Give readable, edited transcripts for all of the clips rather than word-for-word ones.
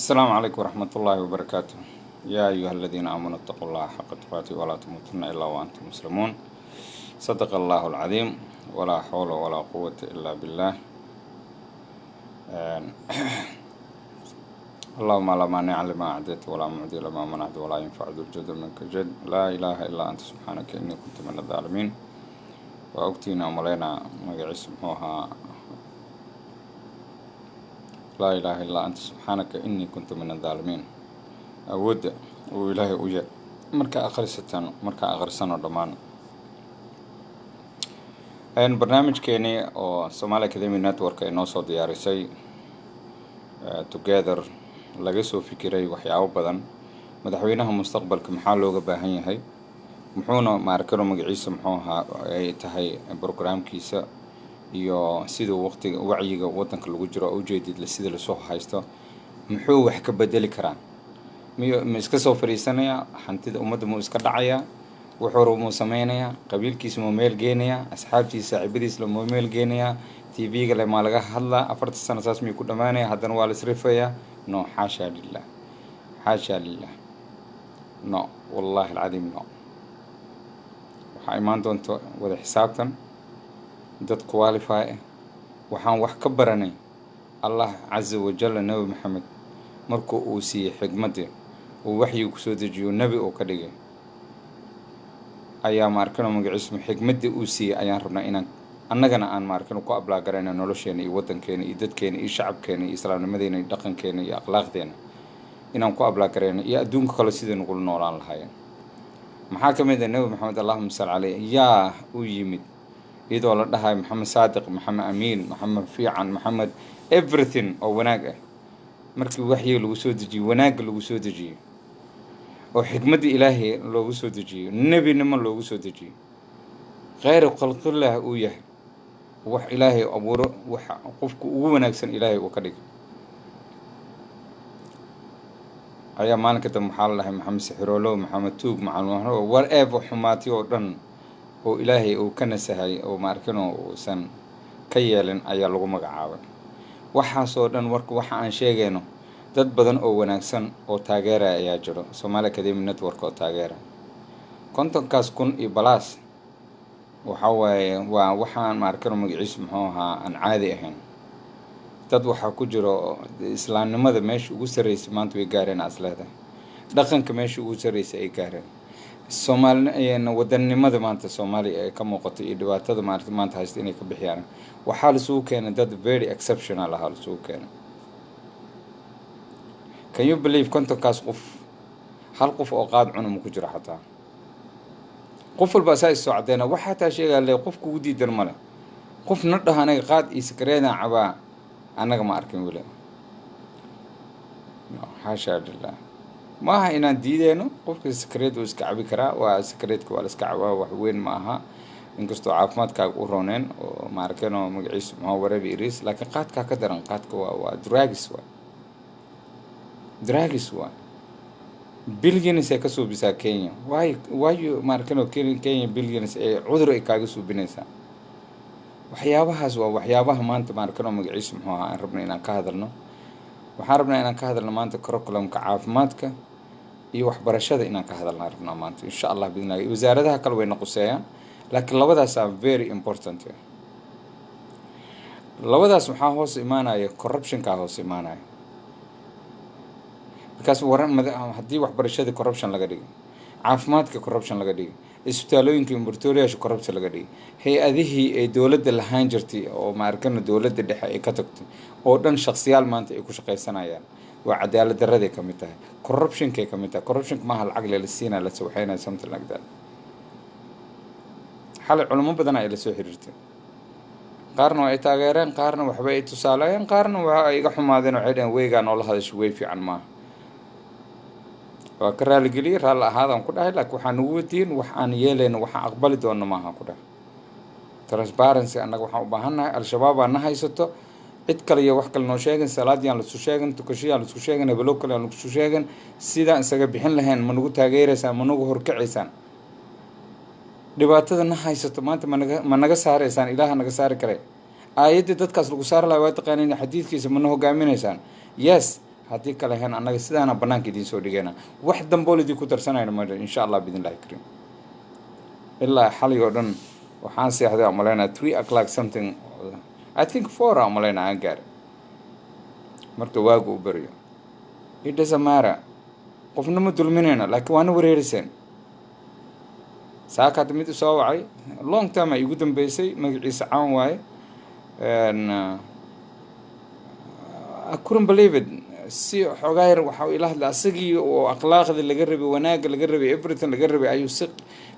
السلام عليكم ورحمة الله وبركاته. يا أيها الذين آمنوا اتقوا الله حق تقاته ولا تموتن إلا وأنتم مسلمون. صدق الله العظيم ولا حول ولا قوة إلا بالله. اللهم لا مانع لما أعطيت ولا معطي لما منعت ولا ينفع ذو الجد منك الجد. لا إله إلا أنت سبحانك إني كنت من الظالمين. وأوتينا وملينا مقعس محوها لا إله إلا أنت سبحانك إني كنت من الظالمين. أود وإلهي وجه مركا أخرسنا دمان إن برنامج كيني أو Somali Academy Network إنه صوت ديارسي together لقيسو فكري وحياو بدن مدحوينها مستقبل كمحال لوجا باهين هاي محونا معركة مقعيس محوها أي تهاي برنامج كيسا iyo sidoo waqtiga wacyiga wadanka lagu jiro oo jeedid la sida la soo haysto muxuu wax ka bedeli karaa ma iska soo fariisanaya hantida ummadda mu iska dhacaya wuxuu rabo sameynaya qabiilkiisa mu meel geenaya asxaabtiisa saaxiibadiisa la meel geenaya TV-ga la ma laga hadla 40 sano saas mi ku dhamaanaya haddana waa la isrifaya no xaasha lillah no wallahi alazim no waxa imaan doonto wada xisaabtan dad qualify waxaan wax ka baranay Allah Azza wa Jalla Nabi Muhammad markuu uu siiyay xigmad oo waxyi ku soo dejiyo nabi oo ka dhigay ayaa markano magaciisa xigmad uu siiyay ayaan rabnaa inaan annagana aan markano ku ablaa garayna nolosheena iyo wadankeena iyo dadkeena iyo shacabkeena iyo islaamnimadeena iyo dhaqankeena iyo akhlaaqdeena inaan ku ablaa garayna iyo adduunka kale sideen ugu noolaan lahaayeen maxaa kamid ah Nabi Muhammad Allahumma salli alayhi yaa u yimid إذا والله ده محمد صادق محمد أمين محمد فيعن محمد everything أو وناقة مركب وحي لو سودجي وناقة لو سودجي أو حكمة إلهي لو سودجي النبي نما لو سودجي غير خلق الله وياه وح إلهي أبوره وح قفك وناقسن إلهي وكذا أيام ما نكتب محل الله محمد سحرولو محمد توب مع المهرو whatever حماتي ودن oo ilaahay uu ka nasahay oo markano uusan ka yeelin ayaa lagu magacaabay waxa soo dhan warka waxa aan sheegayno dad badan oo wanaagsan oo taageera ayaa jiro Somali Academy Network oo taageera kontonkaas kun iyo balaas waxa waaye waxaan markano magaciis muxuu ahaa aan caadi ahayn dad waxa ku jiro islaamnimada meesha ugu sareysay maanta way gaareen aslada dhaqanka meesha ugu sareysay ay gaareen Somali ayna wadannimada maanta Soomaaliya ay ka muuqato iyo dhibaatada maanta haysta inay ka bixiyaan waxa la soo keenay dad very exceptional ah la soo keenay can you believe kontonkaas qof hal qof oo qaad cunum ku jira xataa qof walba saay soo cadeena waxa taa sheegay le qof ku diidan male qof na dhahanay qaad is kareena caba anaga ma arkin wala xaasha billah ما هنا ديدينو قفك سكريت وسكعبي كرا وسكريتك ولا سكعبا وحوين معها إنكستو عافمات كاك ورونين وماركنو مقعيس ما هو وربي إريس لكن قات كاكدرن قات كوا دراجس وا بيلجينس يكسو بسا كينيا واي ماركنو كينيا بيلجينس عذر إكاغسو بنيسا وحيابها سوا وحيابها ما أنت ماركنو مقعيس محوها ربنا إنا كهدرنو وحاربنا إنا كهدرنا ما أنت كروكلم كعافماتك iyo waxbarashada inaan ka hadalnaa rabnaa maanta insha Allah bidnaa wasaaradaha kale way noqosayaan laakiin labadaas are very important labadaas waxa hoos imaanaya corruption ka hoos imaanaya because hadii waxbarashada corruption laga dhigo caafimaadka corruption laga dhigo isbitaalooyinka imbartooriyaasha corruption laga dhigo hay-adihii ay dawladda lahaan jirtay oo maarkana dawladda dhexe ay ka tagtay oo dhan shakhsiyaal maanta ay ku shaqaysanayaan وعدالة الردي كميتها corruption كي كميتها corruption ما هالعقل اللي سينا اللي سوحينا something like that حال العلماء بدنا إلى سوحي رجتين قارنوا أي تغيرين قارنوا وحباية تصالين قارنوا ويقحوا ماذين وعيدين ويقان والله هذا شوي في عن ما وكرر القليل هذا كله لك وحنودين وحن يلين وحن أقبل دون ما كله transparency أنك وحن بهنا الشباب أنها يسطو cid kale iyo wax kale noo sheegan salaadiyaan la soo sheegan tukashiyaan la soo sheegan hebelo kale la soo sheegan sida isaga bixin lahayn ma nagu taageeraysan ma nagu horkacaysan dhibaatada na haysato maanta ma naga saaraysan ilaaha naga saari kare aayada dadkaas lagu saar lahaa waa taqaaniin xadiidkiisa ma hogaaminaysaan yes haddii kale ahayn annaga sidaana bannaanka idiin soo dhigayna wax dambool idinku darsanayna ma insha allah biidnillahi kariim. ilaa xalay oo dhan waxaan seexday aan malaynaa 3 o'clock something, I think 4 aan malaynaa aan gaaray marka waagu u baryo. It doesn't matter, qofna ma dulminayna, laakiin waana wareeriseen. saaka hadda mid soo wacay long time ay igu dambeysay, magaciisa caan waaye, I couldn't believe it. si xogaa yar waxa ila hadlay asagii oo akhlaaqda laga rabay, wanaagga laga rabay, everything laga rabay ayuu si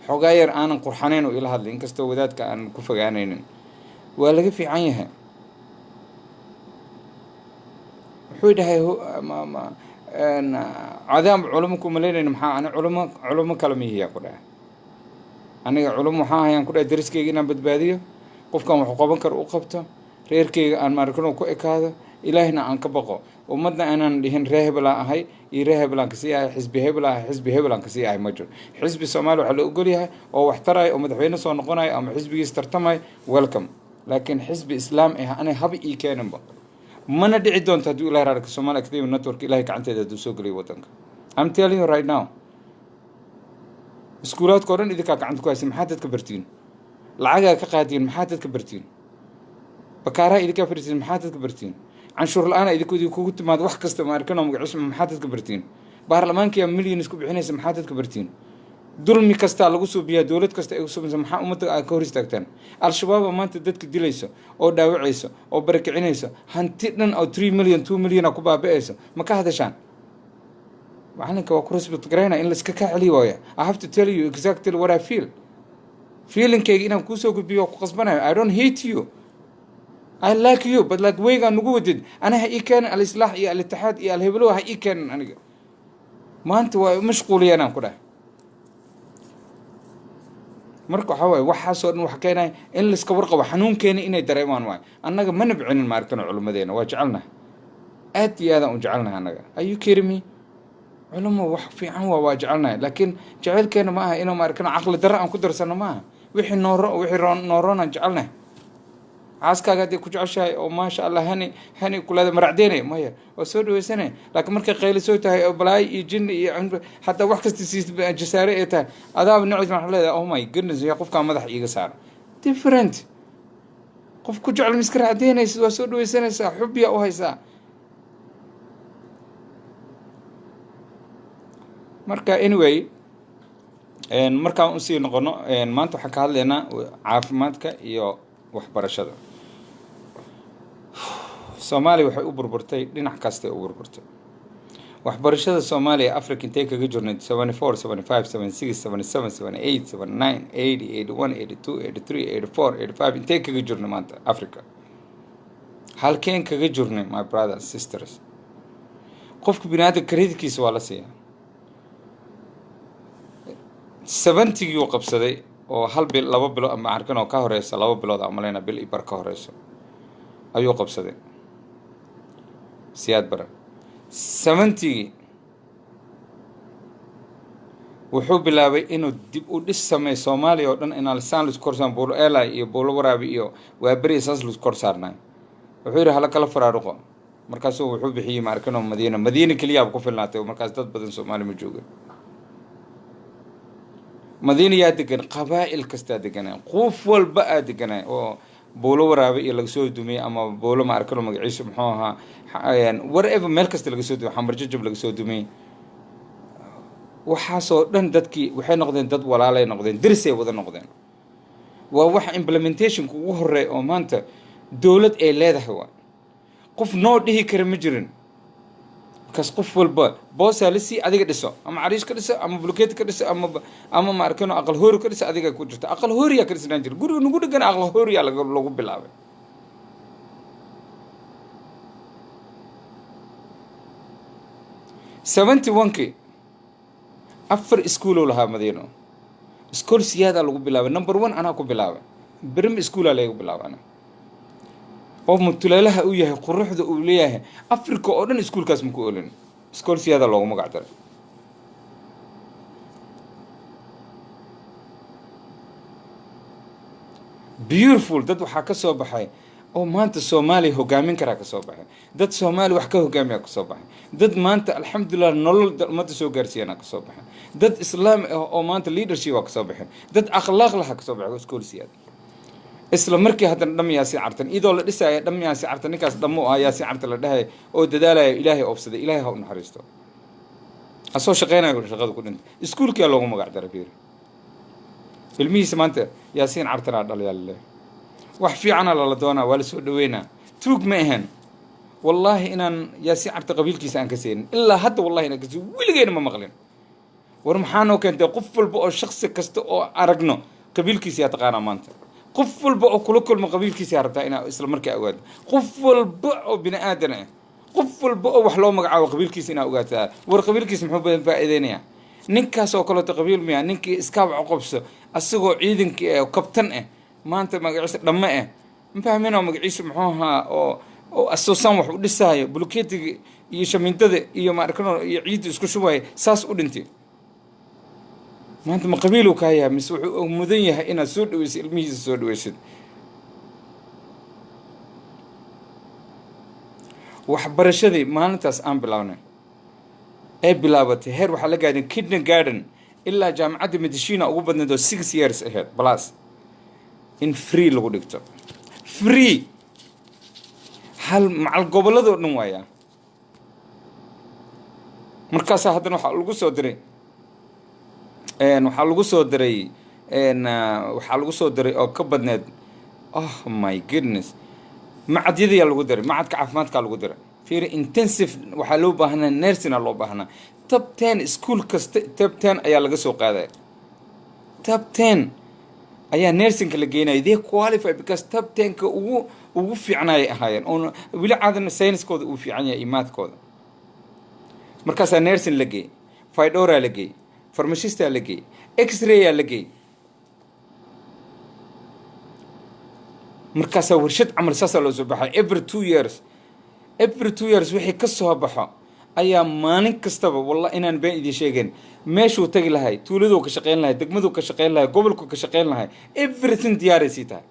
xogaa yar aanan qurxanayn oo ila hadlay, inkastoo wadaadka aan ku fogaanaynin. waa laga fiican yahay. wuxuu dhahay cadaam culamo ku malaynayna maxaa ana culamo kala mihiyaa ku dhahay. aniga culamo waxaan hayaan ku dhahay dariskeyga inaan badbaadiyo, qofkan wax qaban karo u qabto, reerkeyga aan maarkano ku ekaado, ilaahina aan ka baqo, ummadna aanan dhihin ree hebel aan ahay iyo ree hebel aan kasii ahay, xisbi hebel aan ahay, xisbi hebel aan kasii ahay ma jiro. xisbi Soomaali waxaa la ogol yahay oo wax taraya oo madaxweyne soo noqonayo ama xisbigiis tartamay, welcome. laakiin xisbi islaam ah anay haba ii keeninba mana dhici doonto haddii ilaahay raadka Somali Academy Network ilaahay gacanteeda hadduu soo geliyo wadanka. I'm telling you right now, iskuulaadka oo dhan idinkaa gacanta ku haysa, maxaa dadka bartiin? lacagaa ka qaadiin, maxaa dadka bartiin? bakaaraha idinkaa fadhiisin, maxaa dadka bartiin? canshuur la-aan idinkugu timaado wax kasta ma arkano magaciisa, maxaa dadka bartiin? baarlamaankiyaa milyan isku bixinaysa, maxaa dadka bartiin? dulmi kastaa lagu suubiyaa, dowlad kasta ay suubinaysa, maxaa ummadda ay ka hor istaagtaan? al-shabaaba maanta dadka dilayso oo dhaawacayso oo barakicinayso, hanti dhan oo 3 million 2 million ku baaba'ayso, ma ka hadashaan? macalinka waa ku respect garayna in la iska ka celiyo waaya. I have to tell you exactly what I feel. feelingkayga inaan kuusoo gudbiyo ku qasbanayo. I don't hate you, I like you, but like waygaan nugu wadid anaha ii keenan al-islaax iyo al-itixaad iyo al-hebelo ha ii keenan aniga. maanta waa mashquuliyeen aan ku dhahay. marka waxaa waaye waxaasoo dhan waxa keenaya in laiska warqabo, xanuunkeena inay dareemaan waayo. annaga ma nabcinin ma arkano culimmadeena, waa jecelnahay, aad iyo aadaan u jecelnahay annaga. Are you kidding me? culimo wax fiican waa jecelnahay, laakiin jecelkeena ma aha inuu ma arkano caqli darro aan ku darsano ma aha. wixii nooroon aan jecelnahay. caaskaaga haddii ku jeceshahay oo maasha allah hani kulaada maracdeynay maya waa soo dhaweysanay, laakiin markay qayli soo tahay oo balaayo iyo jinni iyo hataa wax kasta jasaare ay tahay, adaaba nocid waxaa leedahay oh my goodness yaa qofkaa madax iiga saara. different qof ku jecel miska racdeynaysid, waa soo dhaweysanaysaa, xubbiyaa u haysaa. marka anyway, markaan usii noqono, maanta waxaan ka hadlaynaa caafimaadka iyo waxbarashada. Soomaaliya waxay u burburtay dhinac kasta u burburtay. waxbarashada Soomaaliya Africa intee kaga jirnay 74 75 76 77 78 79 80 81 82 83 84 85 intee kaga jirnay maanta Africa? halkeen kaga jirnay my brothers sisters? qofka binaadamka creditkiisa waa la siiyaa. 70 uu qabsaday oo hal bil 2 bilood ama arkan oo ka horeysa 2 bilood ama leena bil ibar ka horeyso ayuu qabsaday Siyaad Barre. 70 wuxuu bilaabay inuu dib u dhis sameeyo Soomaaliya oo dhan in alisaan la korsan boolo eelay iyo boolo waraabi iyo waa bari saas la korsaarnay. wuxuu yiri hala kala faraaruqo. markaas wuxuu bixiyay ma arkan oo Madiina kaliya ku filnaatay, markaas dad badan Soomaali ma joogan. Madiina yaa degan, qabaa'il kasta degan, qof walba degan oo boolo waraabi iyo laga soo dumay ama boolo ma arkano magaciisa muxuu ahaa whatever meel kasta laga soo dumay, xamar jajab laga soo dumay. waxaasoo dhan dadkii waxay noqdeen dad walaalay noqdeen, dirisay wada noqdeen. waa wax implementation ugu horeey oo maanta dawlad ay leedahay. waa qof noo dhihi kara ma jirin, kas qof walba boosa la sii adiga dhiso, ama cariish ka dhiso, ama blokeet ka dhiso, ama ma arkano aqal hoori ka dhiso, adiga ku jirta aqal hooriya ka dhisnaan jir. guriga nugu dhagan aqal hooriya lagu bilaabay. ki afar iskuul lahaa Madiino. iskool siyaada lagu bilaabay. number 1 anaa ku bilaabay. birim iskuula lagu bilaabay. oo mutulaalaha uu yahay, quruxda uu leeyahay, Afrika oo dhan iskuulkaas ma ku oolin. iskool siyaada loogu magac daray. beautiful dad waxaa ka soo baxay oo maanta Soomaali hogaamin kara ka soo baxay dad Soomaali wax ka hogaamiya ka soo baxay dad maanta alxamdulillah nolol ummadda soo gaarsiiyana ka soo baxay dad islaam oo maanta leadership ka soo baxay dad akhlaaq laha ka soo baxay iskool siyaad isla markii haddana dham Yaasiin Cartan idoo la dhisay dham Yaasiin Cartan ninkaas dhamo ah Yaasiin Cartan la dhahay oo dadaalaya Ilaahay oobsaday Ilaahay ha u naxariisto asoo shaqeynayo shaqada ku dhintay iskoolkii loogu magac daray fiir ilmihiisa maanta Yaasiin Cartan dhalinyaro wax fiican la doonaa waa la soo dhaweynaa tuug ma ahan wallahi inaan Yaasiin Cartan qabiilkiisa aan ka seenin ilaa hadda wallahi inaan ka soo wiligeena ma maqlin war maxaan oo keentay qof walba oo shakhsi kasta oo aragno qabiilkiisa yaa taqaana maanta qof walba oo kula kulmo qabiilkiisa yaa rabtaa inaa isla markaa ogaado qof walba oo bini aadan ah qof walba oo wax loo magacaabo qabiilkiisa inaa ogaataa war qabiilkiisa muxuu badan faa'iideynaya ninkaas oo kale qabiil miya ninkii iskaab caqabso asagoo ciidankii kabtan ah maanta magaciisa dhamme ah ma fahmino magaciisa muxuu ahaa oo asoosan wax u dhisaayo bulkeetiga iyo shamiintada iyo ma arkano iyo ciid isku shubay saas u dhintay maanta ma qabiilu ka yahay mise wuxuu mudan yahay inaad soo dhaweysid ilmihiisa soo dhaweysid waxbarashadii maalintaas aan bilawnay ee bilaabatay heer waxaa la gaadhin kindergarten ilaa jaamacadda Medicina ugu badnayd oo 6 years ahead plus in free lagu dhigto free hal macal gobolladoo dhan waaya markaas haddana waxaa lagu soo diray waxaa lagu soo diray oo ka badneed oh my goodness macadyada lagu diray macadka caafimaadka lagu diray fiir intensive waxaa loo baahnaa nursing loo baahnaa top 10 school kasta top 10 ayaa laga soo qaaday top 10 ayaa nursing la geenay they qualify because top 10 ka ugu fiicnay ahaayeen oo wili caadan science kooda uu fiican yahay imaadkooda markaas nursing la geey faydora la geey pharmacist la geey x-ray la geey markaas warshad amal saasa loo soo baxay every 2 years wixii ka soo baxo ayaa maalin kastaba wallahi inaan been idin sheegin meeshuu tagi lahay tuuladoo ka shaqeyn lahay degmadoo ka shaqeyn lahay gobolku ka shaqeyn lahay everything diyaaraysi tahay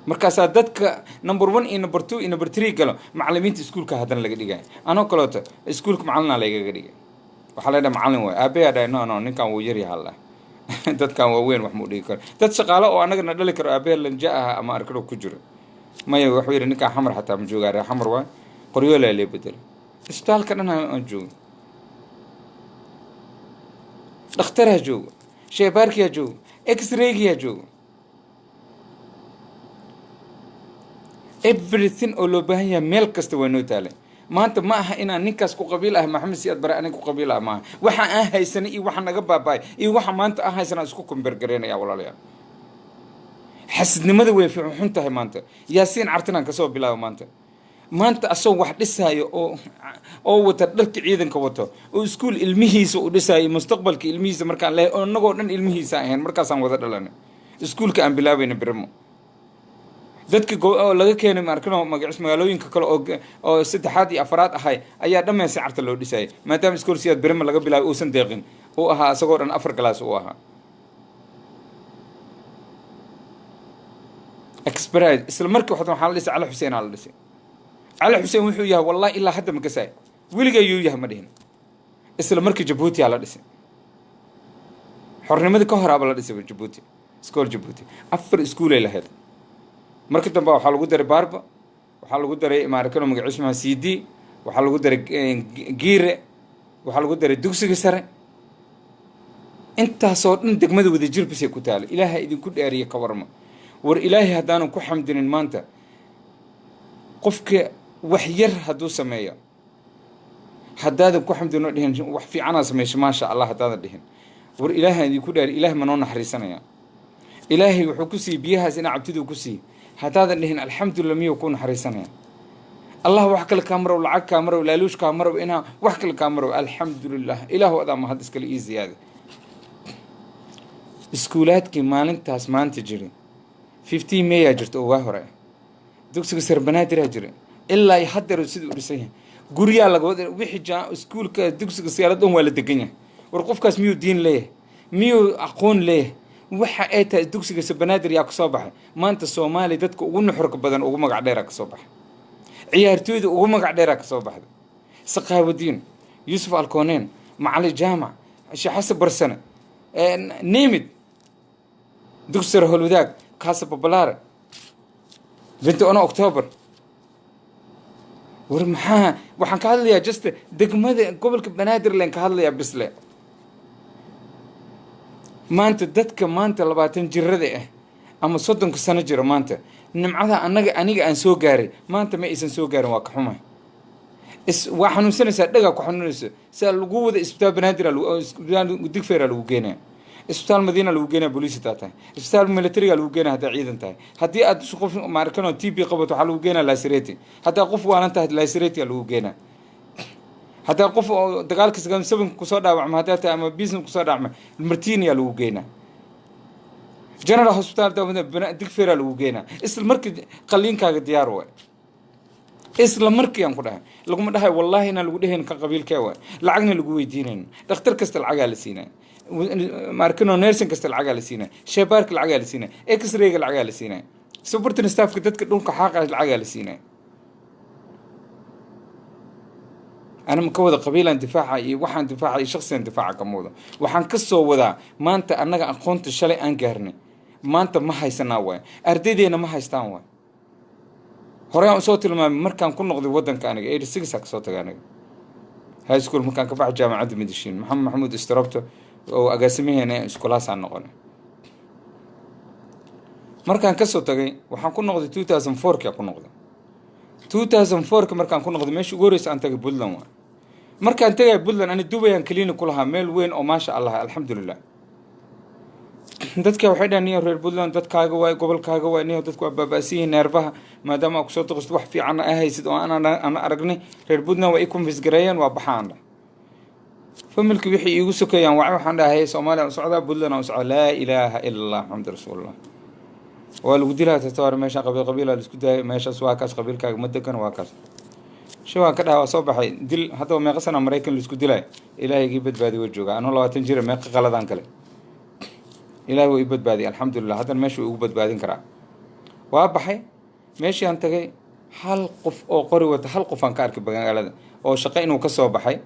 markaas dadka number 1 iyo number 2 iyo number 3 galo macallimiinta iskuulka hadan laga dhigay anoo kaleeto iskuulka macallina laga dhigay waxa la dhahay macallin way aabeeyaa dhahay no ninkan wuu yar yahay Allah dadkan waa weyn wax mu dhigi karo dad shaqaale oo anaga na dhali karo aabee lan jaa ama arkado ku jiro maya wuxuu yiri ninka xamar xataa ma joogaa xamar waa qoryoole la bedel isbitaalka dhan aan joogo dhakhtar ha joogo shaybaarki ha joogo x-ray ha joogo everything oo loo baahan yahay meel kasta waa noo taalay maanta ma aha inaan ninkaas ku qabiil ah Maxamed Siyaad Bare aniga ku qabiil ah ma waxa aan haysanay iyo waxa naga baabay iyo waxa maanta aan haysanaa isku kumbergareynaya walaalayaal xasidnimada way xun tahay maanta Yaasiin Cartan ka soo bilaabo maanta asoo wax dhisaayo oo wata dharka ciidanka wato oo iskuul ilmihiisa u dhisaayo mustaqbalka ilmihiisa markaan leh oo nagoo dhan ilmihiisa ahayn markaas aan wada dhalanay iskuulka aan bilaabayna birmo dadka laga keenay markano magacis magaalooyinka kale oo saddexaad iyo afraad ahay ayaa dhameysay Cartan loo dhisay maadaama iskool siyaad birmo laga bilaabay oo san deeqin oo ahaa asagoo dhan 4 class oo ahaa expert isla markii waxaan la dhisay Cali Xuseen la dhisay Cali Xuseen wuxuu yahay wallahi ilaa hadda ma kasay wiliga yuu yahay ma dhihin isla markii Djibouti la dhisay xornimada ka hor aba la dhisay Djibouti iskool Djibouti 4 iskuul ay lahayd markii dambe waxa lagu daray Barba waxa lagu daray Markano magaciisa CD waxa lagu daray Giire waxa lagu daray dugsiga sare inta soo dhan degmada wada jirbisay ku taal Ilaahay idinku dheeriyo ka warma war Ilaahay hadaan ku xamdinin maanta qofka wax yar haduu sameeyo haddaad ku xamdino dhihin wax fiican sameeyo ma sha Allah haddaad dhihin war Ilaahay idinku dheer Ilaahay ma noo naxariisanaya Ilaahay wuxuu ku sii biyahaas ina cabtidu ku sii haddaad dhihin alxamdulillah miyo ku naxariisanaya Allah wax kale kaamaro lacag kaamaro laaluush kaamaro ina wax kale kaamaro alxamdulillah Ilaahu adaa ma had iskala ii ziyaada iskuulaadkii maalintaas maanta jiray 15 May jirto oo waa hore dugsiga Sarbanaadir jiray ilaa ay hadda sidoo u dhisay guriga laga wada wixii iskuulka dugsiga siyaaradon waa la degan yahay war qofkaas miyuu diin leeyahay miyuu aqoon leeyahay waxa ay tahay dugsiga banaadir yaa kasoo baxay maanta Soomaali dadka ugu nuxurka badan ugu magac dheer kasoo baxay ciyaartooyda ugu magac dheer kasoo baxday Saqaawadiin Yusuf Alkooneen Macali Jaamac Sheekh Xasan Barsane neemid dugsiga Holwadaag Kaasa Babalaar 21 October war maxaa waxaan ka hadlayaa just degmada gobolka Banaadir leen ka hadlayaa bisle maanta dadka maanta 20 jirrada ah ama 30 sano jira maanta nimcada aniga aan soo gaaray maanta ma aysan soo gaarin waa ka xumaa waa xanuunsanaysaa dhaga ku xanuunaysa saa lagu wada isbitaal Banaadir digfeera lagu geenaa isbitaal Madiina lagu geenaa booliis taatay isbitaal military lagu geenaa hada ciidan tahay hadii aad qof ma arkano TB qabato waxa lagu geenaa laasireti hada qof waalan tahay laasireti lagu geenaa hada qof dagaalka 7 ku soo dhaawacma hada ta ama business ku soo dhaawacma Martinia lagu geenaa General Hospital dawladda digfeera lagu geenaa isla markii qaliinkaaga diyaar way isla markii aan ku dhahay laguma dhahay wallahi inaan lagu dhahayn ka qabiilkee way lacagna lagu weydiinayn dhakhtar kasta lacag la siinay markano nursing kasta lacag la siinay sheebaarka lacag la siinay x-ray ga lacag la siinay supporting staff ka dadka dhulka xaqa lacag la siinay أنا مكود قبيلة دفاعي وحن دفاعي شخصيا دفاع كموضة وحن كسو وذا ما أنت أنا أقنت الشلي أنقرني ما أنت ما هيسناوي أرديدي أنا ما هيستانوي هراء صوتي لما مركان كل نقضي ودن كأنا إيه السجسك صوتك أنا هاي سكول مكان كبع جامعة مدشين محمد محمود استربته وأقاسميه هنا سكولاس عن نقطة مركان كسو تجي وحن كل نقضي 2004 كي كل نقضي 2004 مركان كل نقضي ماشي جوريس أنت جبلنا مركان تجي جبلنا أنا دوبي كليني كلها ميل وين أو ما شاء الله الحمد لله dadka waxay dhaaniyeen reer Puntland dadkaaga way gobolkaaga way inay dadku baabasiin neerfaha maadaama ku soo taqost wax fiican ah haysid oo aan aragnay reer Puntland way ku misgareeyeen waa baxaan familki wixii igu sokayaan waxaan dhahay Soomaaliya socda Puntland oo socda la ilaaha illa Allah muhammad rasuulullah wal gudilaa taawar meesha qabiil la isku day meesha waa kaas qabiilkaaga madakan waa kaas shoo ka dhawa soo baxay dil hadda meeqa sana Mareykan la isku dilay ilaahaygi badbaadi way jooga anoo 20 jir meeqa qaladaan kale إلهي ويبد بادي الحمد لله هذا المشي ويبد بادين كرا وابحي ماشي أنت جاي حلقف أو قري وتحلقف عن كارك بجانب أو شقين وكسر بحي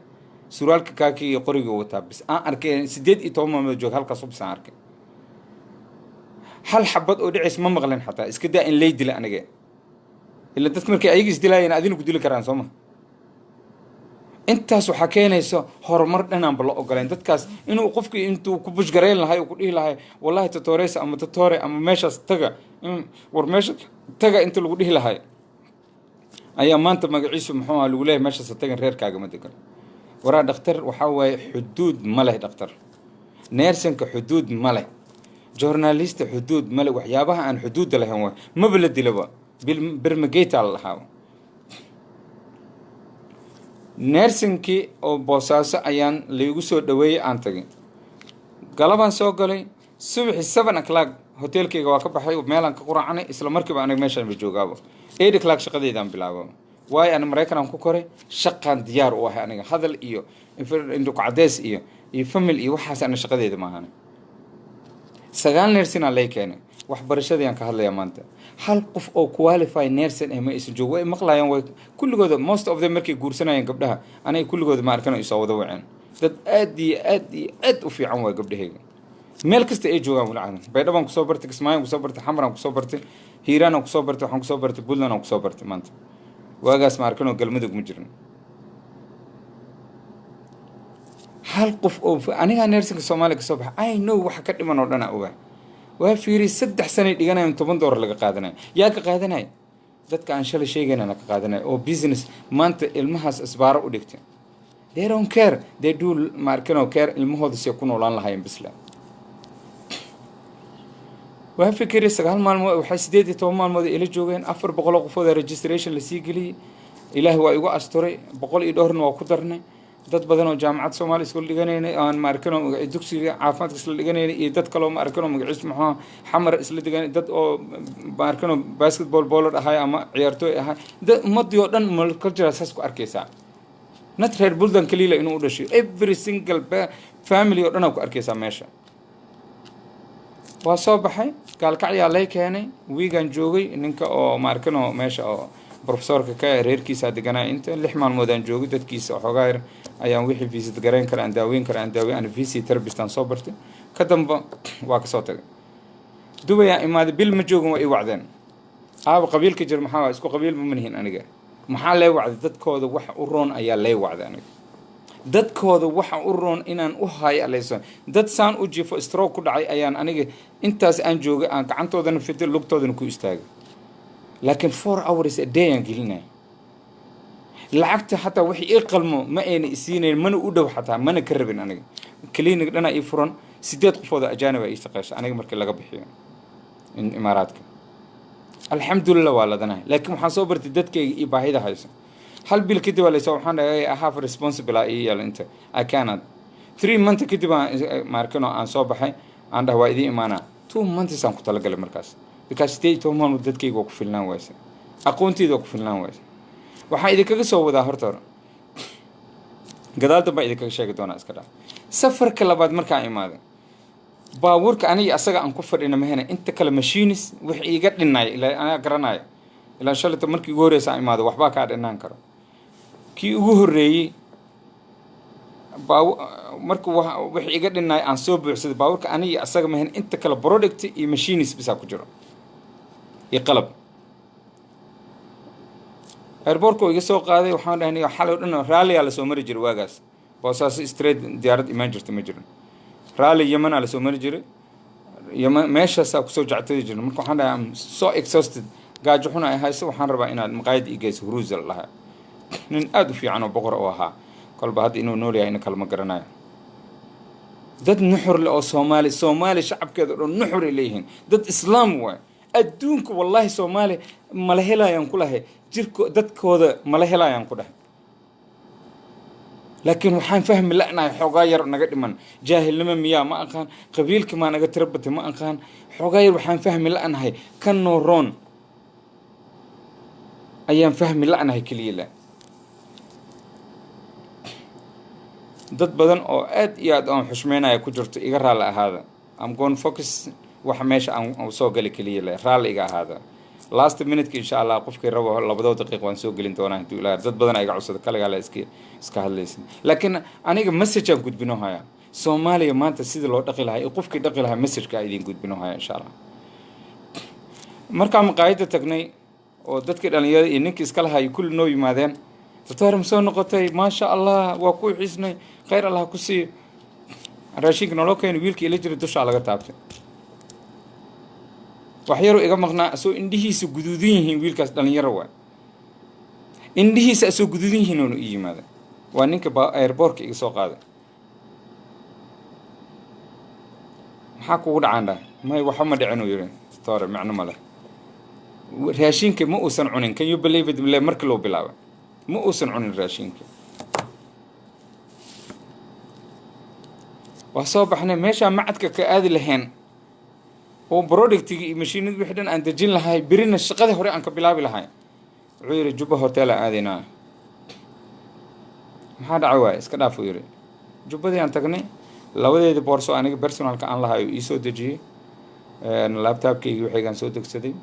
سرال كاكي قري وتاب بس أركي سديد إتوما من الجو حلقة صوب سعرك هل حبض أودع اسم مغلن حتى إسكدا إن ليد لا أنا جاي إلا تذكر كي أيجي استلاي أنا أدينه بدي لك كران سوما intaas waxa keenayso horumar dhanaan bal ogolaan dadkaas inuu qofku intuu ku bushgareen lahay ku dhigi lahay wallahi tatooreysa ama tatoore ama meeshaas taga war meesha taga inta lagu dhihi lahay ayaa maanta magaciisu muxuu ahaa lagu leeyahay meeshaas tagan reerkaaga ma degan waraa dhakhtar waxa way xuduud ma leh dhakhtar neersanka xuduud ma leh journalist xuduud ma leh waxyaabaha aan xuduud lahayn ma baladilaba birmageyta lahaa نيرسينكي أو بوساسة أيان ليوسو دوي أنتجي قلبان سوقلي صبح 7 o'clock هوتيل كي جواكب حي وميلان كقرآني إسلام مركب أنا ماشان بجوجابو 8 o'clock شقدي دام بلعبه واي أنا مريكان أم كوكوري شقان ديار واحد أنا هذا الإيو إندوك عدس إيو يفهم الإيو حاس أنا شقدي دم هاني سجان نيرسين عليك يعني وحبرشة ديان كهلا يا مانتا هل قف أو كواليفاي نيرسين إما يسجوا مقلا يوم كل جود most of them مركي جورسنا ينقبلها أنا كل جود ما أركنوا يسووا ذوعين ده أدي وفي عموا قبل هيك ملكست إيجوا ملعنا بينما كصبرت كسماي كصبرت حمرا كصبرت هيران كصبرت وحن كصبرت بولنا كصبرت مانتا واجس ما أركنوا قلمدك مجرم هل قف أو أنا نيرسين الصومالي كصبح I know وحكت لي من ورنا أوه وفيري 6 سنة ديجانا من 8 دور لقى قادنا يا كقادنا ذات كان شل شيء جينا كقادنا أو business ما أنت المهاس إسبار وديكتين they don't care they do ماركنو care المهود سيكون ولا الله هاي بسلا وفكري سجال مال وحس ديدي توم مال مودي إلى جوجين أفر بقول قفوا registration لسيجلي إله هو يقع أستوري بقول إدارنا وقدرنا dad badan oo jaamacad Soomaali isku dhiganayna aan ma arkano dugsiga caafimaadka isla dhiganayna iyo dad kale oo ma arkano magaciis maxaa xamar isla dhiganay dad oo ma arkano basketball bowler ahay ama ciyaartooy ahay dad ummadii oo dhan culture asaas ku arkaysa not reer Puntland kaliya inuu u dhashay every single family oo dhan ku arkaysa meesha waa soo baxay gaalkacyaa lay keenay wiigaan joogay ninka oo maarkano meesha oo professorka ka reerkiisa deganaa inta 6 maalmood aan joogay dadkiisa waxoogaa yar ayaan wixii visit gareyn kara aan daaweyn kara aan daaweyn aan VC therapist aan soo bartay ka damba waa ka soo tagay dubaya imaad bil ma joogin waa i wacdeen aaba qabiilka jir maxaa isku qabiil ma manihin aniga maxaa lay wacday dadkooda wax u roon ayaa lay wacday aniga dadkooda waxa u roon inaan u hayo alayso dad saan u jifo stroke ku dhacay ayaan aniga intaas aan joogay aan gacantoodana fidil lugtoodana ku istaagay laakiin 4 hours a day aan gelinay lacagta hatta wixii ii qalmo ma ayna isiineen mana u dhow xataa mana ka rabin aniga clinic dhana ii furan 8 qofood ajaanib ay shaqeeyay aniga markii laga bixiyo in imaaraadka alxamdulillah waa ladanahay laakiin waxaan soo bartay dadkayga iyo baahida hayso hal bil kadib waa laysoo waxaan dhahay I have responsible iyo yal inta I cannot 3 months kadib markano aan soo baxay aan dhahay waa idin imaana 2 months aan ku talagalay markaas because stay to man dadkayga ku filnaan waysa aqoontiida ku filnaan waysa waxaan idinkaga soo wadaa horta gadaal dambe idinkaga sheegi doonaa iska dhaaf safarka labaad markaan imaaday baabuurka aniga asaga aan ku fadhina mahana inta kale machines wax iiga dhinay ilaa aan garanayo ilaa shalata markii ugu horeysa imaado waxba ka dhinaan karo kii ugu horeeyay markuu wax iiga dhinay aan soo buuxsaday baabuurka aniga asaga mahana inta kale product iyo machines bisa ku jiro iyo qalab airportko iga soo qaaday waxaan dhahnay xalay dhan rally la soo mari jiray waagaas boosaas straight diyaarad imaan jirtay ma jirin rally Yemen la soo mari jiray Yemen meeshaas ku soo jactay jiray marka waxaan dhahay am so exhausted gaajo xun ay hayso waxaan rabaa inaad maqaayad igeyso Huruuzal laha nin aad u fiican oo boqor oo ahaa kolba hadda inuu nool yahay in kala ma garanayo dad nuxur leh oo Soomaali shacabkeeda oo nuxur leeyihiin dad islaam waa adduunka wallahi Soomaali ma la helayaan ku lahay jirko dadkooda ma la helayaan ku dhahay laakiin waxaan fahmi la'nahay xogaa yar naga dhiman jaahilnimo miyaa ma aqaan qabiilka ma naga tirabatay ma aqaan xogaa yar waxaan fahmi la'nahay kan nooroon ayaan fahmi la'nahay kaliya dad badan oo aad iyo aad aan xushmeynaya ku jirto iga raali ahaada I'm going focus waxa meesha aan soo gali kaliya raali iga ahaada last minute insha Allah qofkii rabo 2 daqiiqo waan soo galin doonaa intuu ilaa dad badan ay iga cusub kala gala iska hadlaysan laakiin aniga message aan gudbino haya Soomaaliya maanta sida loo dhaqi lahaa qofkii dhaqi lahaa message ka idin gudbino haya insha Allah markaan maqaayada tagnay oo dadkii dhalinyarada iyo ninkii iska lahaa kullu noo yimaadeen tataaram soo noqotay ma sha Allah waa ku xisnay khayr Allah ku sii raashinka noo keenay wiilkii ila jiray dusha laga taabtay waxyaro iga maqnaa soo indhihiisa guduudin yihiin wiilkaas dhalinyaro waa indhihiisa soo guduudin yihiin oo yimaada waa ninka airportka iga soo qaaday maxaa kugu dhacaan may waxa ma dhicin oo yiri toore macna ma leh raashinka ma uusan cunin can you believe it markii loo bilaabo ma uusan cunin raashinka waa soo baxnay meesha macadka ka aadi lahayn oo productiga iyo machiinada wixii dhan aan dajin lahay birina shaqada hore aan ka bilaabi lahay wuxuu yiri Juba hotel aadina maxaa dhacay iska dhaaf uu yiri Jubadii aan tagnay labadeeda boorso aniga personalka aan lahay ii soo dajiyay laptopkayga wixii aan soo degsaday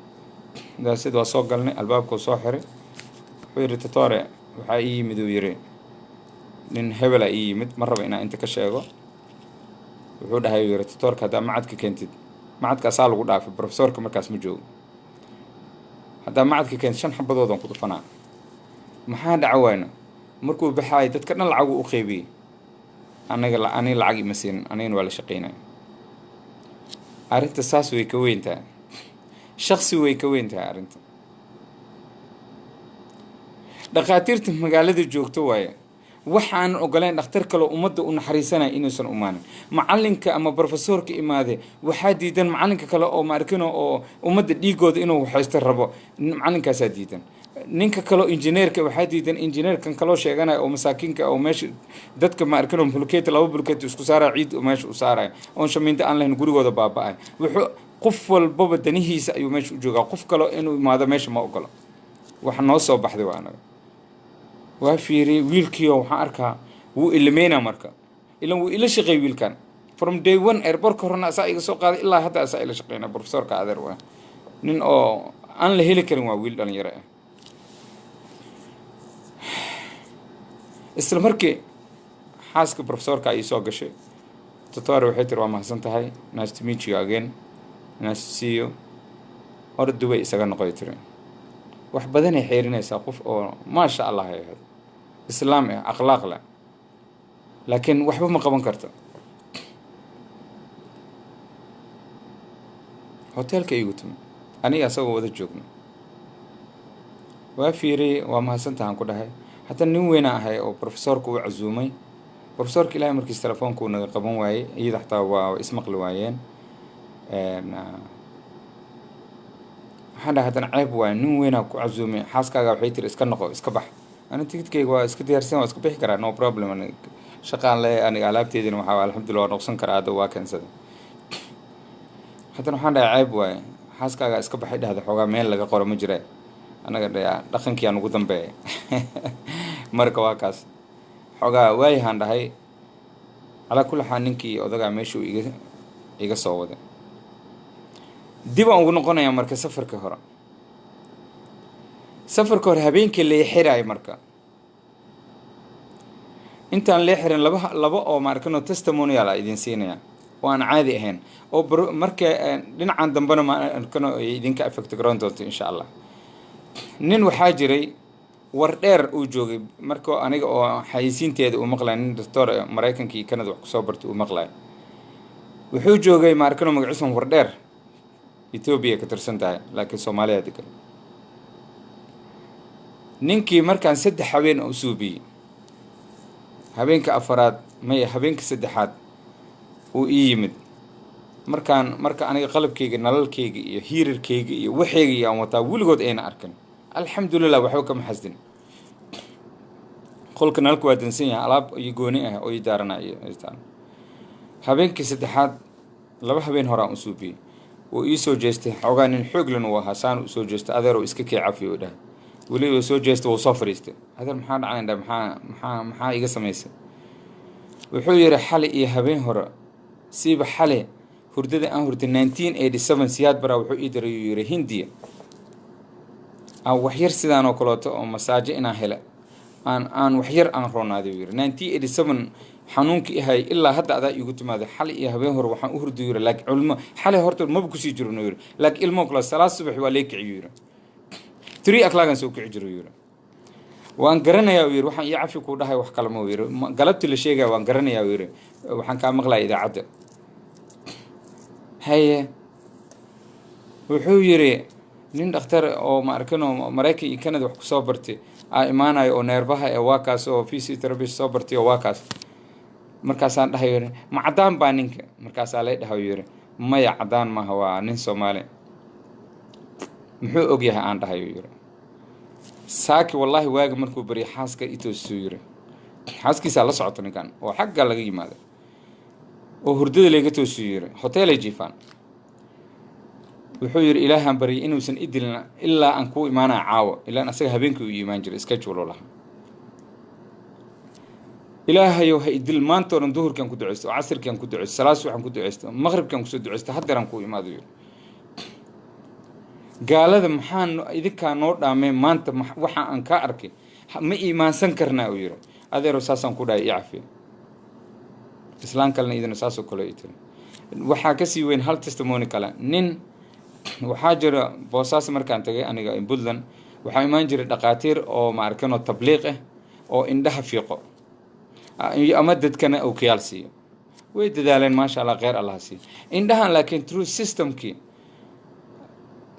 daasad waa soo galnay albaabka soo xiray wuxuu yiri Tatore waxa ii yimid uu yiri nin hebel ii yimid ma rabo inaan inta ka sheego wuxuu dhahay yiri Tatorka hada macadka keentid macadka asaa lagu dhaafay professorka markaas ma joogo hada macadka keent 5 xabadood aan ku dhufanaa maxaa dhacayna markuu baxay dadka dhan lacag u qeybiyay aniga lacag ima siin anina waa la shaqeynaa arinta saas way ka weyntaa shakhsi way ka weyntaa arinta dhaqaatiirta magaalada joogto waaye waxaan ogoleen dhakhtar kale umada u naxariisanay inuusan umaanin macalinka ama professorka imaade waxa diidan macalinka kale oo maarkino oo umada dhiigooda inuu haysto rabo macalinkaas diidan ninka kale engineerka waxa diidan engineerkan kale sheeganay oo masaakiinka oo meesha dadka maarkino bulkeet laba bulkeet isku saaray ciid oo meesha u saaray oo shamiinta aan lahayn gurigooda baaba'ay wuxuu qof walba danihiisa ayuu meesha u joogaa qof kale inuu imaado meesha ma ogolo waxa noo soo baxday waa anaga waa fiiri wiilkii waxaan arkaa wuu ilmeena marka ilan wuu ila shaqay wiilkan from day one airport horena asaa iga soo qaaday ilaa hadda asaa ila shaqeynaa professorka adeer waa nin oo aan la heli karin waa wiil dhalinyaro ah. isla markii xaaska professorka ay soo gashay doctor waxay tiri waa mahadsan tahay, nice to meet you again, nice to see you. hore Dubai isaga noqoy tiri wax badan ay xeerinaysaa qof oo maasha Allah ay ahayd islaam ah akhlaaq leh laakiin waxba ma qaban karto. hotelka igu timi aniga asagoo wada joogno waa fiiri waa mahadsantahan ku dhahay hatta nin weyn ahay oo professorku uu casuumay. professorka ilaahay markiis telefoonku naga qaban waayay iyada xataa waa ismaqli waayeen waxaan dhahay haddana ceeb waay nin weynaa ku casuumay xaaskaaga waxay tiri iska noqo iska bax ana tigidkayga waa iska diyaarsan waa iska bixi karaa no problem shaqaan le aniga alaabteedina waxaa alxamdulillah waa noqsan karaa hadda waa keensada. haddana waxaan dhahay ceeb waay xaaskaaga iska baxay dhahda xoogaa meel laga qoro ma jira anaga dhaqankii aan ugu dambeeya marka waa kaas xoogaa waayahaan dhahay calaa kulli xaal ninkii odagaa meeshuu iga soo waday. dib aan ugu noqonayaa marka safarka hore habeenkii lee xiraay marka intaan lee xirin laba oo maarkano testimonial idin siinaya oo aan caadi ahayn oo marka dhinacan dambena maarkano idinka affect garoon doonto insha Allah. nin waxaa jiray war dheer uu joogay marka aniga oo xayisiinteeda uu maqlay nin doctor Mareykankii Canada wax ku soo bartay uu maqlay wuxuu joogay maarkano magaciisa war dheer Ethiopia ka tirsan tahay laakiin Soomaaliya degan. ninkii markaan 3 habeen u suubiyay habeenka afaraad may habeenka saddexaad uu yimid marka aniga qalabkayga nalalkayga iyo hiirarkayga iyo waxayga aan wataa wiligood ayna arkin alxamdulillah waxba kama xasdin. qolka nalku waa dansan yahay alaab iyo gooni ah oo idaaranayo habeenkii saddexaad 2 habeen hore aan u suubiyay oo ii soo jeestay xoogaa nin xoog leh oo hasaan u soo jeestay adeer oo iska kii cafiyo dhahay wali oo soo jeestay oo soo fariistay adeer maxaa dhacay maxaa iga sameysay wuxuu yiri xali iyo habeen hore siiba xali hurdada aan hurtay 1987 siyaad bara wuxuu ii diray yiri Hindiya aan wax yar sidaan oo kaleeto oo masaajo inaan helo aan wax yar aan roonaaday yiri 1987 xanuunkii ahay ilaa hadda adaa igu timaaday xal iyo habeen hore waxaan u hurday yiri laakiin culmo xalay horta ma ku sii jirno yiri laakiin ilmo kala salaad subax waa leekici yiri 3 o'clock aan soo kici jiro yiri waan garanayaa yiri waxaan ii cafi ku dhahay wax kale ma yiri galabtii la sheegay waan garanayaa yiri waxaan ka maqlay idaacada haye wuxuu yiri nin dhakhtar oo ma arkano Mareykanka iyo Canada wax ku soo bartay imaanayo oo neerbaha ee waa kaas oo physiotherapist soo bartay oo waa kaas markaasaan dhahay yiri ma cadaan baa ninka markaasaa la dhahay yiri maya cadaan ma waa nin Soomaali muxuu og yahay aan dhahay yiri saaki wallahi waaga markuu bari xaaska ito soo yiri xaaskiisa la socoto ninkan oo xagga laga yimaado oo hurdada laga toosoo yiri hotel ay jifaan wuxuu yiri ilaahan bari inuusan idilna ilaa aan ku imaanaa caawo ilaa asaga habeenkii uu iimaan jiray schedule laha ilaahay oo idil maanta oo duhurkan ku duceysto casirkan ku duceysto salaas waxaan ku duceysto maghribkan ku soo duceysto haddeeran ku imaado yiri gaalada maxaan idinka noo dhaamay maanta waxa aan ka arkay ma iimaansan karnaa uu yiri adeero saasan ku dhaay iicafi islaan kalena idin saasoo kale itin waxa ka sii weyn hal testimony kale nin waxaa jira boosaas markaan tagay aniga in Puntland waxaa imaan jiray dhaqaatiir oo ma arkano tabliiq ah oo indhaha fiiqo ama dadkana oo kiyaalsiyo way dadaaleen maasha Allah khayr Allah si indhahan laakiin through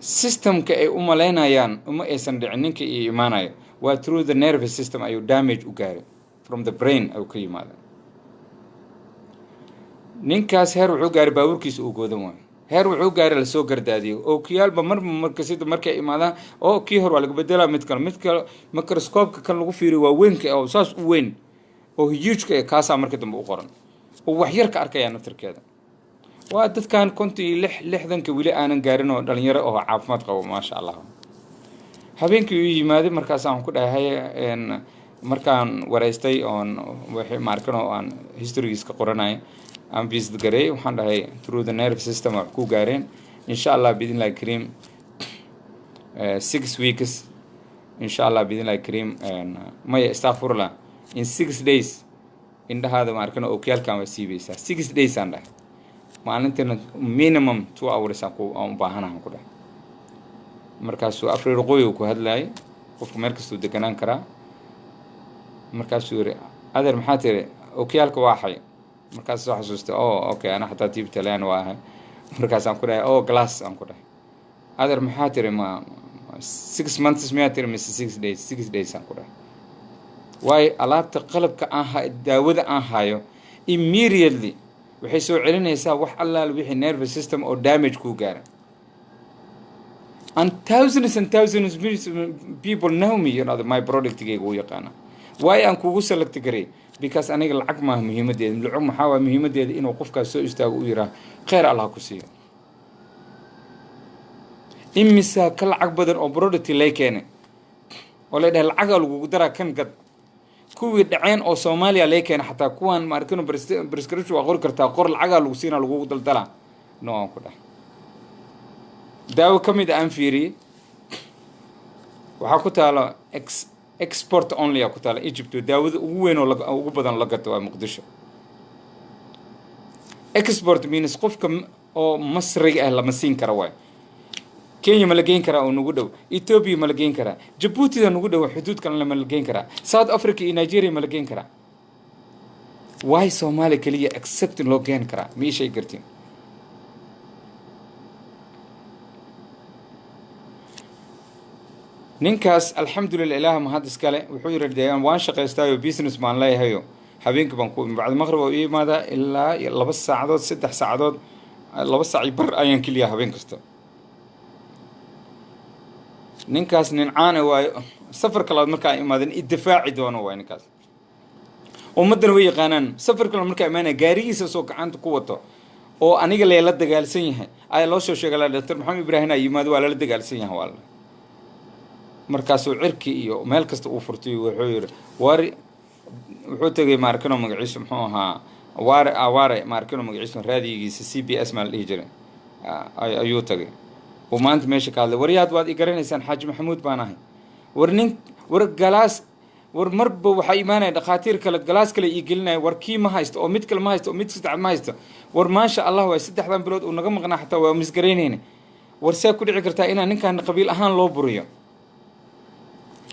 systemka ay u maleynayaan uma aysan dhicin ninka iimaanayo waa through the nervous system ayuu damage u gaaray from the brain ay ka yimaado ninkaas heer wuxuu gaaray baaburkiisa uu goodan waayo heer wuxuu gaaray la soo gardaadiyo oo kiyaalba markasida markay imaadaan oo kii hor waa laga bedelaa mid kale microscope kan lagu fiiriyo waa weynka oo saas u weyn oo huge ka kaasa marka dambe u qoran oo wax yar ka arkaya naftirkeeda waa dadkan kontii 60 wili aanan gaarin oo dhalinyaro oo caafimaad qabo maasha Allah habeenkii uu yimaaday markaas aan ku dhahay markaan wareystay oon wixii markano aan historygiisa qoranay aan visit gareey waxaan dhahay through the nerve system wax ku gaareen insha allah biidnillahi kariim 6 weeks insha allah biidnillahi kariim maya astaghfirullah in 6 days indhahaada ma arkano ookiyaalkan waa siibaysaa 6 days aan dhahay maalintina minimum 2 hours aan u baahanahan ku dhahay markaasuu afriqooy ku hadlayay qofku meel kastuu deganaan karaa markaasuu yiri adeer maxaa tiri ookiyaalka waa xay markaas soo xasuustay okay ana xataa tiib talaan waa ahay markaas aan ku dhahay glass aan ku dhahay adeer maxaa tiri ma 6 months miyaa tiri mise 6 days 6 days aan ku dhahay waayo alaabta qalabka aan daawada aan hayo immediately waxay soo celinaysaa wax allaal wixii nervous system oo damage ku gaara and thousands people know me, you know, my product gayga u yaqaana waayo aan kugu select garay because aniga lacag maaha muhiimadeeda lacag maxaa waa muhiimadeeda inuu qofkaas soo istaago u yiraa khayr allah ku siiyo imisa ka lacag badan oo product lay keenay oo la dhahay lacag lagu daraa kan gad kuwii dhaceen oo Soomaaliya lay keenay xataa kuwan ma arkino prescription waa qori kartaa qor lacag lagu siina lagu daldala no aan ku dhahay daawo kamid aan fiiriyay waxa ku taalo export only ku taala Egypt daawada ugu weyn oo ugu badan la gato waa Muqdisho export means qofka oo Masriga ah lama siin karo way Kenya ma la geyn karaa oo nagu dhow Ethiopia ma la geyn karaa Djibouti da nagu dhow xuduud kan lama la geyn karaa South Africa iyo Nigeria ma la geyn karaa why Somalia kaliya accept loo geyn karaa ma shay gartiin ninkaas alxamdulillah ilaah ma had iskale wuxuu yiraahdaa waan shaqaystaayo business man leeyahayo habeenkii baan ku bacda maghrib oo imaada ilaa 2 saacadood 3 saacadood 2 saac bar ayaan kaliya habeen kasta ninkaas nin caan waayo safar kale markaa imaadeen idfaaci doono waa ninkaas ummadan way yaqaanaan safar kale markaa imaanay gaarigiisa soo gacanta ku wato oo aniga la dagaalsan yahay ay loo soo sheegay Dr. Maxamed Ibrahim ay yimaado waa la dagaalsan yahay walaal markaasuu cirki iyo meel kasta uu furtay wuxuu yiri wuxuu tagay markano magaciisa muxuu ahaa waare markano magaciisa raadigiisa CBS ma la dhihi jiray ayuu tagay oo maanta meesha ka hadlay wariyaad waad i garanaysaan Xaaji Maxamuud baan ahay war galaas war marba waxa iimaanay dhaqaatiir kale galaas kale ii gelinay war kii ma haysto oo mid kale ma haysto oo mid saddex ma haysto war ma sha Allah waa saddexdan bilood uu naga maqnaa xataa waa misgareynayna war saa ku dhici kartaa inaan ninkan qabiil ahaan loo buriyo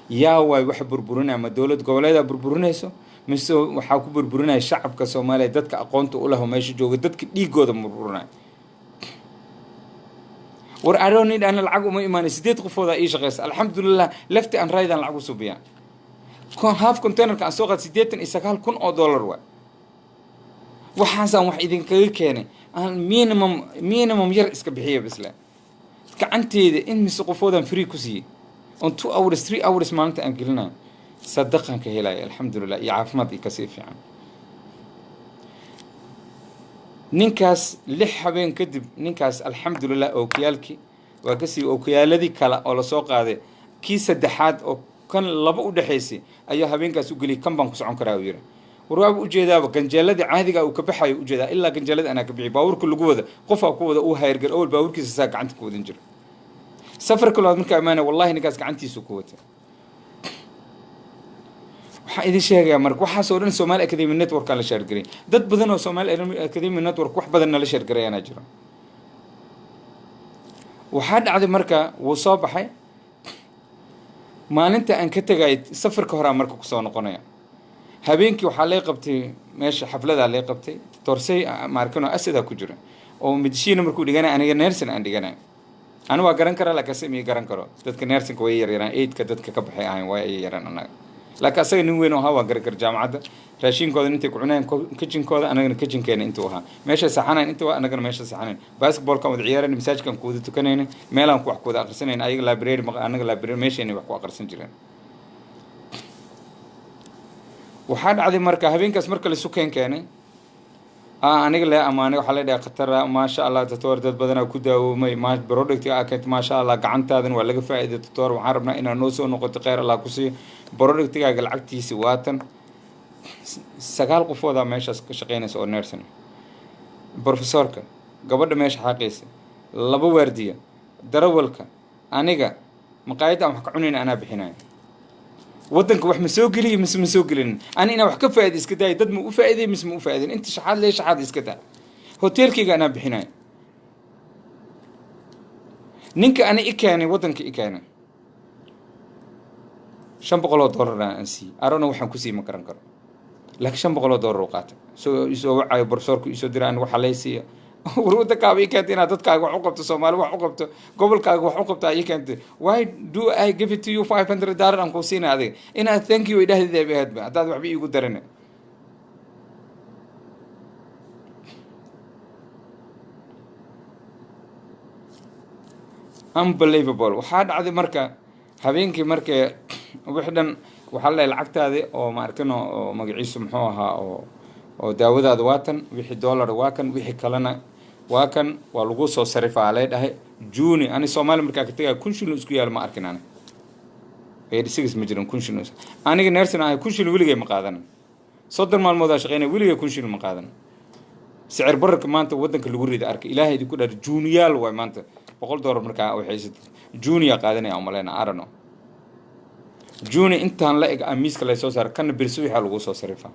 yaa way wax burburinaa ma dawlad goboleeda burburinayso mise waxa ku burburinaya shacabka Soomaaliyeed dadka aqoonta u leh meesha jooga dadka dhiigooda burburinaya war aroonid aan lacag uma iimaanay 8 qofooda ii shaqeys alxamdulillah lafti aan raaydan lacag u subiya kon half container ka soo qad 89,000 oo dollar waa waxaan wax idin kaga keenay aan minimum yar iska bixiyo bisla gacanteeda in mis qofoodan free ku siiyay on 2 hours 3 hours maalinta aan gelinaa sadaqan ka helay alxamdulillah iyo caafimaad ka sii fiican ninkaas 6 habeen kadib ninkaas alxamdulillah ookiyaalki waa ka sii ookiyaaladii kala oo la soo qaaday kii saddexaad oo kan laba u dhaxaysay ayaa habeenkaas u galay kan baan ku socon karaa yiri warwaab u jeedaaba ganjeeladii caadiga uu ka baxayo u jeedaa ilaa ganjeelada ana ka bixi baawurka lagu wada qofa ku wada uu hayr gar awal baawurkiisa saa gacanta ku wadan jira safar kale marka amaana wallahi ninkaas gacantiisu ku wata waxa idin sheegaya marka waxa soo dhan Somali Academy Network la share garay dad badan oo Somali Academy Network wax badan la share gareeyana jiro waxa dhacday marka wuu soo baxay maalinta aan ka tagay safarka hore marka ku soo noqonaya habeenkii waxa la qabtay meesha xaflada la qabtay torsay markano asada ku jira oo midishiina markuu dhiganay aniga neersan aan dhiganay أنا وأقرن كرا لك أسمي قرن كرا تدك نيرسين كوي يرينا إيد كدتك كبحي عين واي يرينا أنا لك أسمي نوين وها وأقرن كر جامعة راشين كذا أنت كعنين كيتشن كذا أنا كيتشن كين أنتوها ماشى سحنين أنتوا أنا كنا ماشى سحنين بس بول كم عيارين مساج كم كودة تكنين ميلان كوح كودة أقرسنين أي لابرير أنا لابرير ماشى إني بحكوا أقرسن جرين وحد عادي مركه هبين كاس مركه لسكين كاني أنا قال لا أمانة وحلا ده قطر ما شاء الله تطور ده بدنا كده وما برودكت أكيد ما شاء الله قعنت هذا ولا فائدة تطور وعرفنا إن نوسو نقطة غير الله كسي برودكت أقل عكتي سواتن سقال قفوضة ماشى شقينا سو نيرسن brofesorka, gabadha meesha xaaqaysa, laba waardiya, darawalka, aniga maqaayadda aan wax ka cunayna anaa bixinaya. waddanka wax ma soo geliyo mise ma soo gelinin, ani inaan wax ka faa'iiday iska daaya, dad ma u faa'iiday mise ma u faa'iidayn, inta shaxaad lee shaxaad iska daa. hoteelkayga anaa bixinaya. ninka ani i keenay waddanka i keenay $500 aan siiyey, arona waxaan ku sii ma garan karo, laakiin $500 u qaatay. isoo wacayo borsoorku isoo dira an waxa lay siiya war waddankaaga i keentay inaad dadkaaga wax u qabto, Soomaali wax u qabto, gobolkaaga wax u qabto ay keentay. Why do I give it to you $500 aan ku siinay adiga inaad thank you idhahdid ay hadba haddaad waxba iigu darin. Unbelievable. waxaa dhacday marka habeenkii markay wixdan waxaa la lacagtaadi oo ma arkano oo magaciisu muxuu ahaa oo daawadaada waa tan, wixii dollar waa kan, wixii kalena waa kan, waa lagu soo sarifaa lay dhahay. Juni ani Soomaali markaa ka tagay 1000 shilin isku yaal ma arkin ani 86 ma jiran 1000 shilin. aniga neersin ahay 1000 shilin weligay ma qaadan, 30 maalmood aan shaqeynay weligay 1000 shilin ma qaadan. sicir bararka maanta waddanka lagu riday arkay ilaahay idinku dhar juniyaal way maanta $100 markaa waxay juniya qaadanaya umaleyna arano juni intaan la eg amiiska la soo saar kana birsu waxa lagu soo sarifaa.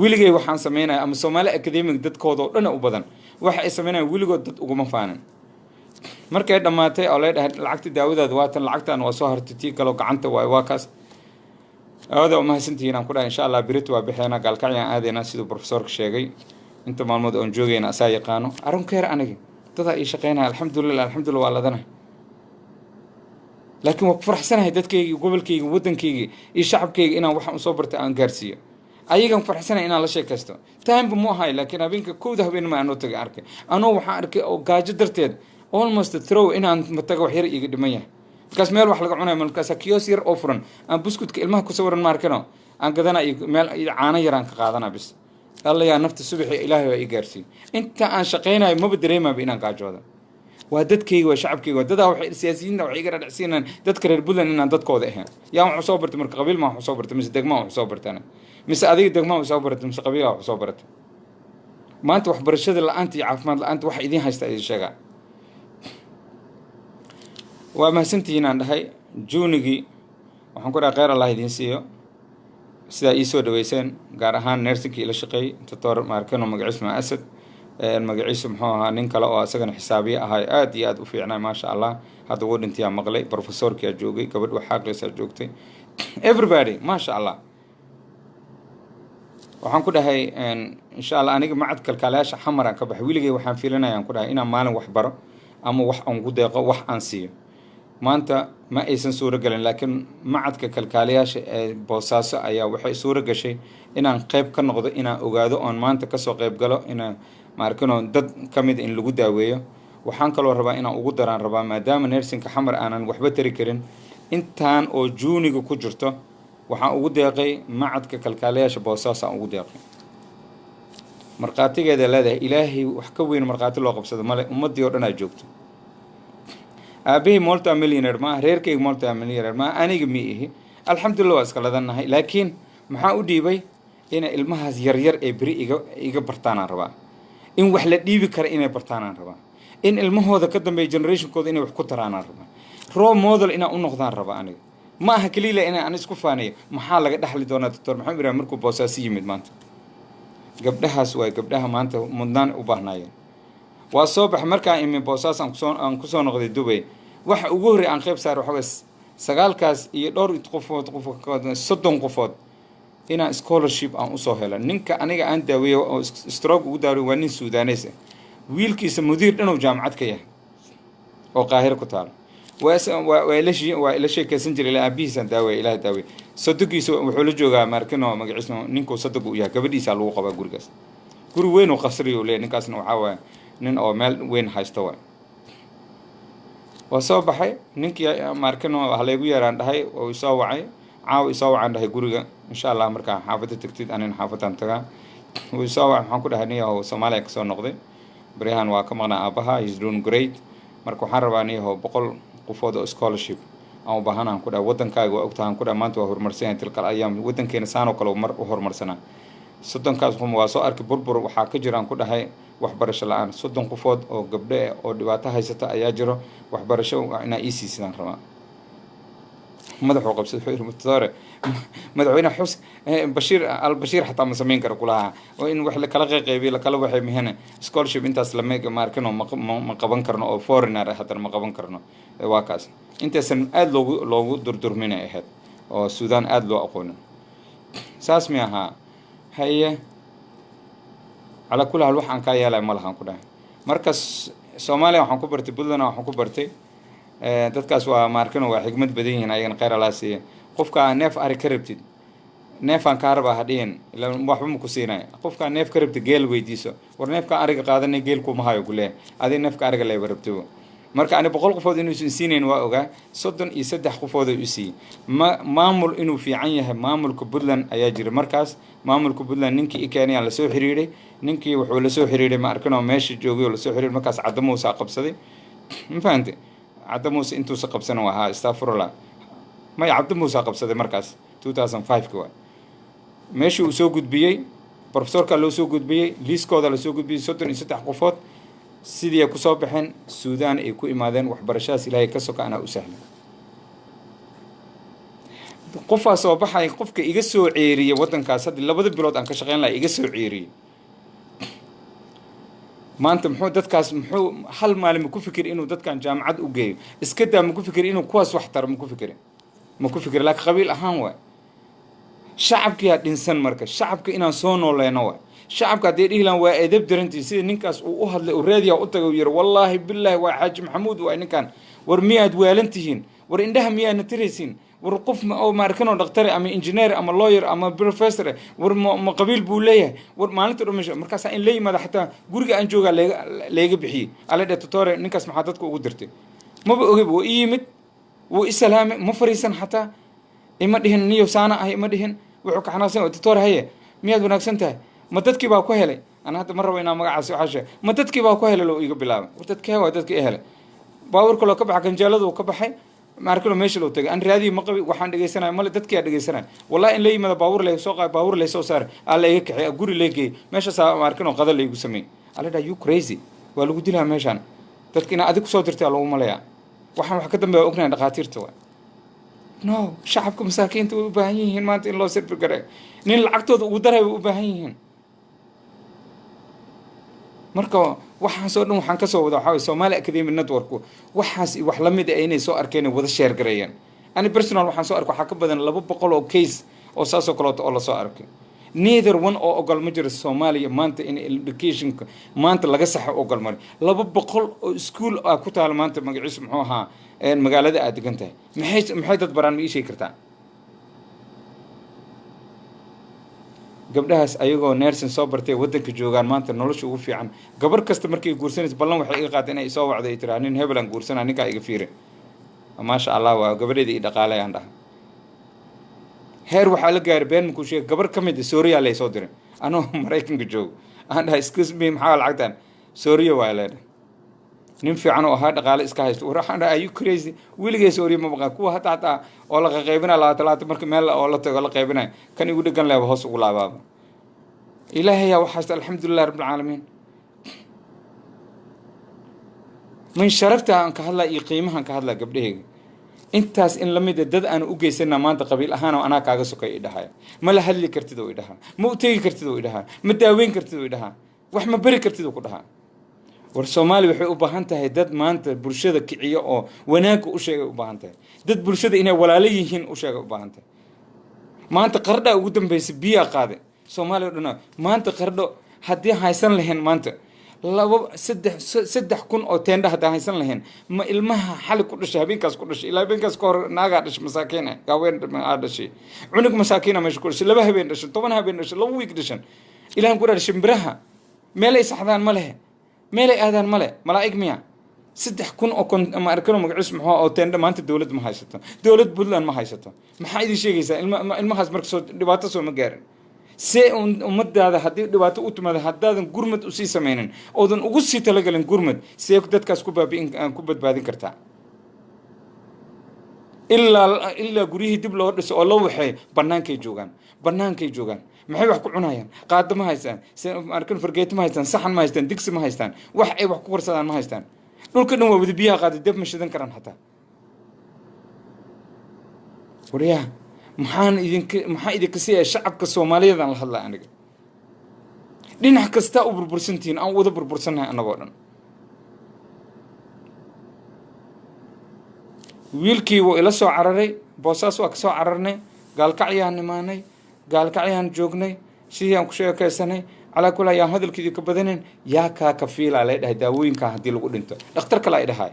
weligay waxaan sameynaa ama Soomaali academic dadkooda oo dhan u badan waxa ay sameynayaan weligood dad uguma faanan. markay dhamaatay oo leedahay lacagta daawadaada waa tan, lacagtan waa soo hartay tii kale gacanta waa kaas. aada ma hasantiin aan ku dhahay insha Allah birit waa bixina galkacyan aadayna sidoo professorka sheegay. inta maalmood oo joogayna asaa yaqaano arunkeer aniga dad ay shaqeynaa alxamdulillah waa ladana. laakiin waa faraxsanahay dadkayga, gobolkayga, waddankayga iyo shacabkayga inaan waxaan soo bartay aan gaarsiiyo. ayagan faraxsanahay inaan la sheekaysto. time mu ahay laakiin habeenka kooda habeen ma aan tagay arkay anoo waxaan arkay oo gaajo darteed almost throw inaan mataga wax yar iga dhiman yahay. markaas meel wax laga cunayo markaas kiosk yar oo furan aan buskudka ilmaha ku sawiran ma arkano aan gadana meel caano yar aan ka qaadana bis. الله يا نفط الصبح إلهي وإيجارسي أنت عن شقينا ما بدريما بينا قاجودا ودتكي وشعبكي وددا وسياسيين وحيجر الحسين تذكر البلدان إن دتك وده يا حصابرت مرك قبيل ما حصابرت مس دجما حصابرت أنا مس أديك دجما حصابرت مس قبيل حصابرت ما أنت وحبر الشدة لا أنت عارف ما أنت واحدين هايستأذي الشجع وما سنتين عند هاي جونجي وحنقول غير الله يدين سيو sida ii soo dhaweyseen gaar ahaan nursing ila shaqeey doctor Markano magaciisa Asad magaciisa muxuu ahaa nin kale oo asagana xisaabiye ahay aad iyo aad u fiicnaa ma sha Allah. hadda uu dhintay maqlay professorkii joogay gabadh wax xaqaysa joogtay everybody ma sha Allah. waxaan ku dhahay insha Allah aniga macad kalkaalaasha xamar aan ka baxay weligay waxaan fiilanayaa ku dhahay inaan maalin wax baro ama wax aan ku deeqo wax aan siiyo. maanta ma aysan suura galin laakiin macadka kalkaaliyaasha ee Boosaaso ayaa waxay suura gashay inaan qayb ka noqdo inaan ogaado oon maanta ka soo qayb galo inaan maarkano dad kamid in lagu daaweeyo. waxaan kaloo rabaa inaan ugu daraan rabaa maadaama nursingka xamar aanan waxba tari karin intaan oo juuniga ku jirto waxaan ugu deeqay macadka kalkaaliyaasha Boosaaso aan ugu deeqay. marqaatigeeda leedahay ilaahay wax ka weyn marqaati loo qabsado male ummadii oo dhan ay joogto. أبي مولتا مليونير ما ريركي مولتا مليونير ما أنا جميعه الحمد لله أسكالدنا هاي لكن محاودي بي إن المها زير إبري إيجا برتانا ربا إن وحلة دي بكر إن برتانا ربا إن المها هذا كده بي جنريشن كود إنه وحكترانا ربا رو موديل إنه أنقذان ربا أنا ما هكليله إنه أنا سكوفاني محل دحل دونا دكتور محمد مركو بوساسي مدمانت قبلها سوي قبلها ما أنت مدان وبهنايا وصبح مركا إمي بوساس أن كسون نقد دبي وح وجوري عن خيب صار وحبس سجال كاس يدور تقفود صدق قفود هنا scholarship عن أصهلا نينك أنا عند دوي استراق وداري ونين سودانيسة ويلكيس مدير إنه جامعة كيه وقاهرة كتار وإلى شيء كسنجر إلى أبيه سنداوي إلى داوي صدقي وحول جوجا ماركنه مجلسنا نينكو صدقوا يا كبدي سالوا قبا جورجاس جور وين وقصري ولا نكاسنا وعوا nin oo meel weyn haysto waa soo baxay ninkii Markano waxa la igu yaraan dhahay oo soo wacay caaw soo wacan dhahay guriga insha Allah marka xaafadda tagtid anin xaafadan taga oo soo wacan waxaan ku dhahay niyo Soomaaliya ka soo noqday barihan waa ka maqnaa aabaha is doing great marka waxaan rabaa niyo 100 qofood oo scholarship aan u baahanaan ku dhahay wadankaaga waa ogtahan ku dhahay maanta waa horumarsan tilka ayam wadankeena saan oo kale mar u horumarsanaa soddonkaas qum waa soo arki burbur waxaa ka jiraan ku dhahay waxbarasho la-aan 30 qofood oo gabdho oo dhibaato haysata ayaa jiro waxbarasho inaa ii siisidaan rabaa madaxuu qabsaday wuxuu yidhi mutadoore madaxweyne bashiir albashiir xataa ma samayn karo kulaha oo in wax lakala qeybiyo lakala waxay mihane scholarship intaas lama maarkino ma qaban karno oo foreigner haddana ma qaban karno waa kaas intaasan aada loogu durdurminay ahayd oo suudaan aada loo aqoonin saas mi ahaa haye calaa kulli hal waxaan kaa yeelay ma lahaan ku dhahay markas soomaaliya waxaan ku bartay puntland waxaan ku bartay dadkaas waa maarkino waa xigmad badan yihiin ayagana khayr alaa siiya qofka neef ari ka rabtid neefaan kaa rabaa hadhihin waxba ma ku siinaya qofkaa neef ka rabtid geel weydiiso war neefkaan ariga qaadanay geel kuma hayo kuleeyahay adiga neefka ariga leeba rabto marka ani 100 qofood inuusan siinayn waa ogaa 33 qofood u siiyey maamul inuu fiican yahay maamulka Puntland ayaa jira markaas maamulka Puntland ninkii i keenay la soo xiriiray ninkii wuxuu la soo xiriiray ma arkano meesha joogay la soo xiriiray markaas Cadamuus qabsaday ma fahanti Cadamuus intuu sa qabsan waa astaghfirullah ma Cadamuus qabsaday markaas 2005 ka meeshii uu soo gudbiyay professorka loo soo gudbiyay liiskooda la soo gudbiyay 33 qofood sidii ay ku soo baxeen Suudaan ay ku imaadeen waxbarashadaas Ilaahay ka soka ana u sahlan qofaas oo baxay qofka iga soo ceeriyay wadankaas hadii labada bilood aan ka shaqeyn lahaa iga soo ceeriyay maanta muxuu dadkaas muxuu hal maalin ku fikir inuu dadkan jaamacad u geeyo iska daa ku fikir inuu kuwaas wax tar ku fikir laakiin qabiil ahaan waa shacabka dhinsan marka shacabka inaan soo nooleeno waa shacabka hadii dhiilan waa edeb darantii sida ninkaas uu u hadlay oo raadiya u tagay yiri wallahi billahi waa xaaji maxamuud waa ninkan war miyaad waalantihiin war indhaha miyaad natiraysiin war qof oo maarkano dhaqtar ama engineer ama lawyer ama professor war ma qabiil buu leeyahay war maalinta dhumasho markaas in la yimaado xataa guriga aan jooga leega bixiyay ala doctor ninkaas maxaa dadku ugu dirtay maba ogib oo yimid wuu islaamay ma fariisan xataa ima dhihin niyo saana ah ima dhihin wuxuu ka xanaaqsan doctor haye miyaad wanaagsan tahay ma dadkii baa ku helay ana hadda ma rabo inaan magacaas waxa sheeg ma dadkii baa ku helay loo iga bilaabay war dadkii waa dadkii helay baawurka loo ka baxay ganjaaladu ka baxay maarkano meesha loo tagay aan raadi ma qabi waxaan dhageysanaay male dadkii dhageysanaay wallahi in la yimada baawur leh soo qaay baawur leh soo saar alla iga kaxay guri leegay meesha saa maarkano qadal igu sameey alla dha you crazy waa lagu dilaa meeshan dadkina adig soo dirtay lagu maleeyaa waxaan wax ka dambeeyo ognahay dhaqaatiirta waa no shacabka masaakiinta u baahan yihiin maanta in loo sirfi garay nin lacagtooda ugu daray u baahan yihiin marka waxaan soo dhan waxaan ka soo wada waxa Somali Academy Network waxaas wax la mid ah inay soo arkeen wada share gareeyaan ani personal waxaan soo arko waxa ka badan 200 oo case oo saasoo kale oo la soo arkay neither one oo ogal ma jiro Soomaaliya maanta in education maanta laga saxo ogal mar 200 oo school ah ku taal maanta magaciisa muxuu ahaa magaalada aad degan tahay maxay dad baraan ma ii sheegi kartaa gabdhahaas ayagoo nursing soo bartay wadanka joogaan maanta nolosha ugu fiican gabar kasta markay guursanayso ballan waxay iga qaadeen inay soo wacdo ay tiraan nin hebelan guursana ninka iga fiire ma sha Allah waa gabadheeda i dhaqaalay aan dhahay heer waxa la gaaray been ku sheeg gabar kamid Sooria lay soo diray anoo Mareykanka joog aan dhahay excuse me maxaa lacagtan Sooria waa leedahay nin fiican oo ahaa dhaqaale iska haysto waxaan dhahay you crazy wiligeey Sooria ma baqaa kuwa hataa oo la qaybina la marka meel oo la tago la qaybina kan igu dhagan leeyahay hoos ugu laabaaba ilaahay ya waxaas alxamdulillah rabbil caalamiin من شرفته أنك هلا يقيمها أنك هلا قبله أنتاس إن لم يدد أنا أجيسنا ما أنت قبيل أهانا وأنا كاغسوك إدها ما له هل كرتدو إدها مؤتي كرتدو إدها متداوين كرتدو إدها وحما بري كرتدو كلها والصومالي وحي أباهنته دد ما أنت برشة كعية أو وناك أشياء أباهنته دد برشة إنه ولا ليهن أشياء أباهنته ما أنت قرده قدام بس بيا قاده صومالي ودنا ما أنت قرده هدي هايسن لهن ما أنت لو سدح كون أو تنده هذا هيسن لهن ما المها حل كل شيء بينكاس كل شيء لا بينكاس كور ناقدش مساكينه قاوين هذا شيء عنك مساكينه مش كل شيء لبه بينش طبعا بينش لو ويقدشن إلى أن كورش برها ما لي سحدان مله ما لي آذان مله ملاك ميا سدح كون أو كون ما أركنه مقعس محا أو تنده ما أنت دولة ما هيسته دولة بدلان ما هيسته ما حد يشيء يسا المها مركز دبعته سو مجارن سي أمد هذا حد دبعته أوتم هذا حد هذا قرمت أسي سمينن أوذن أقصي تلاقي قرمت سيكتت كاسكوبا بين كوبت بعدين كرتا إلا قريه دبلو رس الله وحي بنان كي جوجان maxay wax ku cunayaan? qaado ma haystaan, markan fargeeto ma haystaan, saxan ma haystaan, digsi ma haystaan, wax ay wax ku karsadaan ma haystaan. dhulka dhan waa wada biyaha qaaday, dab ma shidan karaan xataa. waryaa maxaan idinka siiyay shacabka Soomaaliyeed aan la hadlaa aniga. dhinac kasta u burbursantihiin, aan wada burbursannahay annagoo dhan. wiilkii wuu ila soo cararay, Boosaaso waa ka soo cararnay, gaalkacyaan imaanay, gaalkacyaan joognay, sidii aan ku sheekaysanay. calaa kula ayaan hadalkeedii ka badanayn. yaa kaa ka fiilaa lay dhahay daawooyinkaa haddii lagu dhinto. dhakhtar kale ay dhahay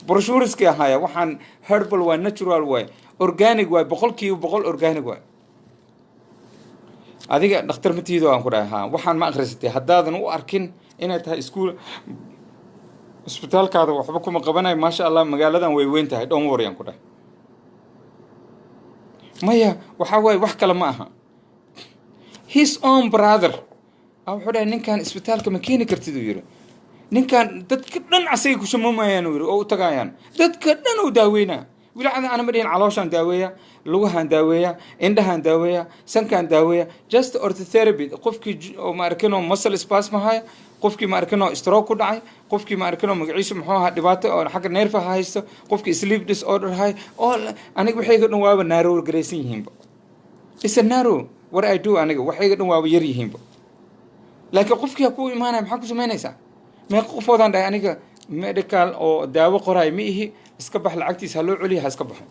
broshuuriskii ahaaya, waxaan herbal waay, natural waay, organic waay, 100% organic waay. adiga dhakhtar matiido aan ku dhahay haa, waxaan ma akhrisatay haddaadan u arkin inay tahay isbitaalkaada waxba kuma qabanayo, maasha allah magaaladan way weyn tahay, don't worry aan ku dhahay. maya waxaa waaye wax kale ma aha. his own brother wuxuu dhahay ninkan isbitaalka ma keeni kartid uu yidhi. ninkan dadka dhan asagay ku shamumayaan uu yidhi oo u tagayaan, dadka dhan uu daaweynaa. wilacada ana ma dhihin calooshaan daaweeya, lugahaan daaweeya, indhahaan daaweeya, sankaan daaweeya, just orthotherapy. qofkii oo ma arkinoo muscle spasm haya, qofkii ma arkinoo stroke ku dhacay, qofkii ma arkinoo magaciisa muxuu ahaa dhibaato oo xagga neerfaha haysto, qofkii sleep disorder hay, oo aniga waxayga dhan waaba narrow garaysan yihiinba. it's a narrow what I do, aniga waxayga dhan waaba yar yihiinba. laakiin qofkii ku imaanaya maxaa ku samaynaysaa? meeqa qofoodaan dhahay aniga medical oo daawo qoraay ma ihi, iska bax lacagtiisa ha loo celiya, ha iska baxo.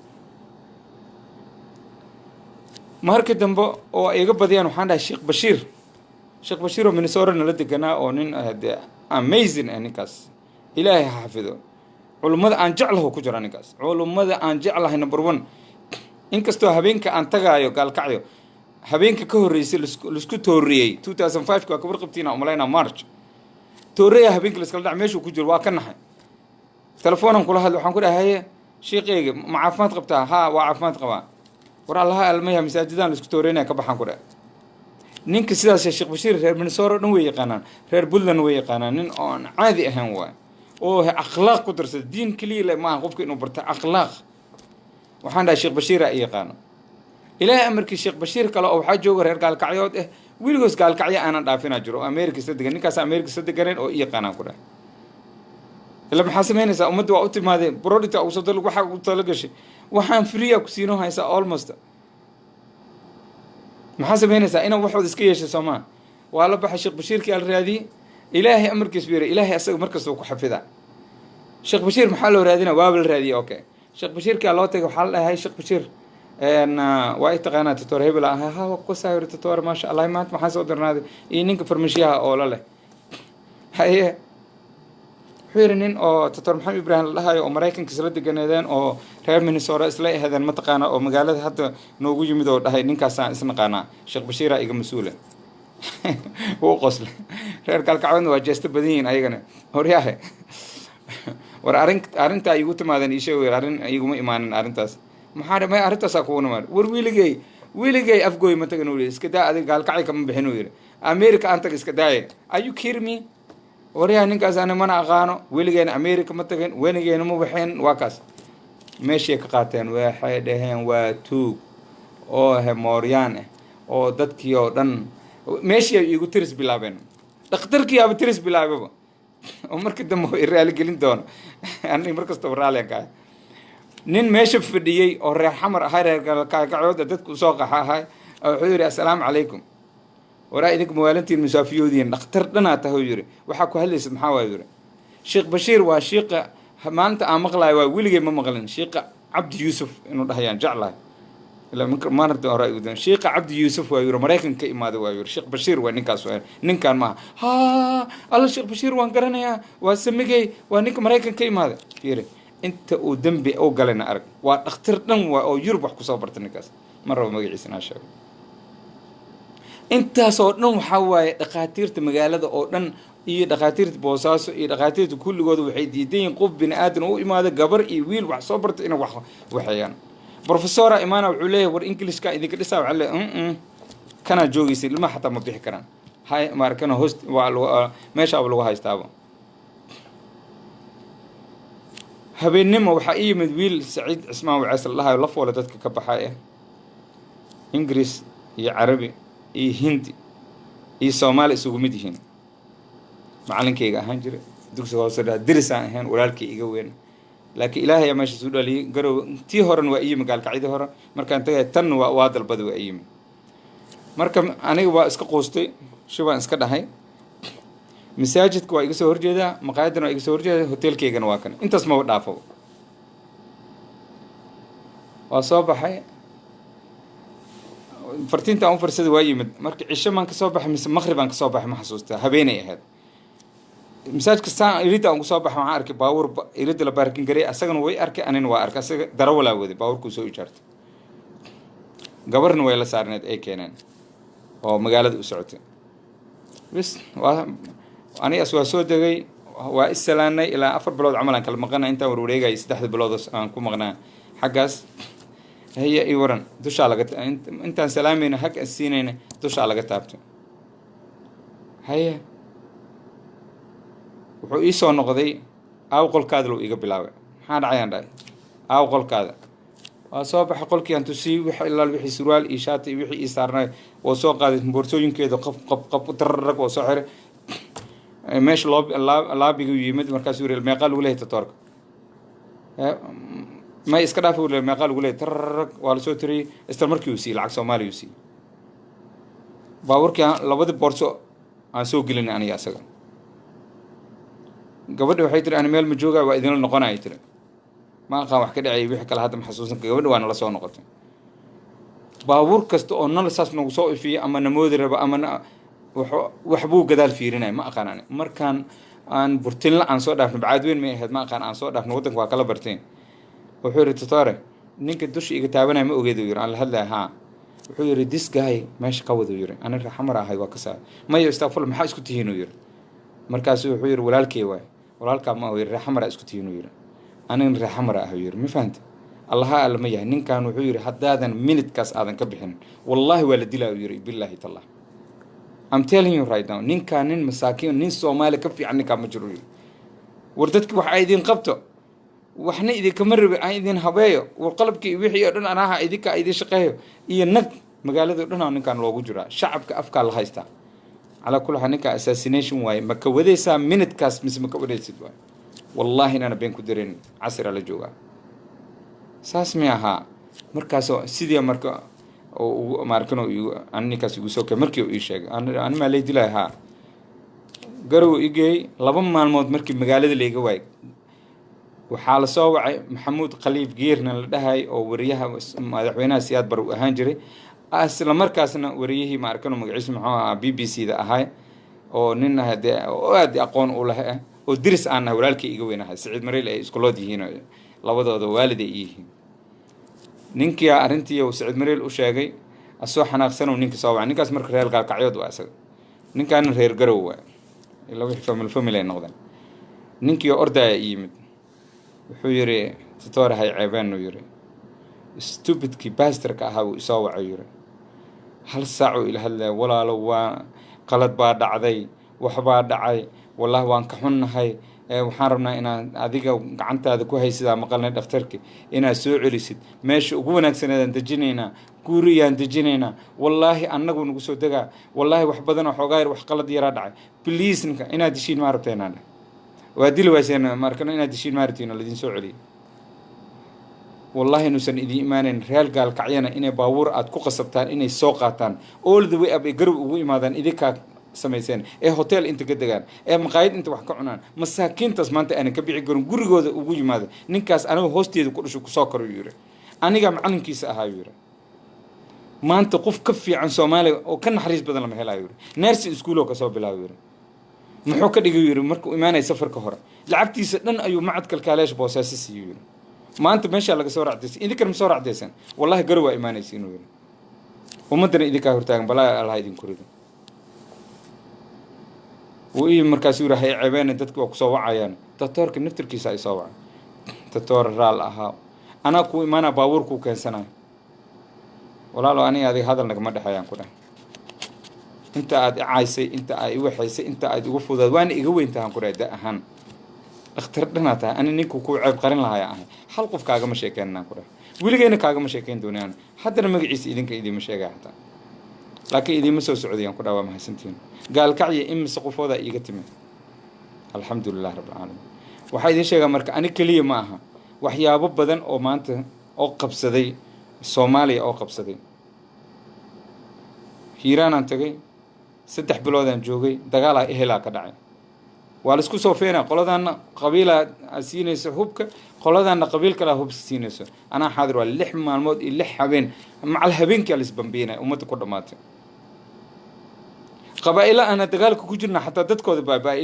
markii dambe oo iga badiyaan waxaan dhahay sheekh bashiir oo Minnesota nala deganaa, oo nin amazing ninkaas, ilaahay ha xafido. culummada aan jeclaho ku jira ninkaas, culummada aan jeclahay number 1. inkastoo habeenka aan tagaayo gaalkacyo, habeenka ka horreysay laisku tooriyey 2005 waa ka warqabtiina umalaynaa March. tooriya habeenka laiskala dhac meeshuu ku jiro waa ka naxay. telefoonaan kula hadlay, waxaan ku dhahay sheekeyga ma caafimaad qabtaa? haa waa caafimaad qabaa. war allaha almaya masaajidaan laisku tooreynaya ka baxaan ku dhahay. ninka sidaas sheekh bashiir reer Minnesota dhan way yaqaanaan, reer Puntland way yaqaanaan, nin oon caadi ahaan waay, oo akhlaaq ku darsada. diin kaliya maaha qofka inuu barta akhlaaq. waxaan dhahay sheekh bashiir ay yaqaano. ilaahay amarkii sheekh bashiir kale oo waxaa jooga reer gaalkacyood weligoos gaalkacyo aanan dhaafinaa jiro oo America isla degan. ninkaas America isla deganeen oo i yaqaanaan ku dhahay. ila maxaa samaynaysaa? ummadda waa u timaadeen, product ugu soo dal waxa ugu tala gashay, waxaan free ku siino haysaa almost. maxaa samaynaysaa? inaan waxooda iska yeeshay Soomaa. waa la baxay sheekh bashiirkii al raadiyey. ilaahay amarkiis biiray, ilaahay asaga markasta ku xafidaa. sheekh bashiir maxaa loo raadinaa? waaba la raadiyey. okay, sheekh bashiirkii loo tagay, waxaa la dhahay sheekh bashiir waa taqaanaa tutor hebel ah. ha ku saayir tutor maasha allah, maanta maxaa soo darnaaday iyo ninka farmashiyaha oo la leh. haye wuxuu yidhi nin oo tutor maxamed ibraahim la dhahayo oo Maraykanka isla deganeedeen oo reer Minnesota isla ahaadeen mataqaana, oo magaalada hadda noogu yimid oo dhahay ninkaasaan isnaqaanaa, sheekh bashiira iga mas-uula. wuu qoslay. reer gaalkacyoodna waa jeesta badan yihiin ayagana. horyaahe war arrintaa igu timaadeen ii sheeg, arrin iguma imaanin arrintaas. maxaa may arrintaasaa kugu nimaad? war wiiligay afgooy ma tagan uu yidhi. iska daa adiga gaalkacyo kama bixin uu yidhi. America aan tag iska daaya. are you kidding me? waryaa ninkaas ana mana aqaano, weligeena America ma tagin, weligeena ma waxeen. waa kaas meeshay ka qaateen, waxay dhaheen waa tuug oo mooryaan oo dadkii oo dhan meeshii igu tiris bilaabeen. dhakhtarkii aba tiris bilaababa oo markii dambe way raali gelin doono. aniga markastaba raali ka nin meesha fadhiyey oo reer xamar ahaa, reer gaalkacyood dadku soo qaxa ahaa, wuxuu yidhi assalaamu calaykum. waraa idinka mawaalintiin musaafiyoodiin dhakhtar dhanaa tahay yidhi. waxaa ku hadlaysa maxaa waa yidhi. sheekh bashiir waa sheekha maanta aan maqlayo, waa weligay ma maqlin. sheekha cabdi yuusuf inuu dhahayaan jeclahay. ilaa maanta hore igu dan sheekha cabdi yuusuf waa yidhi, Maraykanka ka imaaday waa yidhi. sheekh bashiir waa ninkaas, waa ninkan maaha. ha alla sheekh bashiir waan garanayaa, waa samigay, waa ninka Maraykanka ka imaaday. yidhi inta uu dambi u galayna arag. waa dhakhtar dhan waa oo Yurub wax ku soo bartay ninkaas. ma rabo magaciisa inaan sheego. intaasoo dhan waxaa waaye dhakhaatiirta magaalada oo dhan iyo dhakhaatiirta Boosaaso iyo dhakhaatiirta kulligooda waxay diidan yihiin qof bini aadan u imaado, gabar iyo wiil wax soo barto inay wax waxayaan. professora imaana wuxuu leeyahay war Englishka idinka dhisaa. waxaa leeyahay kana joogaysa ilma xataa ma bixi karaan. hay markana host waa meesha lagu haystaaba. habeennimo waxaa ii yimid wiil Saciid Cismaan Waceys la dhahayo, la foole dadka ka baxay Ingiriis iyo Carabi iyo hindi iyo soomaali isugu mid yihiin macalinkayga ahaan jiray dugsiga hoose dhaa diris aan ahayn walaalkay iga weyn laakiin ilaahay ayaa meesha soo dhaliyay garow tii horan waa iyimi gaalkacyadii hore markaan tagay tan waa dalbada waa iyimi marka aniga waa iska quustay shibaan iska dhahay masaajidka waa iga soo horjeedaa maqaayadana waa iga soo horjeedaa hoteelkaygana waa kan intaas maba dhaafo waa soo baxay fartiinta aan u farsaday waa yimid marka cisho maan ka soo baxay mise maqribaan ka soo baxay ma xasuustaa habeenay ahayd masaajidka saan iridda aan ku soo baxay waxaan arkay baabuur iridda la baarkin garay asagana way arkay anina waa arkay asaga darawalaa waday baabuurkuu soo ijaartay gabarna way la saarneed ay keeneen oo magaalada u socotay bis waa anigaas waa soo degay waa isalaanay ilaa 4 bilood camal aan kala maqanay intaan warwareegay 3 bilood aan ku maqnaa xaggaas هي إيوران دوش على قط أنت سلامين حق السنين دوش على قطابته هي وحيسون نقضي أو قل كادلو إيجا بلاوي هذا عيان ده أو قل كذا وصوب حقول كي أنتو سي وح إلا الوحي سروال إيشاتي وحي إستارنا وصوب قادة بورتوين كده قف تررق وصحر ماش لاب بيجو يمد مركز سوري المقال ولا يتطرق ما يسكت في ولا مقال ولا تررق ولا سوتري استمر كيوسي العكس ومالي يوسي باور كان لابد بورسو عن سوق لنا أنا ياسر قبل وحيد أنا ميل مجوجا وإذن النقطة يتر ما قام وحكي لي عيب يحكي لهذا محسوسا قبل وأنا لا سوى نقطة باور كست أن الأساس نوصل فيه أما نمودر أما وحبو قدال فيرنا ما أقنعني مركان عن برتين عن صوت دفن بعد وين ما يهد ما كان عن صوت دفن وطن وكلا برتين وحوري تطاره نينك دوش إيجتابنا ما أوجدوا يرى على هلا ها وحوري this guy ماشي قوي يرى أنا الحمرة هاي وكسا ما يستغفر ما حاس كتيهنو يرى مركز وحوري ولا الكيوة ولا الكام ما يرى حمرة اسكتيهنو يرى أنا الحمرة هاي يرى ما فهمت الله أعلم يا نين كانوا وحوري حتى هذا منت كاس هذا كبحن والله ولدي لا يرى بالله تالله I'm telling you right now نين كانين مساكين نين سومالي كفي عنك مجروري وردتك وحايدين قبته وحنا إذا كمر بعيدين هبايو وقلبك وحي يقولون أنا هايديك أيدي شقيه ينك مقالة يقولون أنا كان لو جرا شعبك أفكار الهايستا على كل حنك assassination واي مكودي سا منت كاس مس مكودي سدوا والله أنا بينكم درين عصر على جوا ساسميها مركزو سيديا مركا أو ماركنو أني كاس يقولوا كمركي وإيشك أنا ما ليدي لها قرو إيجي لبم مع الموت مركي مقالة اللي جواي وحال صوّع محمود خليف جيرنا لدهاي أو وريها مدحوينها سياد برو هانجري أصل مركزنا وريه ماركنو مقعيس معها BBC ده هاي أو ننا هدا أو هدي أقون أولها ودرس عنها ولالك يجوينها سعيد مريل إسكولودي هنا لوضع والدي إيه نينك يا أرنتي وسعيد مريل وشاقي الصوح أنا أغسنه ونينك صوّع نينك أسمر كريال قال كعيود وأسد نينك أنا غير جرو إلا ويحفظ من الفم اللي نقدر نينك يا أردا يمد وحيري تطور هاي عيبان ويري stupid كي باسترك أهاو يساوي عيري هل ساعو إلى هلا ولا لو قلت بعد عذي وحباد عي والله وان كحن هاي وحاربنا إن أذيك عنت هذا كويس إذا ما قلنا دفترك إن سوء لسد ماشي وجونك سنة أنت جنينا كوريا أنت جنينا والله أنا قلنا قصو دقا والله وحبدنا وحجاير وحقلت يردع بليز إن هذا الشيء ما ربطنا أنا واديل واسين ماركنا إن هذا الشيء ما رتينا الذين سوء والله نسن إذا إيمان ريال قال كعينا إن باور أتكو قصبتان إن السوقاتان all the way أبي قرب وإمادان إذا كا سميسين هوتيل أنت كدجان مقايد أنت وحكي عنان مساكين تسمانت أنا كبيع قرن قرقود وجوي ماذا نكاس أنا هوستي كل شو كساكر يوري أنا جام عن كيس أهايوري ما أنت قف كفي عن سومالي وكان حريص بدل ما هلا يوري نرس إسكولو كسب بلا يوري محوك دقي يوري مركو إيمانه يسافر كهرة لعبتي سنن أيو معد كالكالاش بوساسي يوري ما أنت ماشي على صورة عدس إذا كان صورة عدسان والله قروة إيمانه يسينو يوري ومدري إذا كهرتاعن بلا الهايدين كوريدو وإيه مركز يوري هي عيبان دتك وكسوع عيان تطورك نفتر كيسا يسوع تطور رال أها أنا كوي ما أنا باور كو كان سنة ولا لو أنا هذه هذا اللي ما حيان كده أنت عايسي أنت وحيسي أنت وفوض وين يجوا أنت هم كده ده أهان اخترتنا تا أنا نيكو كو عيب قرن لها يعني حلقوا في كاغا مشاكلنا كده ولقينا كاغا مشاكل دونيان حتى لما يجيس إذن كإيدي مشاكل حتى laakiin idiima soo socdayaan ku dhaawaa mahadsantiin gaalkacya imise qofooda iiga timi alxamdulilah rabbilcaalamiin waxaa idiin sheegaa marka ani keliya ma aha waxyaabo badan oo maanta oo qabsaday soomaaliya oo qabsaday hiiraanaan tagay 3 biloodaan joogay dagaalaa ehelaa ka dhacay waa la isku soo feenaa qoladaana qabiilaa siinaysa hubka qoladaana qabiil kale hub siinayso anaa xaadir waa 6 maalmood iyo 6 habeen macal habeenkii la isbambeynay ummadda ku dhamaatay qabaa'ila ana dagaalka ku jirna xataa dadkooda baabaa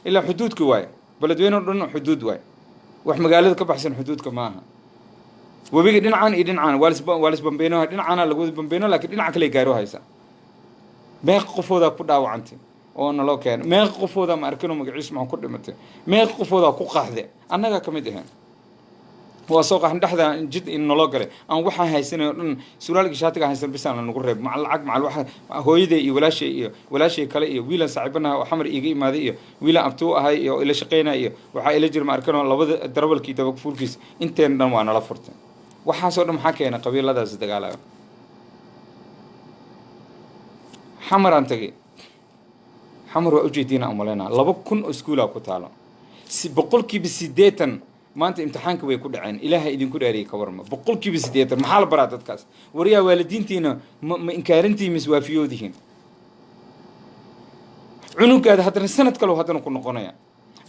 ilaa xuduudka waay beledweyne dhan xuduud waay wax magaalada ka baxsan xuduudka maaha wabiga dhinacaan iyo dhinacaan waa isbambeyno dhinacaana lagu bambeyno laakiin dhinaca kale gaaro haysa meeq qofooda ku dhaawacantay oo naloo keenay meeq qofooda ma arkino magaciis maxaa ku dhimatay meeq qofooda ku qaxday annaga kamid ahaan waa soo qaxan dhexda jid in naloo galay aan waxa haysanayo dhan suraalka shaatiga haysan bisaan la nagu reeb macal lacag macal waxa hooyaday iyo walaashay kale iyo wiilan saaxiibanaha oo xamar iiga imaaday iyo wiilan abtuu ahay iyo ila shaqeynaa iyo waxa ila jir ma arkino labada darabalkii dabaq fuulkiis inteen dhan waa nala furtay waxaasoo dhan maxaa keenay qabiiladaas dagaalayo xamar aan tagay xamar waa ujeediina umaleynaa 2,000 oo iskuulaa ku taalo 80% maanta imtixaanka way ku dhaceen ilaahay idinku dhaariyay ka warma 80% maxaa la baraa dadkaas wariyaa waalidiintiina ma inkaarintii miswaafiyoodihiin cunugaada haddana sanad kale haddana ku noqonaya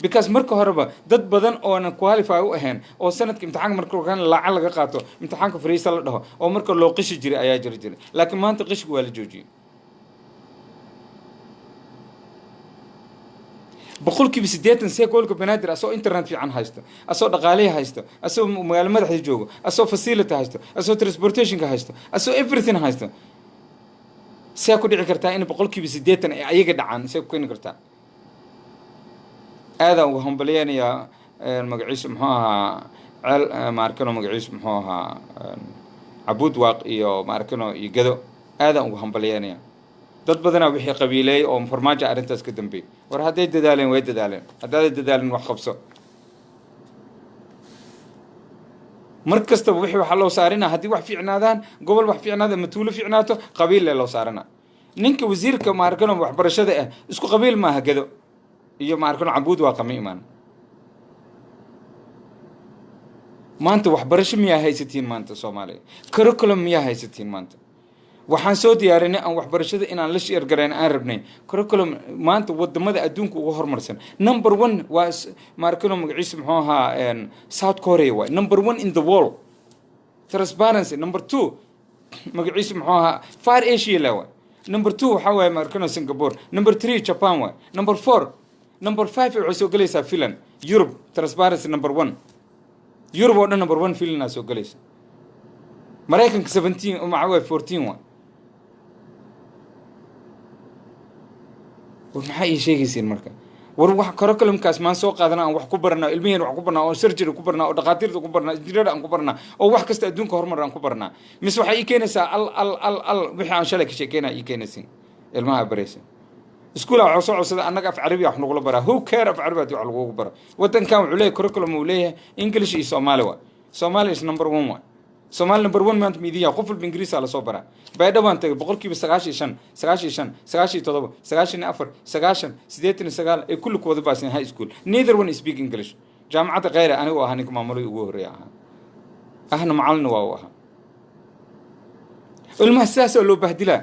because marka horeba dad badan oo aan qualify u ahayn oo sanadka imtixaanka marka lacag laga qaato imtixaanka fariisa la dhaho oo marka loo qishi jiray ayaa jiray laakiin maanta qishku waa la joojiyay boqolkiiba 80 seekoolka banaadir asoo internet fiican haysto asoo dhaqaale haysto asoo magaalo madaxda joogo asoo facility haysto asoo transportation ka haysto asoo everything haysto see ku dhici kartaa in boqolkiiba 80 ay ayaga dhacaan see ku keeni kartaa aada ugu hambalyeynaya magaciisa muxuu ahaa ceel ma arkano magaciisa muxuu ahaa Abuud Waaq iyo ma arkano iyo Gado aada ugu hambalyeynaya dad badanaa wixii qabiileey oo farmaajo arrintaas ka dambeeyay war hadday dadaaleen way dadaaleen hadday dadaaleen wax qabso mar kasta wixii waxa loo saarina haddii wax fiicnaadaan gobol wax fiicnaada matuulo fiicnaato qabiil loo saarana ninka wasiirka ma arkano waxbarashada ah isku qabiil maaha Gado iyo ma arkano Abuud Waaq ma imaan maanta waxbarasho miyaa haysatiin maanta Soomaaliya curriculum miyaa haysatiin maanta waxaan soo diyaarinay aan waxbarashada inaan la sheer gareyn aan rabnay curriculum maanta wadamada adduunka ugu horumarsan number 1 waa ma arkano magaciisa muxuu ahaa South Korea waa number 1 in the world transparency number 2 magaciisa muxuu ahaa Far Asia la waa number 2 waxa waaye ma arkano Singapore number 3 Japan waa number 4 number 5 waxay soo galaysaa Finland Europe transparency number 1 Europe oo dhan number 1 Finland soo galaysa Mareykanka 17 oo macawaa 14 waa waxay sheegaysiin marka war wax curriculumkaas maan soo qaadanaa aan wax ku barnaa ilmihiin wax ku barnaa oo surgery ku barnaa oo dhaqaatiirta ku barnaa engineer aan ku barnaa oo wax kasta adduunka horumar aan ku barnaa mis waxa ii keenaysaa al wixii aan shalay ka sheekeynaa ii keenaysiin ilmaha baraysa iskuula waxa soo codsada annaga af carabi wax lagu baraa who care af carabi wax lagu baro wadankan wuxuu leeyahay curriculum uu leeyahay English iyo Soomaali waa Soomaali is number 1 waa Soomaali number 1 maanta midiya qof walba Ingiriis la soo baraa baydha baan tagay boqolkiiba 95 97 97 94 90 ay kullu kooda baasin high school neither one speak English jaamacada qeyra anigu ahaa ninka maamulay ugu horeeya ahna macalin waa u ahaa ilmaha sidaas loo bahdilaa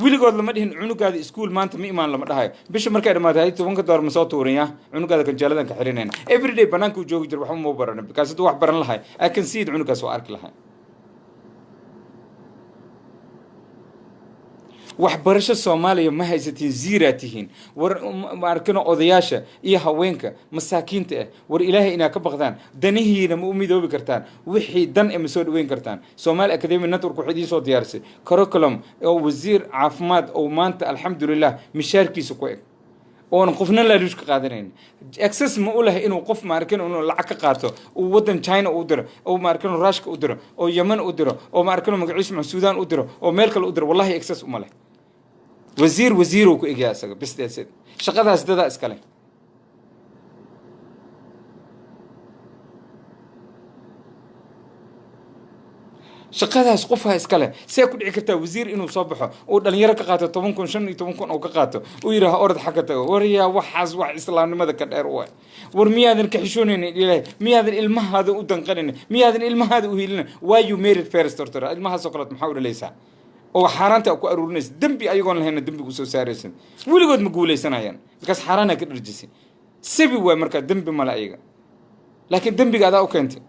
wiligood lama dhihin cunugaada iskuul maanta ma imaan lama dhahayo bisha markay dhamaatay 10 dollar ma soo tuuraya cunugaada kan jaaladan ka xirinayna every day banaanka uu joogi jir wax ma baran because dad wax baran lahay I can see cunugaas oo arki lahay waxbarasho Soomaaliya ma haysatiin ziiraatihiin war ma arkano odayaasha iyo haweenka masaakiinta ah war Ilaahay inaa ka baqdaan danihiina ma u midoobi kartaan wixii dan ee ma soo dhaweyn kartaan Somali Academy Network waxay soo diyaarsay curriculum oo wasiir caafimaad oo maanta alxamdulillah mishaarkiisa ku eg oo qofna la ruush ka qaadanayn access ma u lahay inuu qof ma arkano inuu lacag ka qaato oo wadan China u diro oo ma arkano Ruushka u diro oo Yemen u diro oo ma arkano magaciisa Suudaan u diro oo meel kale u diro wallahi access uma leh wasiir uu ku eegay asaga bis deesid shaqadaas dada iskale shaqadaas qofha iskale see ku dhici kartaa wasiir inuu soo baxo uu dhalinyaro ka qaato 10,000 15,000 oo ka qaato uu yiraahdo orod xagga tago wariyaa waxaas wax islaamnimada ka dheer u ah war miyaadan ka xishoonaynin ilaahay miyaadan ilmahaada u danqanin miyaadan ilmahaada u hiilin why you married first or ilmahaas oo kale maxaa u dhalaysaa oo xaaraanta ku aruurinaysa dambi ayagoon lahayn dambigu soo saaraysan weligood ma guuleysanayaan because xaaraana ka dharjisay sibi way marka dambi mala ayaga laakiin dambiga adaa u keentay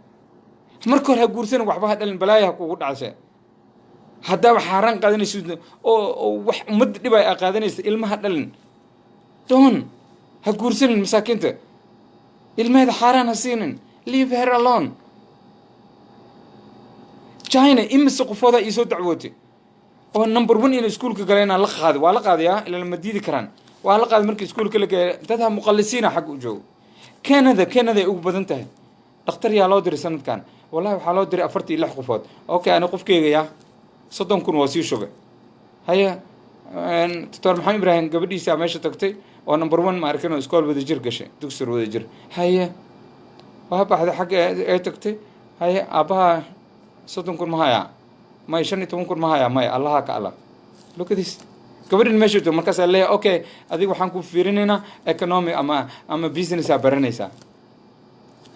marka hore ha guursan waxba ha dhalin balaayaha kugu dhacay hadaba xaaraan qaadanayso oo wax umad dhibay qaadanayso ilmaha dhalin doon ha guursan masaakiinta ilmaheeda xaaraan ha siinin leave her alone China imisa qofooda isoo dacwootay oo number 1 in iskuulka galayna la qaadi waa la qaadiyaa ilaa ma diidi karaan waa la qaadi markii iskuulka la geeyo dadha muqallisiina xaq u joogo Canada ay ugu badan tahay dhakhtar yaa loo diray sanadkan wallahi waxa loo diray 46 qofood okay ana qofkeyga yaa 30,000 waa sii shubay haya Dr. Maxamed Ibrahim gabadhiisa meesha tagtay oo number 1 ma arkin oo iskool wada jir gashay dugsiga wada jir haya waa baxday xaq ay tagtay haya abaha 30,000 ma haya ما يشني تمكن ما هي ما الله كأله look at this قبل المشي تو مركز الله أوكي أديك وحنكون فيريننا economy أما business أبرنيسا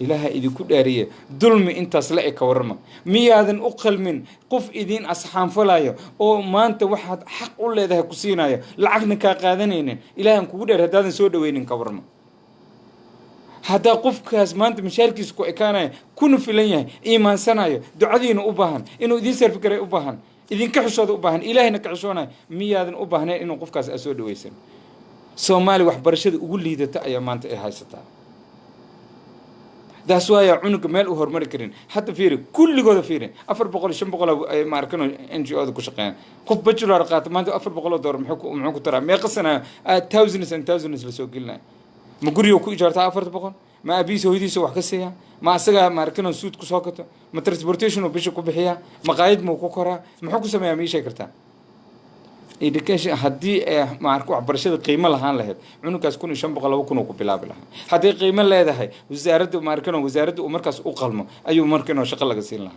إلها إذا كود أريه ظلم أنت سلاء كورما ميادن أقل من قف إذين أصحاب فلايا أو ما أنت واحد حق ولا ده كسينايا لعقنا كقادنين إلها كود أريه هذا سود وين كورما هذا قف كاس ما أنت مشاركي سكو إكانه كونوا في ليه إيمان سنايا دعادين أباهن إنه إذن سر فكرة أباهن إذن كحشود أباهن إلهنا كحشونا ميادن أباهن إنه قف كاس أسود ويسن سومالي وحبرشد أقول لي ده تأيا ما أنت هاي ستا ده سوايا عنق مال وهر مركرين حتى فيري كل جودة فيري أفر بقول شن بقول ما أركنه NGO ده كشقين قف بتشلو رقات ما أنت أفر بقول دور محكو ترى ما قصنا thousands and thousands لسوق لنا مقولي وكو إجارتها أفرت بقول ما أبي سويدي سو حكسيها ما أسجع ما أركنه سود كساقته ما ترانسبورتيشن وبيش كوبحيا مقايد موكوكرا محكو سميها ميشة كرتا إذا كاش هدي ما أركو عبرشة قيمة لهان له عنو كاس كوني شنب قلوا كونو كبلا بلا هدي قيمة له ده هاي وزارة ما أركنه وزارة ومركز أقلمه أيو مركنه شغل لقسين له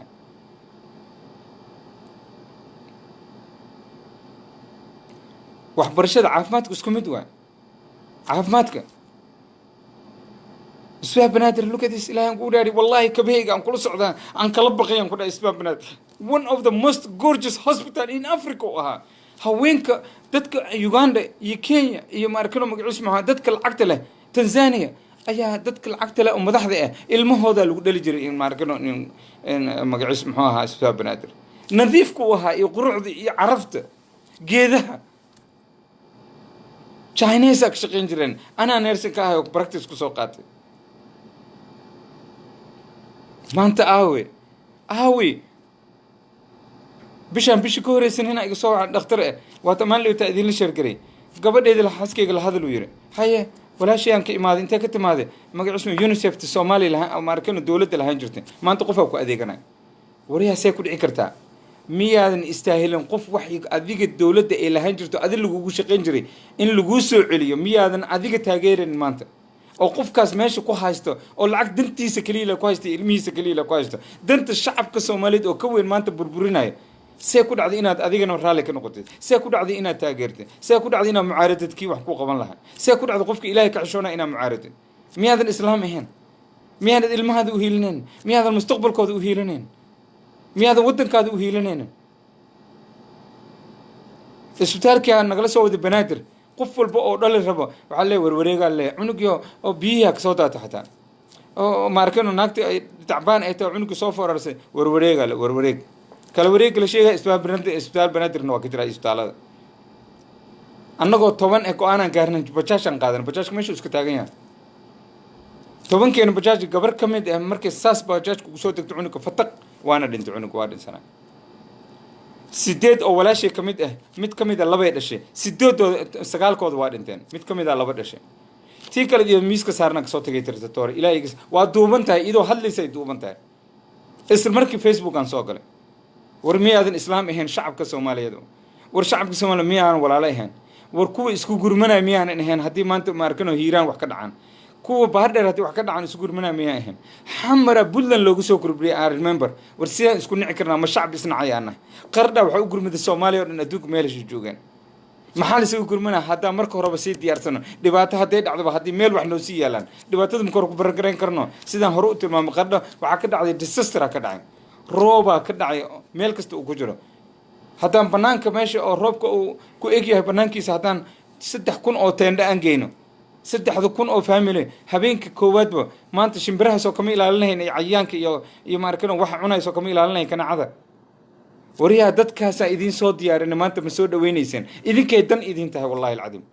وعبرشة عافماتك اسكمدوا عافماتك اسباب بنادر لوك ات ذس الهان قولاري والله كبهيق ان كل سعودان ان كلا بقيان كل اسباب بنادر one of the most gorgeous hospital in Africa وها هوينك ددك يوغندا iyo Kenya iyo markano magaciis ma dadka lacagta leh Tanzania ayaa dadka lacagta leh oo madaxda ah ilmahooda lagu dhali jiray in markano magaciis ma aha isbaab banaadir nadiifku waha iyo quruxda iyo carafta geedaha Chinese ka shaqeyn jireen ana neersan ka ahay oo practice ku soo qaatay maanta aawe bishaan bishi ka horeysan hina iga soo dhakhtar ah waa tamaan leeyo taadiin la sheergaray gabadheeda la xaskeyga la hadal u yiri haye walaashay aan ka imaad inta ka timaade magaciisna UNICEF ta Soomaaliya laha markano dawladda lahayn jirtay maanta qof ku adeeganay wariyaha say ku dhici kartaa miyaadan istaahilin qof wax adiga dawladda ay lahayn jirto adil lagu shaqeyn jiray in lagu soo celiyo miyaadan adiga taageerin maanta oo qofkaas meesha ku haysto oo lacag dantiisa kaliya ku haysto ilmihiisa kaliya ku haysto danta shacabka Soomaaliyeed oo ka weyn maanta burburinaya see ku dhacday inaad adigana raali ka noqotid see ku dhacday inaad taageertid see ku dhacday inaad mucaaradadkii wax ku qaban lahaa see ku dhacday qofka Ilaahay ka xishoona inaad mucaaradid miyaadan islaam ahayn miyaadan ilmahaada u hiilineen miyaadan mustaqbalkooda u hiilineen miyaadan wadankaada u hiilineen isbitaalka nagala soo wada banaadir qof walba oo dhali rabo waxa la warwareega le cunugyo oo biyaha ka soo daata xataa oo markano naagti ay tacbaan ay taa cunugyo soo foorarsay warwareeg kala wareeg la sheegay isbitaal banaadirna waa ka jira isbitaalada annagoo 10 ee go'aan aan gaarnay bajaashan qaadan bajaashka meesha isku taagan yahay 10 keen bajaaj gabar kamid ah markay saas bajaajku soo degto cunugga fataq waana dhintay cunugga waa dhinsanaa sideed oo walaashay kamid ah mid kamid ah laba dhashay sideed oo sagaalkooda waa dhinteen mid kamid ah laba dhashay tii kale iyo miiska saarna ka soo tagay tirtatoor ilaahay waa duuban tahay idoo hadlaysay duuban tahay isla markii Facebook aan soo galay war miyaadan islaam ahayn shacabka Soomaaliyeed war shacabka Soomaaliyeed miyaan walaalo ahayn war kuwa isku gurmanay miyaan ahayn hadii maanta ma arkano hiiraan wax ka dhacaan kuwa bahardheer haddii wax ka dhacan isu gurmanaa miyaa ahayn xamara puntland loogu soo gurbriyay aan remember war sidaan isku nici karnaa ma shacbi isnacayaana qardha waxay u gurmaday soomaaliya oo dhan adduunka meelasha joogaan maxaa la isagu gurmanaa haddaa marka horeba sii diyaarsano dhibaato hadday dhacdoba haddii meel wax noo sii yaalaan dhibaatada marka hore ku baragarayn karno sidaan hore u tilmaamay qardha waxaa ka dhacday disastera ka dhacay roobaa ka dhacay meel kasta uu ku jiro haddaan banaanka meesha oo roobka uu ku egyahay banaankiisa haddaan 3,000 oo teendha aan geyno 3,000 oo family habeenka koowaadba maanta shimbirahaasoo kama ilaalinahayn iyo cayayaanka iyo maarkano waxa cunaysoo kama ilaalinahayn kanacada wariyaa dadkaasaa idiin soo diyaarin maanta ma soo dhaweynayseen idinkay dan idiin tahay wallahi alcadiim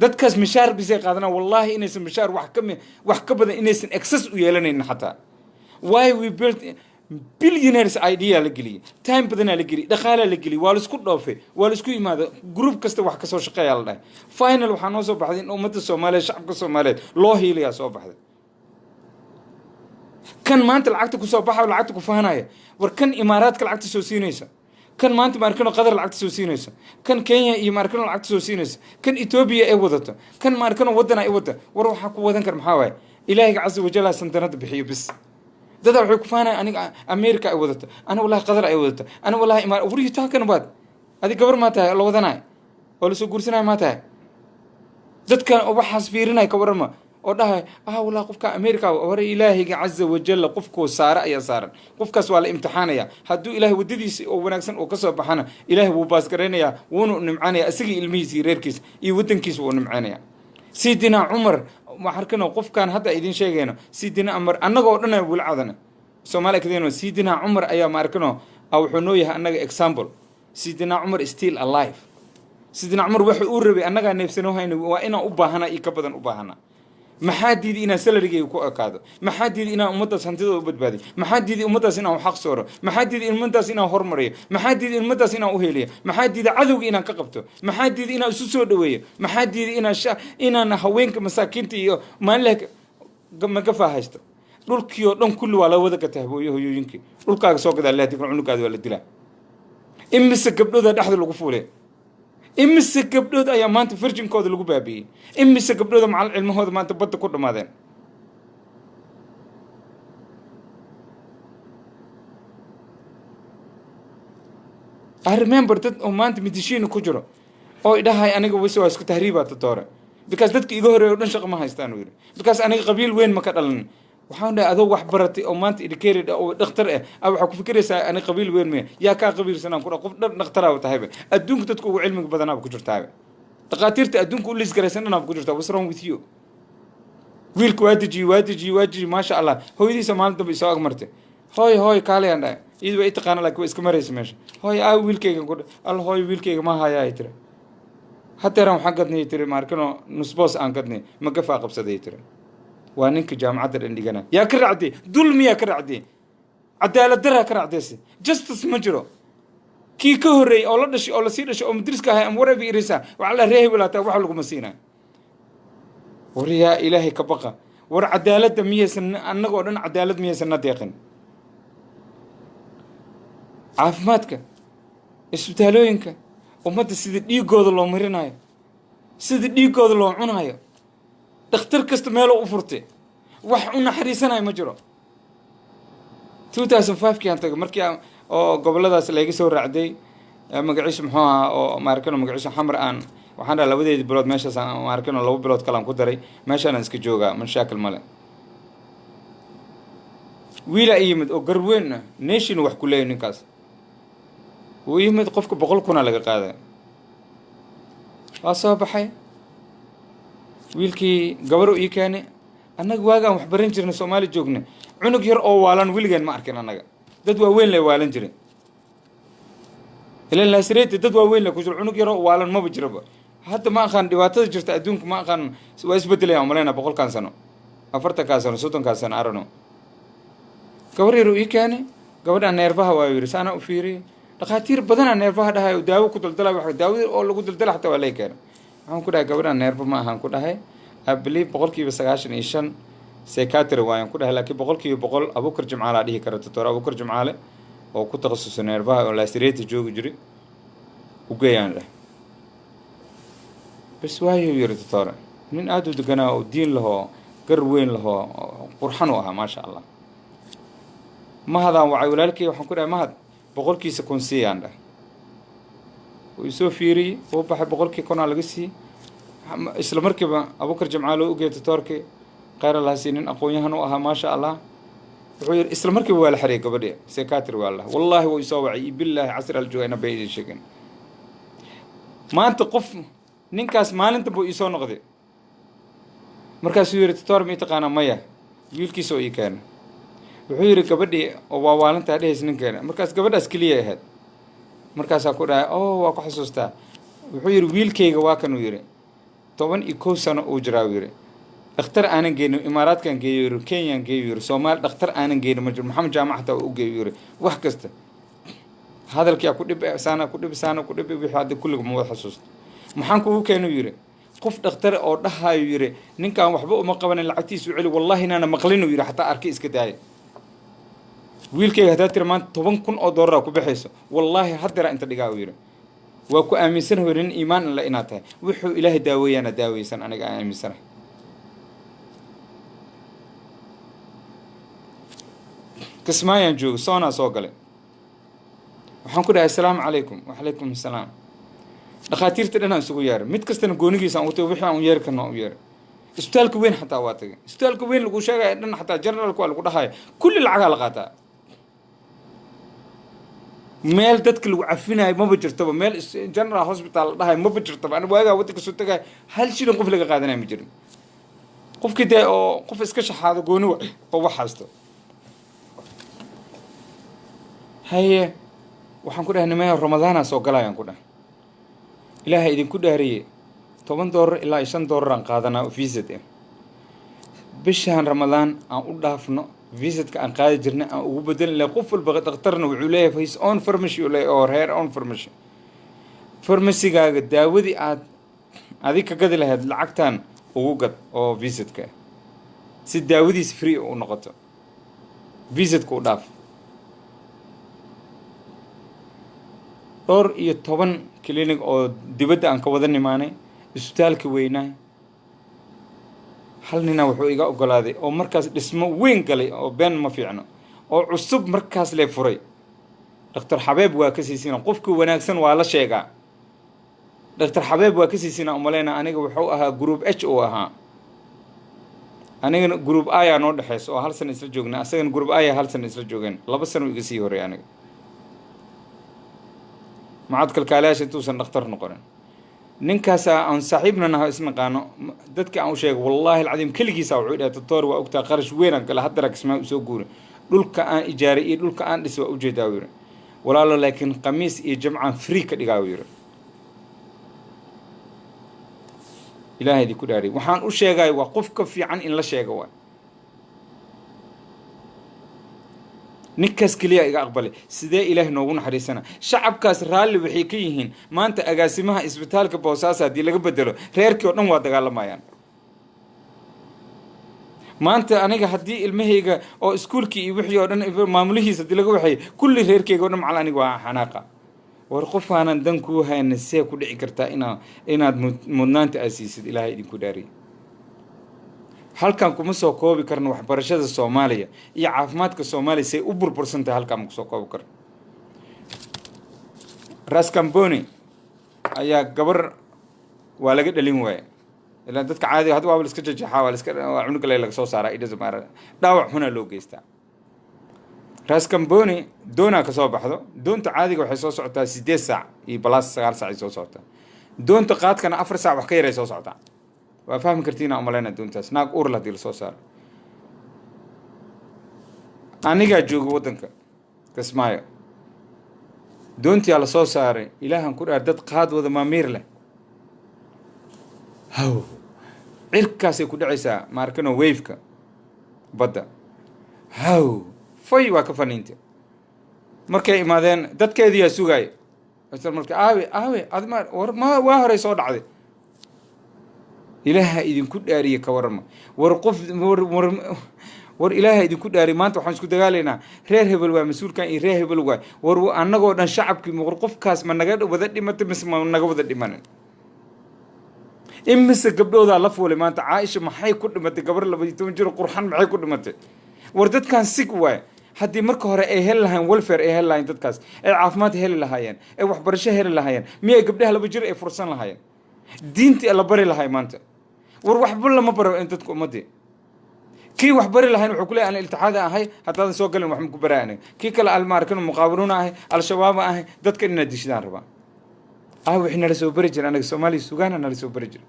dadkaas mishaar bisay qaadanaa wallahi inaysan mishaar wax ka badan inaysan access u yeelanaynin xataa why we built billionaires idea la geliyay time badanaa la geliyay dhaqaalaa la geliyay waa la isku dhoofay waa la isku yimaado group kasta wax kasoo shaqeeyaa la dhahay final waxaa noo soo baxday in ummadda soomaaliyeed shacabka soomaaliyeed loo hiilayaa soo baxday kan maanta lacagta kusoo baxa lacagta ku fahanaya war kan imaaraadka lacagta soo siinaysa kan maanta maarkano qadar lacagta soo siinaysa kan kenya iyo maarkano lacagta soo siinaysa kan etoobiya ay wadato kan maarkano wadana ay wada war waxaa ku wadan kar maxaa waaye ilaahiga casa wajalla santanada bixiyo bis dada waxay ku faanay aniga America ay wadato ana wallahi qadar ay wadato ana wallahi imaar wariyo taakan baad adi gabar ma tahay la wadanay oo la soo guursanay ma tahay dadka waxaas fiirinay ka warama oo dhahay wallahi qofka America war ilaahiga casa wajalla qofku saara ayaa saaran qofkaas waa la imtixaanaya hadduu ilaahay wadadiisa oo wanaagsan oo ka soo baxana ilaahay wuu baas gareynaya wuuna nimcaanaya asagii ilmihiisa reerkiisa iyo wadankiisa wuu nimcaanaya sidina Umar waxarkano qofkan hadda idin sheegayno sidina Umar annagoo dhan wuu caadana Soomaaliya kadeenoo sidina Umar ayaa maarkano wuxuu noo yahay annaga example sidina Umar is still alive sidina Umar wuxuu u rabay annaga neefsano hayno waa inaan u baahana iyo ka badan u baahana maxaa diiday inaan salariga ku akaado maxaa diiday inaan ummadaas hantidooda u badbaadiyo maxaa diiday ummadaas inaan xaq sooro maxaa diiday ummadaas inaan hormariyo maxaa diiday ummadaas inaan u heeliyo maxaa diiday cadowga inaan ka qabto maxaa diiday inaan isu soo dhaweeyo maxaa diiday inaan haweenka masaakiinta iyo maalinle ma faahaysto dhulkii oo dhan kulli waa la wada ka tahbooyo hooyooyinkii dhulkaaga soo gadaa leeyahay cunugaada waa la dilaa imise gabdhooda dhaxda lagu fuulay imise gabdhood ayaa maanta virginkooda lagu baabiyey imise gabdhooda macal cilmahooda maanta badda ku dhamaadeen I remember dad oo maanta midishiina ku jiro oo idhahay aniga wasi waa isku tahriibaata doore because dadka iga horeeyo dhan shaqo ma haystaan uu yiri because aniga qabiil weyn ma ka dhalan waxaan dhahay adoo wax baratay oo maanta educated oo dhakhtar ah waxa ku fikiraysaa ani qabiil weyn ma yaa ka qabiilsanaan ku qof dhakhtar ah tahay adduunka dadku ugu cilmiga badanaa ku jirtaa dhaqaatiirta adduunka u lis garaysanana ku jirtaa what's wrong with you wiilku waadiji ma sha Allah hooyadiisa maalinta bay soo agmartay hooy kaale aan dhahay iyadu way taqaan laakiin way iska maraysaa meesha hooy wiilkayga ku hooy wiilkayga ma haya ay tiri hadeeran waxa gadnay tiri markano nusboos aan gadnay ma gafaa qabsaday tiri waa ninka jaamacadda dhandhigana yaa ka raacday dulmiya ka raacday cadaalad darra ka raacdaysi justice ma jiro kii ka horeey oo la dhashay oo la sii dhashay oo madriska ahay am warabi irisa waxa la reehay walaata waxa lagu masiina wariya ilaahay ka baqa war cadaaladda miyaysan annagoo dhan cadaalad miyaysan nadeeqin caafimaadka isbitaalooyinka ummadda sida dhiigooda loo marinayo sida dhiigooda loo cunayo dhakhtar kasta meel u furtay wax u naxariisanayo ma jiro 2005 kii aan tagay markii oo goboladaas laga soo raacday magaciisa muxuu ahaa oo maarkano magaciisa xamar aan waxaan dhahay labadeedii bilood meeshaas aan maarkano 2 bilood kale aan ku daray meeshaan iska joogaa mashaakil male wiila yimid oo garweyn nation wax ku leeyahay ninkaas uu yimid qofka 100,000 laga qaaday waa soo baxay wiilkii gabar uu keenay annaga waagaan wax baran jirnay Soomaali joognay cunug yar oo waalan wiligan ma arkin annaga dad waaweyn leh waalan jiray ilaa la sireyta dad waaweyn leh ku jiro cunug yar oo waalan ma jiraba hadda ma aqaan dhibaatada jirta adduunka ma aqaan waa isbedelay umaleena 100 sano 40 sano 30 sano arano gabar yar uu keenay gabadha neerfaha waa yiri saana u fiiriyay dhaqaatiir badan neerfaha dhahay daawo ku daldalay wax daawo oo lagu daldalay xataa waa la keenay waxaan ku dhahay gabadha neerfa ma ahaan ku dhahay I believe 95% psychiatry waan ku dhahay laakiin 100% Abuukar Jimcaale dhihi kara doctor Abuukar Jimcaale oo ku takhasusay neerfaha oo la sireyta joogi jiray u geeyaan bas waayo yiri doctor min aad u deganaa oo diin laho gar weyn lahoo qurxan u ahaa maasha allah. mahadaan wacay walaalkay waxaan ku dhahay mahad boqolkiisa kun siiyaan dhah. wuu isoo fiiriyey wuu baxay boqolkii kunaa laga siiyey. isla markiiba abukar jamcaal oo u geeyay tutoorkii khayr allah sii nin aqoon-yahan u ahaa maasha allah. wuxuu yidhi isla markiiba waa la xiriyay gabadhii sekaatiri waa lah wallaahi wuu isoo wacay billaahi casri aljoogayna bay idin sheegeen. maanta qof ninkaas maalinta buu iisoo noqday markaasuu yidhi tutoor ma taqaanaa maya wiilkiisa oo ii keena. wuxuu yidhi gabadhii oo waa waalantaa dhehaysa ninkeena markaas gabadhaas keliya ahayd. markaasaa ku dhahay waa ku xasuustaa. wuxuu yidhi wiilkayga waa kanuu yidhi 11 sano uu jiraa uu yidhi dhakhtar aanan geynin imaaraadkan geeyo yidhi kenyaan geeyo yidhi soomaali dhakhtar aanan geynin ma jiro maxamed jaamac xataa u geeyo yidhi wax kasta hadalkii ku dhib saana ku dhib wixii hadda kulliga ma wada xasuusta. maxaan kugu keenuu yidhi qof dhakhtar oo dhahayo yidhi ninkaan waxba uma qabanin lacagtiisu celi wallaahi inaana maqlinuu yidhi xataa arkay iska daaya. wiilkayga haddaad tiri maanta 10 kun oo doolara ku baxayso wallaahi haddera inta dhigaa uu yidhi waa ku aaminsanahay nin iimaan alla inaad tahay wuxuu ilaahay daaweeyaana daaweysan aniga aan aaminsanahay. kismaayaan joogo soonaa soo galay waxaan ku dhahay assalaamu calaykum wacalaykum assalaam. dhakhaatiirta dhanaan isugu yeeray mid kastana goonigiisa aan u tagay wixii aan u yeeri karno aan u yeeray. isbitaalka weyn xataa waa tagay isbitaalka weyn lagu sheegaya dhan xataa generalka waa lagu dhahaya kulli lacagaa la qaataa. meel dadka lagu cafinayo maba jirtaba meel general hospital la dhahayo maba jirtaba. ani waagaa waddanka soo tagay hal shilin qof laga qaadanaya ma jirin. qofkii dee oo qof iska shaxaado gooni oo wax haysto. haye waxaan ku dhahay nimaya ramadaanaa soo galayaan ku dhahay ilaahay idinku dhaariye $10 ilaa $5 aan qaadanaa oo visit ah. bishaan ramadaan aan u dhaafno visitka aan qaadi jirnay aan ugu bedelin lahay qof walba dhakhtarna wuxuu leeyahay his own pharmacy oo her own pharmacy. farmasigaaga daawadii aad adig ka gadi lahayd lacagtan ugu gad oo visitka si daawadiis free u noqoto visitka u dhaaf. 12 clinic oo dibadda aan ka wada nimaanay isbitaalka weynaa hal nina wuxuu iga ogolaaday oo markaas dhismo weyn galay oo been ma fiicno oo cusub markaas lee furay. dhakhtar xabeeb waa ka siisina qofkii wanaagsan waa la sheegaa. dhakhtar xabeeb waa ka siisina umaleyna aniga wuxuu ahaa group H oo ahaa anigana group A yaa noo dhexeyso oo hal sano isla joognaa asagana group A yaa hal sano isla joogeen 2 sano iga sii horeey aniga. macad kalkaalayaasha intuusan dhakhtar noqonin ninkaas aan saaxiibna nahay isnaqaano dadka aan u sheegay wallaahi alcadiim keligiisa wuxuu dhahay tutoor waa ogtaa qarash weyn aan gala haddana kismaa usoo guuray dhulka aan ijaaray iyo dhulka aan dhisay waa ujeedaa yiri walaalo laakiin khamiis iyo jamcaan free ka dhigaa yiri. ilaahay idinku dhaariy waxaan u sheegay waa qof ka fiican in la sheego waa ninkaas kaliya iga aqbalay sidee ilaahay noogu naxariisana shacabkaas raalli waxay ka yihiin maanta agaasimaha isbitaalka Boosaaso hadii laga bedelo reerkii oo dhan waa dagaalamayaan. maanta aniga hadii ilmahayga oo iskuulkii iyo wixii oo dhan maamulihiisa hadii laga waxay kulli reerkayga oo dhan macal aniga waa xanaaqa. war qof aanan dan ku hayna see ku dhici kartaa inaad mudnaanta asiisid ilaahay idinku dhaariy. halkan kuma soo koobi karno waxbarashada Soomaaliya iyo caafimaadka Soomaaliya say u burbursantahay halkan ma soo koobi karno. Ras Kamboni ayaa gabar waa laga dhalin waayay ilaa dadka caadi hadda waa la iska jajaxaa waa la iska cunug kale laga soo saaraa idasa maara dhaawac xuna loo geystaa. Ras Kamboni doona ka soo baxdo doonta caadiga waxay soo socotaa 8 saac iyo balaas 9 saac soo socotaa. doonta qaadkana 4 saac wax ka yar ay soo socotaa. waa fahmi kartiina umaleyna doontaas naag uur la dil soo saar. aniga joogo wadanka Kismaayo doontii la soo saaray ilaahan ku dhaar dad qaad wada maamiir leh haw cirkaas ay ku dhacaysaa maarkano wave-ka badda haw fay waa ka faniinta markay imaadeen dadkeedii yaa sugay asal marka aawe adma war ma waa hore soo dhacday ilaaha idinku dhaariye ka warama war qof war ilaaha idinku dhaari maanta waxaan isku dagaalaynaa reer hebel waa mas'uulkan iyo reer hebel waa war annagoo dhan shacabkii war qofkaas ma naga wada dhimatay mise ma naga wada dhimanin imise gabdhoodaa la fuulay maanta caaisha maxay ku dhimatay gabar 12 jir qurxan maxay ku dhimatay war dadkan sig waay haddii marka hore ay heli lahayn welfare ay heli lahayn dadkaas ay caafimaad heli lahaayeen ay waxbarasho heli lahaayeen miyay gabdhaha 2 jir ay fursan lahaayeen diintii la bari lahay maanta war waxba lama baro in dadku ummadii kii wax bari lahayn wuxuu ku leeyahay aan iltixaada ahay haddaadan soo galin wax ma ku baraanay kii kale almaarkan muqaabiruuna ahay al-shabaab ahay dadka inaad dishidaan rabaa wixii nala soo bari jira anaga Soomaali suugaana nala soo bari jira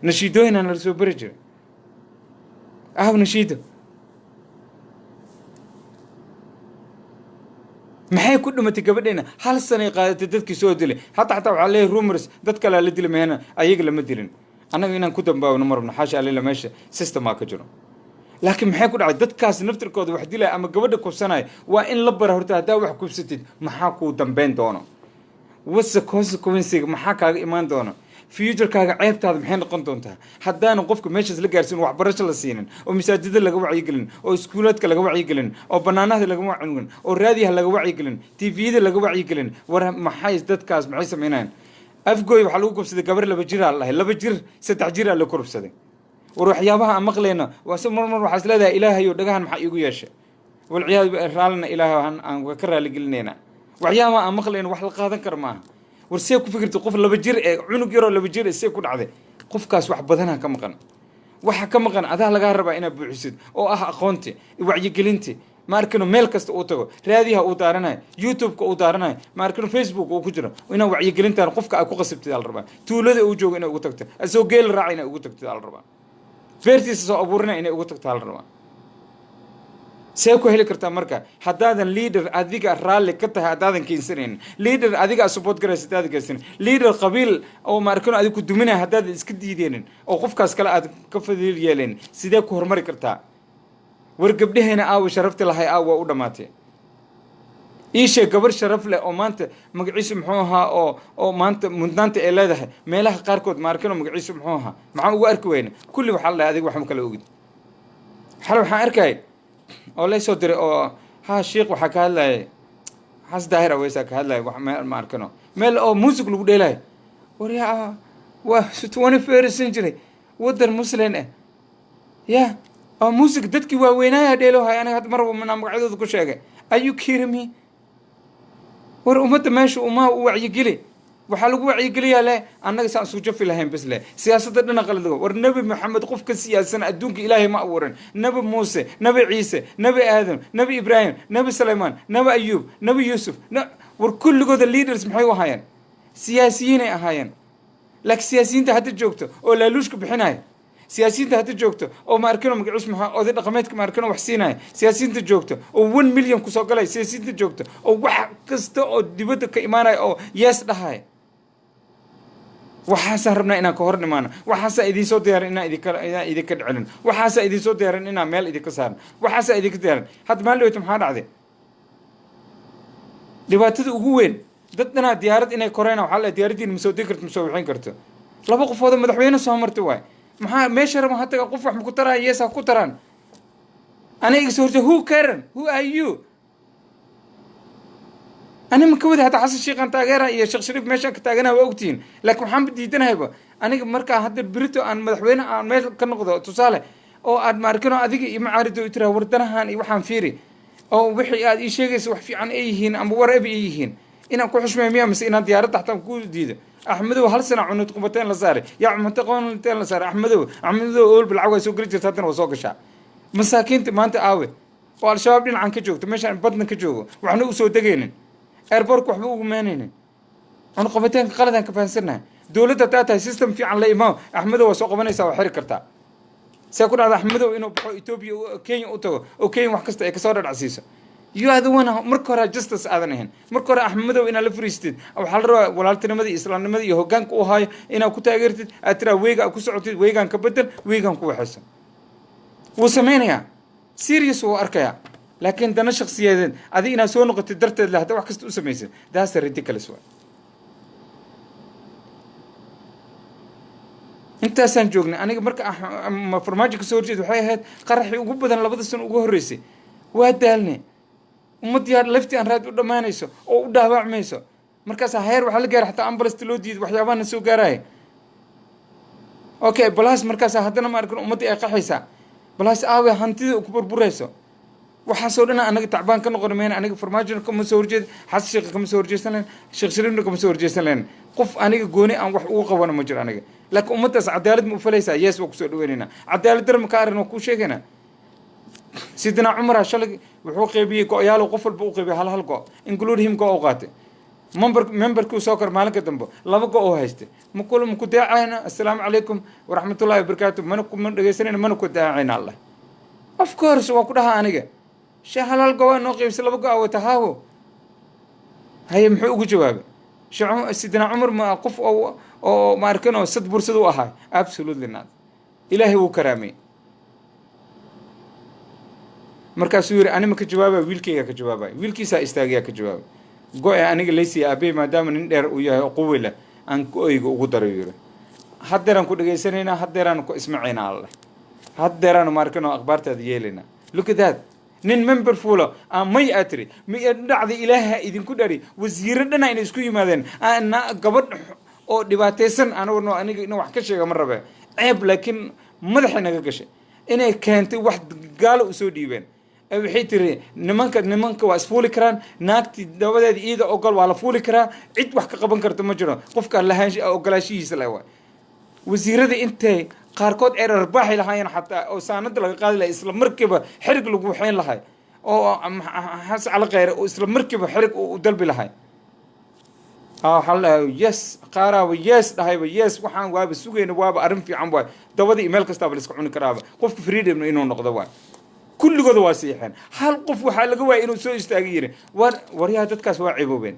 nashiidooyina nala soo bari jira nashiido maxay ku dhimatay gabadheena hal sano qaadatay dadkii soo dilay hatta waxaa leeyahay rumors dad kale la dilay meena ayaga lama dilin anaga inaan ku dambaawno marna xaasha alle meesha system ka jiro laakiin maxay ku dhacay dadkaas naftirkooda wax dilay ama gabadha kubsanay waa in la bara horta hadaa wax kubsatid maxaa ku dambeyn doono wasa consequences maxaa kaaga imaan doono future-kaaga ceebtaada maxay noqon doontaa haddaana qofka meeshaas la gaarsiin waxbarasho la siinin oo masaajida laga wacyigelin oo iskuulaadka laga wacyigelin oo banaanada laga wacyigelin oo raadiyaha laga wacyigelin tvda laga wacyigelin war maxay dadkaas maxay sameynayaan afgooy waxaa lagu kubsaday gabar 2 jir lahay 2 jir 3 jir la kubsaday war waxyaabaha aan maqlayno waa mar waxaa is leedahay ilaahay oo dhagahan maxaa igu yeeshay wal ciyaad raalna ilaahay aan ka raali gelinayna waxyaabaha aan maqlayno wax la qaadan kar maaha war see ku fikirtay qof 2 jir ee cunug yar oo 2 jir see ku dhacday qofkaas wax badan ka maqan waxa ka maqan adaa laga rabaa inaad buuxisid oo aqoonti wacyigelinti ma arkano meel kasta uu tago raadiyaha uu daaranayo youtube-ka uu daaranayo ma arkano facebook uu ku jiro inaa wacyigelintaan qofka ay ku qasabtid la rabaa tuulada uu joogo inay ugu tagto asoo geel raac inay ugu tagtid la rabaa beertiisa soo abuurina inay ugu tagto la rabaa see ku heli kartaa marka haddaadan leader adiga raalli ka tahay haddaadan keensanaynin leader adiga support garaysa haddaadan keensanin leader qabiil oo ma arkano adiga ku duminaya haddaadan iska diideenin oo qofkaas kale aad ka fadil yeeleen sidee ku horumari kartaa war gabdhaheena sharafti lahay waa u dhamaatay iishe gabar sharaf leh oo maanta magaciisu muxuu ahaa oo maanta mudnaanta ay leedahay meelaha qaarkood ma arkano magaciisu muxuu ahaa maxaan ugu arki weyna kulli waxaa la adiga wax ma kala ogid xal waxaan arkay oo la soo diray oo sheekh waxa ka hadlay xas daahir aweysa ka hadlay wax ma arkano meel oo music lagu dheelay war yaa waa 21st century wadan muslim ya music dadkii waa weynaa dheelo hay aniga had mar magacyadooda ku sheegay ayu kirmi war umada meesha uma wacyigeli waxa lagu wacyigeliyaa le annaga saan soo jafi lahayn bas le siyaasadda dhana qalad war nabi maxamed qof ka siyaasan adduunka ilaahay ma abuuran nabi muuse nabi ciise nabi aadam nabi ibraahim nabi sulaymaan nabi ayub nabi yusuf war kulligooda leaders maxay u ahaayeen siyaasiyiin ay ahaayeen laakiin siyaasiyiinta hadda joogto oo laaluushka bixinaya siyaasiyiinta hadda joogto oo ma arkano magaciis maxaa oday dhaqameedka ma arkano wax siinaya siyaasiyiinta joogto oo 1 milyan ku soo galay siyaasiyiinta joogto oo wax kasta oo dibadda ka imaanaya oo yes dhahay waxaasaan rabnaa inaan ka hor dhimaano waxaasaa idiin soo diyaarin inaan idinka dhicilin waxaasaa idiin soo diyaarin inaan meel idinka saaran waxaasaa idinka diyaarin hadda maalin dhaweyta maxaa dhacday dhibaatada ugu weyn dad dhanaa diyaarad inay koreyna waxaa la diyaaraddiina ma soo degi karto ma soo wixin karto 2 qofood madaxweyne soo martay waay maxaa meesha raba hata qof wax ma ku taraya yeesa ku taraan aniga soo horta who are you أنا من كود هذا حسن شيء كان تاجرها يا شيخ شريف ماشى كتاجرها وقتين لكن محمد يدنا هيبة أنا مركا هذا بريتو عن مدحوينا عن ماشى كان نقضه تصالح أو عاد ماركنا هذيك معارض يترى وردنا هان يوحنا فيري أو وحي هذا شيء يسوح في عن أيهين أم ورا بأيهين إن أكو حشمة مية مس إن ديارة تحت كود جديدة أحمدو هل سنة عنو تقومتين لزاري يا منطقون تين لزاري أحمدو أقول بالعوى سوق رجل تاتنا وسوق الشعب مساكين ما أنت قوي والشباب دين عن كجوك تمشي عن بدنا كجوك وإحنا وسود دقينين أربورك وحبوه مانين أنا قومتين قلدان كفانسرنا دولة تاتا سيستم في عن الإمام أحمدو وسوق بنا يسوي حركة سيكون هذا أحمدو إنه بحو إثيوبيا كين أوتو وكين وحكست إكسار العسيسة يو هذا وانا مركورة جستس آذنهن مركورة أحمدو إن الفريستيد أو حلرا ولالتنا مدي إسلام مدي يهوغان كو هاي إنا كتاغيرتد أترا ويغا أو كسعوتيد ويغان كبدل ويغان كو حسن وسمينيا سيريس وأركيا لكن دنا شخصيتين هذه إنا سو نقطة درت له هذا وحكست أسميسن ده ريديكلس واي أنت سنجوجنا أنا مرك فرماجك سورجي وحياة قرحي وجبنا لبض السن وجهرسي وهدالني ومديار لفتي أن راد ولا ما نيسو أو ده باع ميسو مركز هير وحلقة حتى أمبرست لودي وحيوان السوق جراي okay balaas markaas haddana ma arkin ummadii ay qaxaysaa balaas aawe hantida ku burburayso waxaasoo dhan anaga tacbaan ka noqon mayna aniga farmaajo kama soo horjeed xas sheekh kama soo horjeesan leen sheekh shariifna kama soo horjeesan leen qof aniga gooni aan wax ugu qabano ma jiro aniga laakiin ummadaas cadaalad ma u falaysaa yes waa kusoo dhaweynayna cadaalad darma ka arrin waa kuu sheegayna sidina cumar shalay wuxuu qaybiyey go-yaalo qof walba u qaybiyey hal go include him go u qaatay memberkii soo kor maalinka dambe 2 go oo haystay ma kula ma ku daacayna assalaamu calaykum waraxmatullaahi wabarakaatu mana ku dhageysanayna mana ku daacayna allah of course waa ku dhahaa aniga sheekh halal go noo qaybsay 2 go wata haawo hay muxuu ugu jawaabay sidina cumar ma qof oo ma arkano sad bursad u ahaa absolutely not ilaahi wuu karaamay markaasuu yiri anima ka jawaabay wiilkayga ka jawaabay wiilkiisa istaagiya ka jawaabay go-ay aniga laysi aabay maadaama nin dheer uu yahay quwwe leh aan go-ayga ugu daro yiri haddeeraan ku dhageysanayna haddeeraan ku ismacayna allah haddeeraan ma arkano akhbaartaada yeelina look at that nin member fulo may atri mi dhacday ilaaha idinku dhari wasiiro dhana inay isku yimaadeen ana gabadh oo dhibaataysan anagoo aniga in wax ka sheega ma rabe ceeb laakiin madaxa naga gashay inay keentay wax gaalo u soo dhiibeen waxay tiri nimanka waa isfuuli karaan naagti dabadeed iyada ogol waa la fuuli karaa cid wax ka qaban karta ma jiro qofka lahaanshiisa ogolaashihiisa la waa wasiirada intay qaarkood ay arbaaxi lahaayeen xataa oo saanada laga qaadi lahaa isla markiiba xarig lagu waxayn lahay oo has ala qeyr oo isla markiiba xarig u dalbi lahay hal yes qaaraaba yes dhahayba yes waxaan waaba sugayna waaba arrin fiican waay dabada email kasta la iska cuni karaaba qofka freedom inuu noqdo waay kulligooda waa siixeen hal qof waxaa laga waayay inuu soo istaagay yiri waryaha dadkaas waa ciboobeen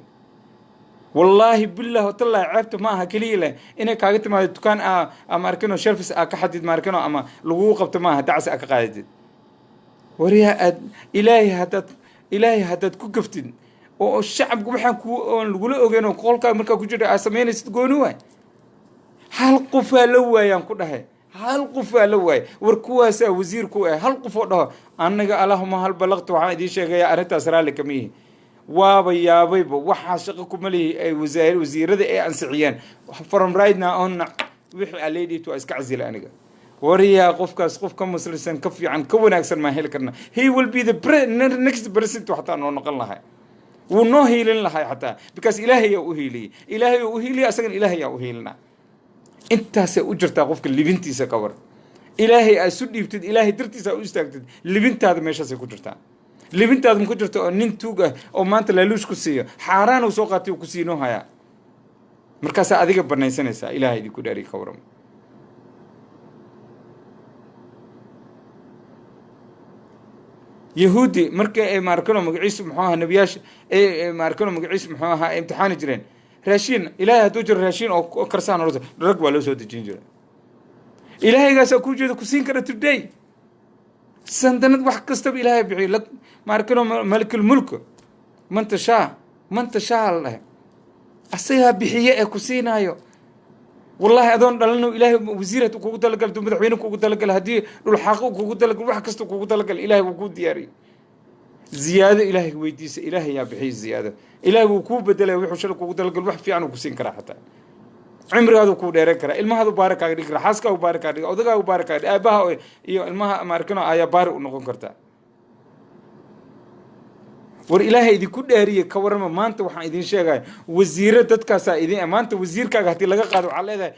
والله بالله وطلع عيبت معها كليلة إنك كاجت ما دكان أمريكانو شرفس أكحدد أمريكانو أما لغوقبت معها دعس أكقاعد وريها إلهي هتت كوكفتين والشعب جمحن نقوله أجنو قول كأمريكا كوجر أسمين استجونوه هل قفا لوا ينقدها هل قفا لوا وركواسة وزير كوه هل قفا ده أنك اللهم هل بلغت وعادي شيء جاي أنت أسرع لك ميه waaba yaabayba waxa shaqo kuma leeyahay wasiirada ay ansixiyeen from right now on wixii aleedii to iska casil aniga wariya qofkaas qofka muslisan ka fiican ka wanaagsan ma heli karna he will be the next president hatta noo noqon lahay wuu noo heelin lahay hatta because ilaahay uu heeliyay asagan ilaahay uu heelina intaas u jirta qofka libintiisa ka war ilaahay ay su dhiibtid ilaahay dartiisa u istaagtid libintaada meeshaas ku jirtaa libintaada ku jirto oo nin tuug ah oo maanta laaluush ku siiyo xaaraan uu soo qaatay ku siino haya markaas adiga banaysanaysa ilaahay idinku dhaari ka waran yahuudi markay ay maarkano magaciisa muxuu ahaa nabiyaash ay maarkano magaciisa muxuu ahaa imtixaan jireen raashin ilaahay haduu jiro raashin oo karsaan rag waa loo soo dejin jiray ilaahaygaas ku jeedo ku siin kara today سندند واحد كستب إلهي بعي لك ماركنو ملك الملك من تشاء الله أسيها بحياء كسينا يو والله أظن لأنه إلهي وزيرة وكوكو تلقى دوم مدحوينه كوكو تلقى الهدي الحق وكوكو تلقى واحد كستب كوكو تلقى الإلهي وكود دياري زيادة إلهي ويديس إلهي يا بحي زيادة إلهي وكو بدله ويحوشل كوكو تلقى الواحد في عنه كسين كراحته عمر هذا كود يركره المها هذا بارك عليه حاسك أو بارك عليه أو دقة أو بارك عليه أباه المها أمريكنا آيا بار ونقول كرتا والإلهي إذا كود هريه كورما ما أنت وحنا إذا شيء وزير تتكاسا إذا ما أنت وزير كهتي لقى قادوا على هذا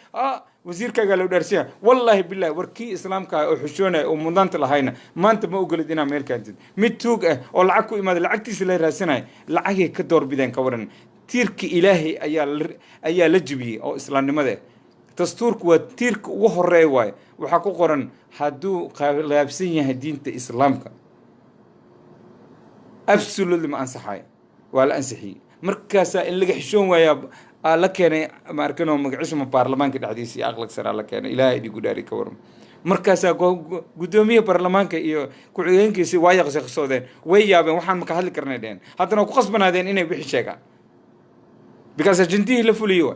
وزير كقالوا درسيا والله بالله وركي إسلام كحشونة ومنظمة الهينة ما أنت ما أقول دينا أمريكا أنت متوق أو العكو إما العكتي سلا راسنا العكي كدور بدين كورن تيرك إلهي أيا لجبي أو إسلام لماذا تستورك وتيرك وهري واي وحقو قرن هادو لابسين هدين إسلامك أبسلو ما أنصحي ولا أنصحي مركزة اللي حشون ويا لكن ما أركنه مقعش من برلمان كده حديثي أغلق سر لكن إلهي دي قداري كورم مركزة قدومية برلمان كإيو كعيين كيسي وايق شخصودين ويا بين وحن مكهل كرنادين حتى لو قصبنا هذين إنه بيحشيكا because جنتيه لفوليو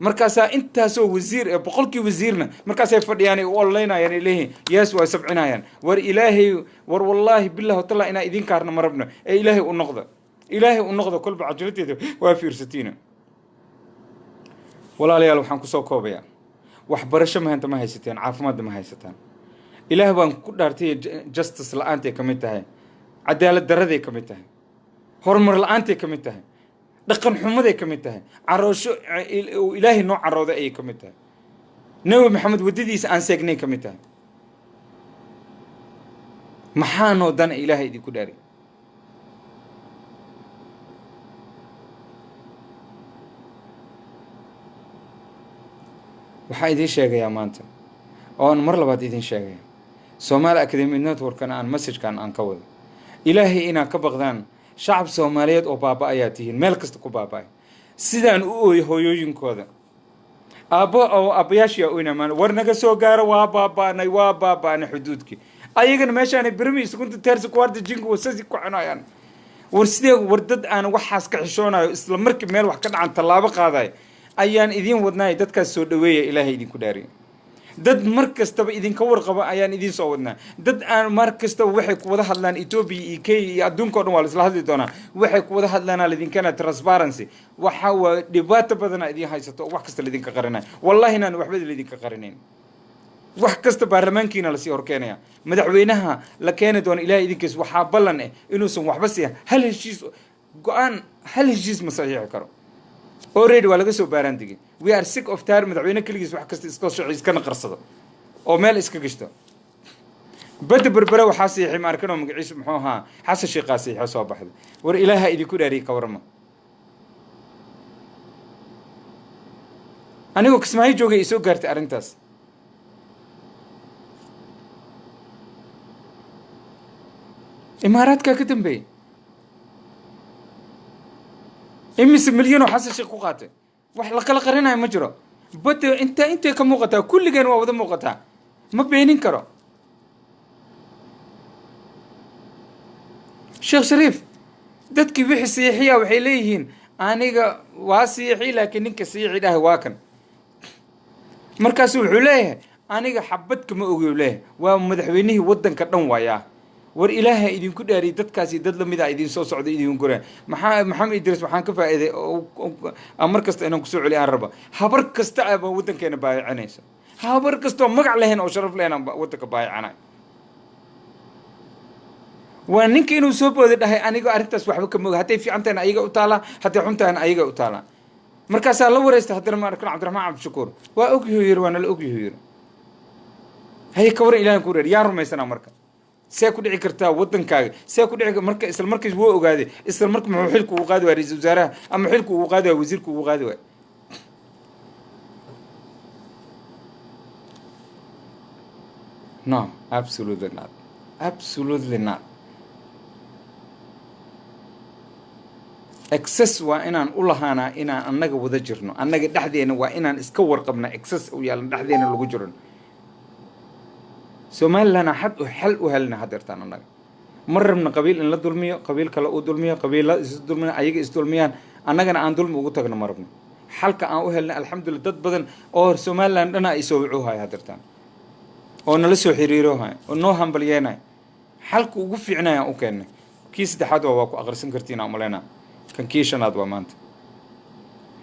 مركزة أنت سو وزير بقولك وزيرنا مركزة فرد يعني والله يعني ليه يسوع سبعنا يعني ور إلهي ور والله بالله طلع إنا إذين كارنا مربنا إلهي والنقضة كل بعجلته وافير ستينه ولا ليالو حنكو سو كوبيا waxbarasho maanta ma haysateen, caafimaad ma haysataan. ilaah baan ku dhaartay justice la'aantay ka mid tahay, cadaalad daraday ka mid tahay, horumar la'aantay ka mid tahay, dhaqan xumaday ka mid tahay, caroosho ilaahay noo carooday ayay ka mid tahay, nabi maxamed waddadiisa aan seegnay ka mid tahay. maxaanoo dana ilaahay idinku dhaari? waxaa idiin sheegayaa maanta oo aan mar labaad idiin sheegaya, Somali Academy Network-kana aan message-kan aan ka wado, ilaahay inaad ka baqdaan. shacab Soomaaliyeed oo baaba ayaa tihiin, meel kasta ku baaba'ay, sidaan u ooyay hooyooyinkooda, aabbayaashii oynamaan war naga soo gaaro, waa baaba'nay xuduudkii. ayagana meeshaanay birmi sukunta teersi ku warda jinka wasasi ku cunayaan. war sidee war dad aan waxaas ka xishoonayo isla markii meel wax ka dhacan tallaabo qaaday ayaan idiin wadnaay. dadkaas soo dhaweeya, ilaahay idinku dhaariyo. dad mar kastaba idinka warqaba ayaan idiin soo wadnaa. dad aan mar kastaba waxay ku wada hadlaan Ethiopia iyo Kenya iyo adduunka oo dhan waa la isla hadli doonaa. waxay ku wada hadlaan idinkana transparency. waxa waa dhibaato badan idiin haysato, wax kasta idinka qarinayo. wallahi inaan waxba idinka qarinayn. wax kasta baarlamaankiina la sii horkeenaya, madaxweynaha la keeni doono ilaahay idinkiis. waxaa ballan ah inuusan waxba siiya hal heshiis go'aan, hal heshiis ma saxiixi karo. already waa laga soo baaraan digay. we are sick of tar madaxweyne kaligiis wax kasta iska soo iskana qarsado oo meel iska gashto. bada berbera waxaa siixay ma arkano magaciisa muxuu ahaa xasan sheekh qaasiix soo baxday. war ilaaha idinku dhaariyay ka warama. anigoo Kismaayo joogay isoo gaartay arrintaas. imaaraadka ka dambeeyay imis milyan oo xasan sheekh ku qaatay, wax la kala qarinayo ma jiro. bada intay ka muuqataa, kulligeen waa wada muuqataa, ma beenin karo. sheekh shariif dadkii wixii siyaxiya waxay leeyihiin aniga waa siyaxi, laakiin ninka siyaxi dhahay waa kan. markaas wuxuu leeyahay aniga xabad kama ogeyo leeyahay, waa madaxweynihii waddanka dhan waayaa. war ilaaha idinku dhaariyay dadkaasi dad la mid ah idin soo socdo idin guraan. maxamed Idris waxaan ka faa'iiday mar kasta inaan ku soo celiyo aan raba. habar kasta aba waddankeena baayicanaysa, habar kasta oo magac lahayn oo sharaf lahayn waddanka baayicanay. waa ninka inuu soo booday dhahay aniga arrintaas waxba ka moog, hadday fiican tahayna ayaga u taalaa, hadday xun tahayna ayaga u taalaa. markaasaa la wareysta haddana ma arkan Cabdiraxmaan Cabdishakuur waa ogyahay yiri, waana la ogyahay yiri. hay ka waran ilaahay ku reer yaa rumaysanaa marka. see ku dhici kartaa waddankaaga, see ku dhici marka isla markiis wuu ogaaday, isla markii muxuu xilku ugu qaadi waayay ra'iisul wasaaraha, ama xilku ugu qaadi waayay wasiirku ugu qaadi waayay. no, absolutely not, absolutely not. access waa inaan u lahaanaa inaan annaga wada jirno, annaga dhexdeena waa inaan iska warqabna access u yaalan dhexdeena lagu jiran. Somaliland xal u helna hadeertaan annaga ma rabna qabiil in la dulmiyo, qabiil kale uu dulmiyo, qabiilada is dulmiyo, ayaga is dulmiyaan, annagana aan dulmi ugu tagno ma rabno. xalka aan u helna alxamdulillah dad badan oo Somaliland dhana ay soo wuxuuhay hadeertaan oo nala soo xiriiroohay oo noo hambalyeynay. xalka ugu fiicnaa aan u keenay kii saddexaad waa ku aqrisan kartiin aan maleena, kan kii shanaad waa maanta.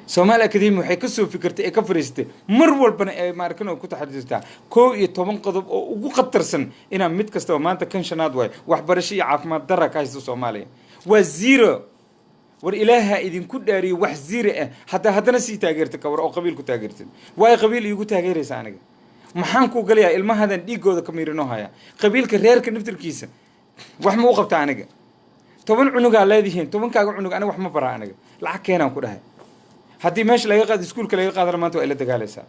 Somali Academy waxay ka soo fikirtay ee ka fariistay mar walbana ee ma arkan oo ku taxadiistaa 11 qodob oo ugu qatarsan inaan mid kasta oo maanta kan shanaad way waxbarasho iyo caafimaad darra ka haysto Soomaaliya waa zero. war ilaaha idinku dhaariyo wax zero ah haddana sii taageerta ka war oo qabiil ku taageertay. way qabiil igu taageeraysa aniga maxaan ku galayaa ilmahadan dhiigooda ka miirino haya qabiilka reerka naftirkiisa wax ma u qabta aniga. 10 cunuga leedihiin 10 kaaga cunug aniga wax ma bara aniga lacag keenan ku dhahay. haddii meesha laga qaado iskuulka laga qaadana maanta waa ila dagaalaysaa.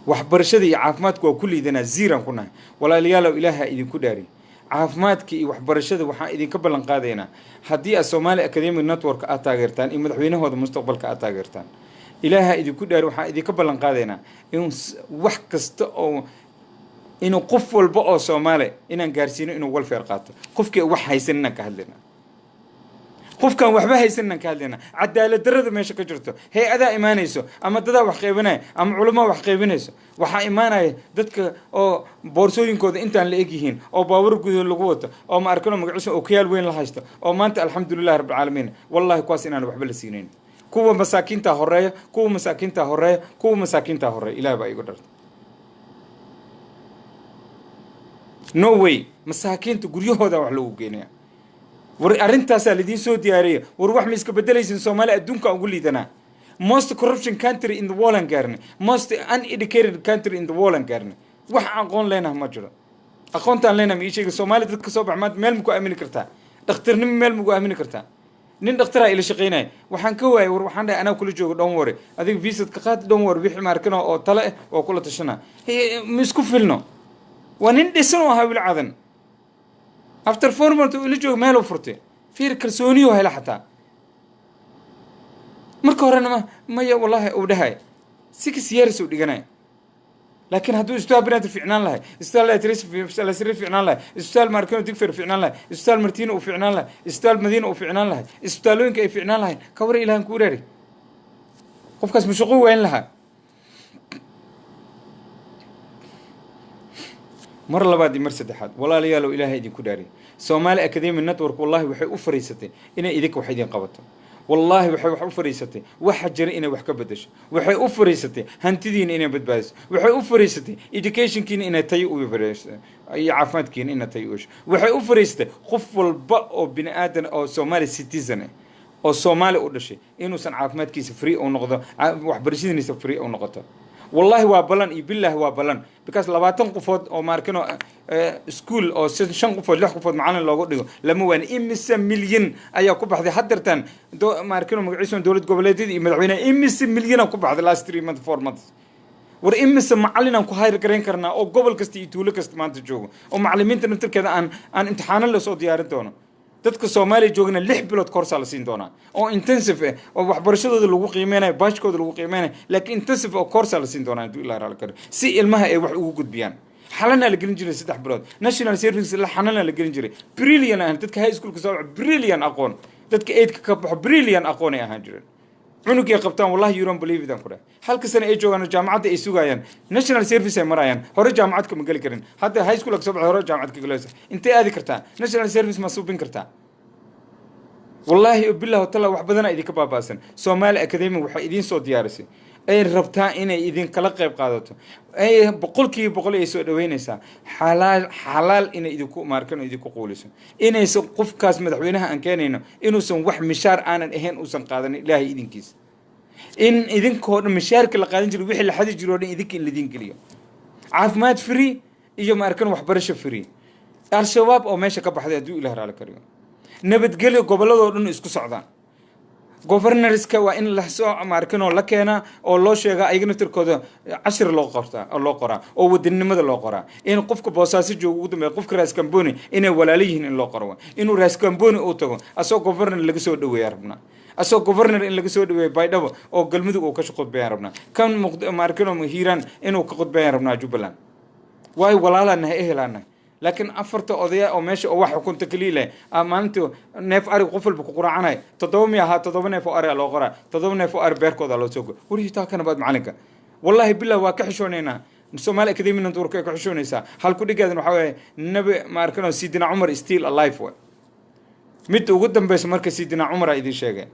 waxbarashada iyo caafimaadku waa ku liidanaa ziiran ku nahay. walaalayaalow ilaaha idinku dhaariy caafimaadka iyo waxbarashada waxaan idinka ballan qaadaynaa haddii aad Somali Academy Network aad taageertaan iyo madaxweynahooda mustaqbalka aad taageertaan, ilaaha idinku dhaariy waxaan idinka ballan qaadaynaa in wax kasta oo inuu qof walba oo Soomaali inaan gaarsiino inuu welfare qaato. qofkii wax haysan inaan ka hadlaynaa, qofkan waxba haysanna ka hadlayna. cadaalad darrada meesha ka jirto, hay-adaa imaanayso ama dadaa wax qaybinaya ama culamo wax qaybinayso. waxaa imaanaya dadka oo boorsooyinkooda intaan la eg yihiin oo baawar gudahood lagu wato oo ma arkano magaciisa oo kayaal weyn la haysto oo maanta alxamdulillahi rabbil caalamiin wallahi kuwaas inaan waxba la siinayn. kuwa masaakiinta horeeya kuwa masaakiinta horeeya kuwa masaakiinta horeeya ilaah baa igu dhartay no way masaakiinta guryahooda wax loogu geenaya war arrintaasaa lidiin soo diyaariya war wax ma iska bedelaysin Soomaali adduunka ugu liidanaa most corruption country in the world aan gaarnay most uneducated country in the world aan gaarnay wax aqoon leenahay ma jiro aqoontaan leenahay ma ii sheegay Soomaali dadka soo baxmaad meel muku aamini kartaa dhakhtarnimo meel muku aamini kartaa nin dhakhtar ila shaqeynay waxaan ka waayay war waxaan dhahay anaa kula joogo dhown wari adiga viisad ka qaad dhown war wixii maarkano oo tale oo kula tashana ma isku filno waa nin dhisan oo ahaa wilcadan after 4 months ila joogo meel u furtay fiir kalsooniyo hela xataa marka horena maya wallahi uu dhahay 6 years uu dhiganay laakiin hadduu isbitaal binaad fiicnaan lahay isbitaal la sariir fiicnaan lahay isbitaal markano digfir fiicnaan lahay isbitaal martiina uu fiicnaan lahay isbitaal madiina uu fiicnaan lahay isbitaalooyinka ay fiicnaan lahay ka war ilaahan ku reeri qofkaas mashquul weyn lahaa mar labaad mar saddexaad walaalayaal ilaahay idin ku dhaariyo Somali Academy Network wallahi waxay u fariisatay inay idinka wax idin qabato والله waxay wax u fariisatay waxa jira inay wax ka bedesho waxay u fariisatay hantidiina inay badbaadiso waxay u fariisatay educationkiina inay tayo u fariiso ay caafimaadkiina inay tayo u waxay u fariisatay qof walba oo bini aadan oo Somali citizen oo Somali u dhashay inuu san caafimaadkiisa free u noqdo waxbarashadiisa free u noqoto والله وابلن بالله وابلن because 20 قفود او ماركنو سكول او 5 قفود 6 قفود معلن لوغو dhigo lama waan imisa milyan ayaa ku baxday hadartan ماركنو magaciisan dawlad goboleedyada iyo madaxweynaha imisa milyan ku baxday last 3 months 4 months war imisa macallin aan ku hayr gareyn karnaa oo gobol kasta iyo tuulo kasta maanta joogo oo macallimiinta naftirkeeda aan imtixaan la soo diyaarin doono dadka Soomaaliya joogna 6 bilood course la siin doona oo intensive oo waxbarashadooda lagu qiimeynayo baashkooda lagu qiimeynayo laakiin intensive oo course la siin doona intuu ilaa raal kar si ilmaha ay wax ugu gudbiyaan xalana la gelin jiray 3 bilood national service la xanana la gelin jiray brilliant ah dadka high school ka soo brilliant aqoon dadka 8 ka baxo brilliant aqoon ay ahaan jireen cunugii qabtaan wallahi you don't believe idan kula halka sana ay joogaan jaamacadda ay sugayaan national service ay marayaan hore jaamacad ka magali karin hadda high school ka soo baxay hore jaamacad ka galaysa intee aadi kartaa national service ma suubin kartaa wallahi billahi tala wax badan idin ka baabaasan Somali Academy waxa idin soo diyaarisay ay rabtaa inay idin kala qayb qaadato ay boqolkiiba ay soo dhaweynaysaa xalaal inay idinku markan idinku quuliso inaysan qofkaas madaxweynaha aan keenayno inuusan wax mishaar aanan ahayn uusan qaadan ilaahay idinkiis in idinkoo dhan mishaarka la qaadan jiray wixii la xadi jiray oo dhan idinka la idin geliyo caafimaad free iyo markan waxbarasho free al-shabaab oo meesha ka baxday aduu ilaahay raali kariyo nabadgelyo goboladoo dhan isku socdaan governorska waa in la soo markano la keena oo loo sheega ayaga naftirkooda 10 loo qortaa oo loo qoraa oo wadanimada loo qoraa in qofka boosaasi joogo ugu dambeeyo qofka raas Kamboni inay walaalihiin in loo qoro inuu raas Kamboni uu tago asoo governor laga soo dhaweeyo rabna asoo governor in laga soo dhaweeyo baydhabo oo galmudug uu ka shaqeeyo rabna kan markano hiiraan inuu ka qodbeeyo rabna Jubbaland way walaalana ehelana لكن أفرت أضياء أو ماشي أو واحد كنت كليلة أما أنت نف أري قفل بقرآن تضوم يا ها تضوم نف أري على غرا تضوم نف أري بيركض على سوق وريه تاكنا بعد معلنك والله بالله واكحشونينا Somali Academy Network كحشونيسا هل كل جاد نحوي نبي ما أركنا سيدنا عمر still alive مت وقدم بس مركز سيدنا عمر إذا شيء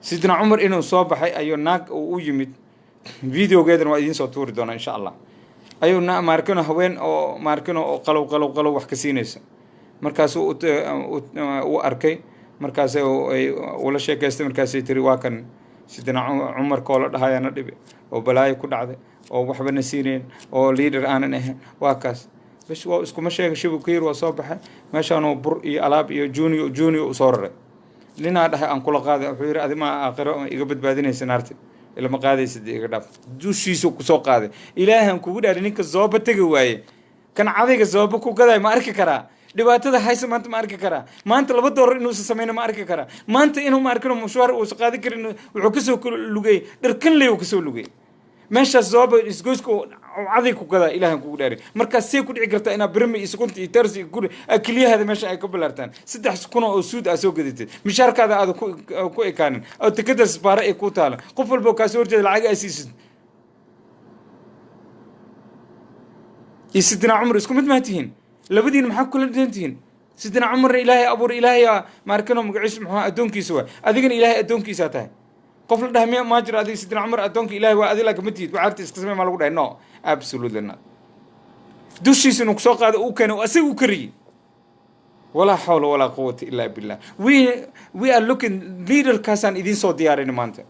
سيدنا عمر إنه صاب حي أيو ناق ويمت فيديو جاد وإذن صوتور دونا إن شاء الله ayuu markano haween oo markano oo qalow wax ka siinaysa markaas uu arkay markaas uu la sheekaystay markaas ay tiri waa kan sidina Umar koola dhahayana dhibi oo balaayo ku dhacday oo waxba nasiineen oo leader aanan ahayn waa kaas bas waa isku ma sheegay shibkiir waa soo baxay meeshaan oo bur iyo alaab iyo junior u soo raray lina dhahay aan kula qaaday wuxuu yiri adima aakhiro iga badbaadinaysa naarta إلا ما قاعد يصدق قدام دوشيسو كسوق قاعد إلههم كوجد أرنيك الزوبة تجواي كان عادي الزوبة كوجدا ما أركي كرا دبعته ده هايس ما أنت ما أركي كرا ما أنت لبض دور إنه سمينا ما أركي كرا ما أنت إنه ما أركي مشوار وسقادي كرينه وعكسوا كل لجي دركن ليه وكسوا لجي ماشى الزوبة يسقوسكو عادي كوجدا إلههم كوجد أري مركز سيكون عقرته أنا برمي يسكون يترسي يقول أكليه هذا ماشى يقبل أرتان سدح سكونه أسود أسوق جديد مشاركة هذا كو إكان أو تكدر سبارة إكوتالا قفل بوكاسور جد العاجة أسيس يسدنا عمر اسكو متمهتين لبدين محق كل دينتين سيدنا عمر إلهي أبور إلهي ما ركنهم قعيش محا أدون كيسوا أذكر إلهي أدون كيساته qof la dhahay ma jiro adiga sidina cumar addoonka ilaahay waa adiga laakiin ma tihid waxaarta iska samee maa lagu dhahay no absolutely not dushiisa inuu kusoo qaado uu keenay asaga u kariyey walaa xawla walaa quwata illaa billah we are looking leaderkaasaan idiin soo diyaarin maanta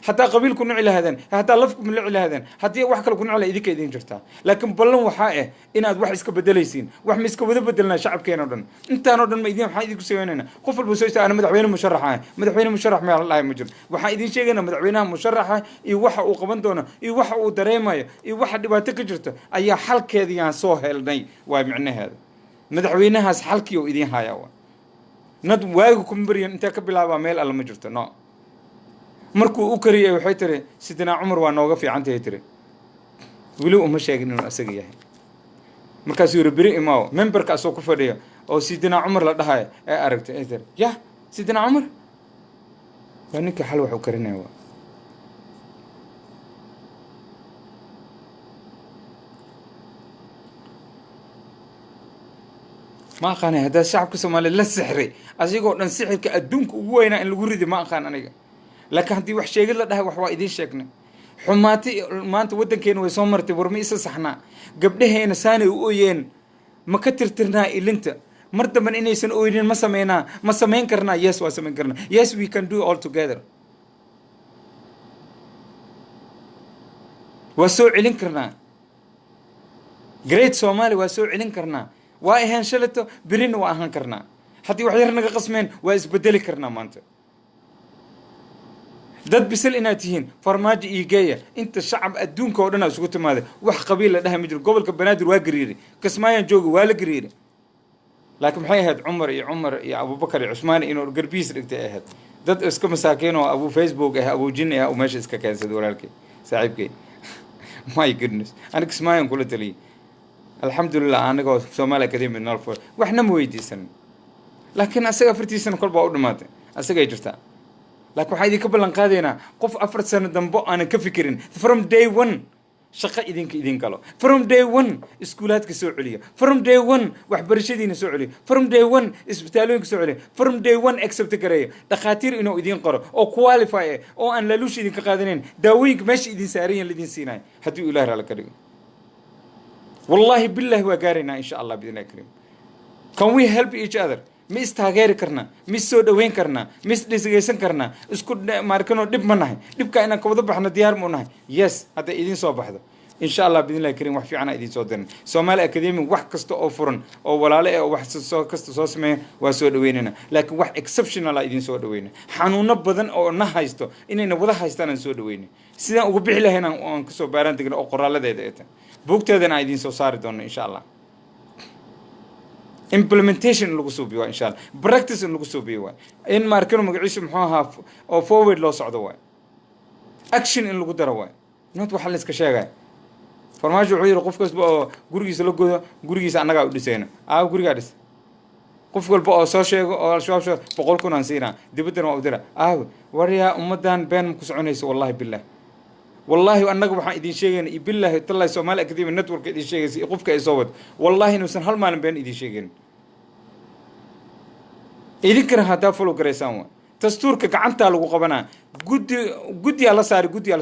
hataa qabiil ku nici lahaadeen hataa laf ku nici lahaadeen haddii wax kale ku nici lahaa idinka idiin jirtaa laakiin ballan waxaa ah inaad wax iska bedelaysiin wax ma iska wada bedelnaa shacabkeena o dhan intaanoo dhan ma idin waxaan idinku sugaynaynaa qof walba soo ana madaxweyne musharaxa ah madaxweyne musharax meel la dhahay ma jiro waxaan idiin sheegaynaa madaxweynaha musharaxa iyo waxa uu qaban doono iyo waxa uu dareemayo iyo waxa dhibaato ka jirta ayaa xalkeedii aan soo helnay waa micnaheeda madaxweynahaas xalkii oo idiin hayaa waa nad waagu kuma baryan intaa ka bilaabaa meel alla ma jirto no markuu u kariyay waxay tiri sidina cumar waa nooga fiicantahay tiri weli uma sheegin inuu asaga yahay markaasuu yiri beri imaaw memberka asoo ku fadhiya oo sidina cumar la dhahayo ee aragtay ay tiri yah sidina cumar waa ninka xal wax u karinaya waa ما أخاني هذا الشعب كسومالي لا سحري أزيقو دان سحرك أدونك وينا إن لغو ريدي ما أخان أنيقا لكن هدي wax sheegid la dhahay wax waa idin sheegnay xumaati maanta wadankeena way soo martay warma isa saxnaa gabdhaheena saanay u ooyeen ma ka tirtirnaa ilinta mar damban inaysan ooynin ma sameyn karnaa yes waa sameyn karnaa yes we can do all together waa soo celin karnaa great Somali waa soo celin karnaa waa ahaan shalato birina waa ahaan karnaa haddii wax yar naga qasmeen waa isbedeli karnaa maanta dad bisil inaad tihiin farmaajo iyo geeya inta shacab adduunka oo dhan isugu timaada wax qabiil la dhahay ma jiro gobolka banaadir waa gariiri kismaayaan jooga waa la gariiri laakiin maxay ahayd cumar iyo abubakar iyo cusmaan inuu garbiis dhigtay ahayd dad iska masaakiin oo abu facebook abu jinni oo meesha iska keensaday walaalkay saaxiibkay my goodness ana kismaayaan kula taliyay alxamdulillah anagoo Soomaali Academy nalfo waxna ma weydiisan laakiin asaga afartiisana kolba u dhamaatay asaga ay jirtaa laakiin waxaa idinka ballan qaadaynaa qof 4 sano dambo aanan ka fikirin from day one shaqo idin galo from day one iskuulaadka soo celiya from day one waxbarashadiina soo celiya from day one isbitaalooyinka soo celiya from day one accept gareeya dhaqaatiir inuu idin qoro oo qualify oo aan laaluush idinka qaadanayn daawooyinka meesha idin saarayeen lidin siinaay haddii ilaahay raali ka dhigo wallahi billahi waa gaaraynaa insha allah bidinaa karim can we help each other ma istaageeri karnaa ma soo dhaweyn karnaa ma isdhisgeysan karnaa isku maarkanoo dhib ma nahay dhibka inaan ka wada baxno diyaar mu nahay yes hadday idin soo baxdo insha allah bidinaa karim wax fiican idin soo dirin Somali Academy wax kasta oo furan oo walaalo ee wax soo sameeyo waa soo dhaweynayna laakiin wax exceptional idin soo dhaweynay xanuuno badan oo na haysto inayna wada haystaan aan soo dhaweynay sidaan ugu bixi lahayn aan ka soo baaran degno oo qoraaladeeda ee tan buugteedana idin soo saari doono insha allah implementation lagu suubiyo insha allah practice lagu suubiyo in markano magaciisu muxuu ahaa oo forward loo socdo waa action in lagu daro waa not waxa la iska sheegay farmaajo wuxuu yiri qof kasta oo gurigiisa la goodo gurigiisa annaga u dhisayna guriga dhis qof walba oo soo sheego oo al-shabaab 100 kun aan siina dibadana waa u dira wariya ummadan been ku soconayso wallahi billah والله أنك بحنا إدين شيئين بالله تلا Somali Academy network إدين شيئين يقف كإصابة والله إنه سن هل ما نبين إدين شيئين إذا كره هذا فلو كريسامو تستور كعنت على وقبنا جودي على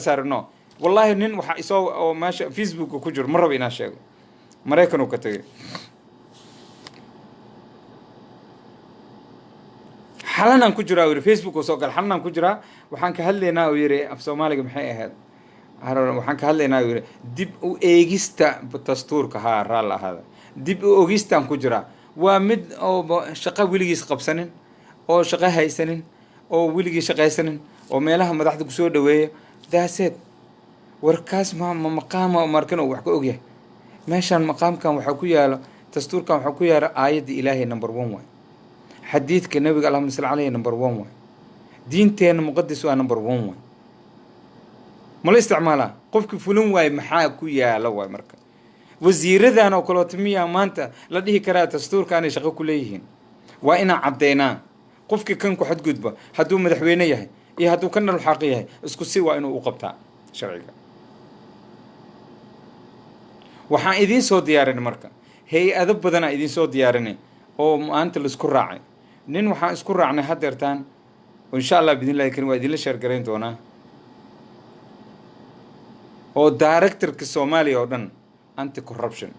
سعر نو والله نين وح إصاب أو ماشى فيسبوك وكجر مرة بينا شيء مرة كانوا كتير حالنا كجرا وير فيسبوك وسوق حالنا كجرا وحنا كهلنا ويري في Somali محي هذا waxaan ka hadlaynaa yiri dib u eegista dastuurka raala hada dib u eegistaan ku jira waa mid oo shaqo wiligiis qabsanin oo shaqo haysanin oo wiligiis shaqaysanin oo meelaha madaxda ku soo dhaweeyo daaseed warkaas maqaam markano wax ka ogyahay meeshan maqaamkan waxa ku yaalo dastuurkan waxa ku yaala aayada ilaahay number 1 way xadiidka nabiga Allahumma salli alayhi number 1 way diinteena muqaddas waa number 1 way ما لا استعمالها قفك فلون واي محاك ويا لواي مركب وزيردان أو كلوتمية ما أنت لديه كرات تستور كان يشغل كليهن وإنا عدينا قفك كنكو حد جدبه حدو مدحوينيه إيه حدو كنا الحقيقة اسكو سوى إنه وقبتها شرعية وحان إذين صوت ديارين مركب هي أذب بدنا إذين صوت ديارين أو ما أنت الاسكور راعي نين وحان اسكور راعنا حد يرتان وإن شاء الله بإذن الله يكرم وإذن الله شرقرين دونا oo directorka Soomaaliya oo dhan anti corruption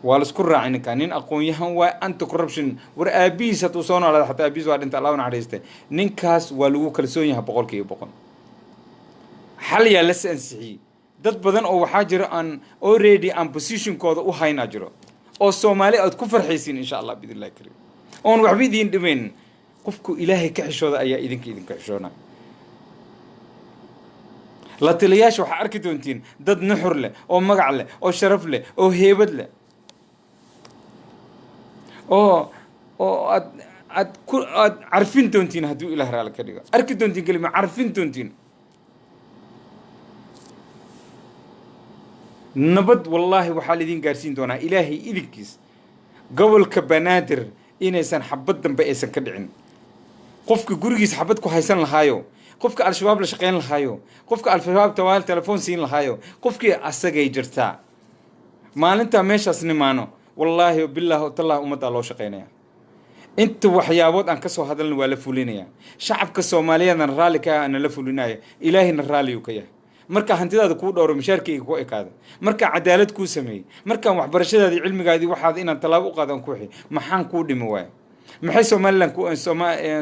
waa la isku raacay ninkan nin aqoon-yahan waa anti corruption war aabihiis hadduu soo noolaada xataa aabihiis waa dhinta allah u naxariistay ninkaas waa lagu kalsoon yahay boqolkiiba boqol xal yaa la ansixiyey dad badan oo waxaa jira aan already aan positionkooda u haynaa jiro oo Soomaali aad ku farxaysiin insha Allah bidilaahi kariim oon waxba idiin dhimayn qofku ilaahay ka xishooda ayaa idinka xishoona la taliyaasha waxa arki doontiin dad nuxur leh oo magac leh oo sharaf leh oo heebad leh oo aad carfin doontiin hadduu ilaah raali ka dhigo arki doontiin kelima carfin doontiin nabad wallaahi waxaa laidin gaarsiin doonaa ilaahay idinkiis gobolka banaadir inaysan xabad dambe aysan ka dhicin qofka gurigiisa xabad ku haysan lahaayo qofka al-shabaab la shaqayn lahaayo qofka al-shabaab tawaal telefoon siin lahaayo qofkii asagay jirtaa maalintaa meeshaas nimaano wallaahi bilaahi tallah ummaddaa loo shaqaynaya inta waxyaabood aan ka soo hadalna waa la fulinaya shacabka Soomaaliyeedna raali ka ah la fulinaya ilaahina raali uu ka yahay marka hantidaada ku dhowro mishaarkayga ku ekaada marka cadaalad ku sameeyay marka waxbarashadaadii cilmigaadii waxaad inaan talaabo u qaadan ku wixii maxaan ku dhimi waay maxay Somaliland ku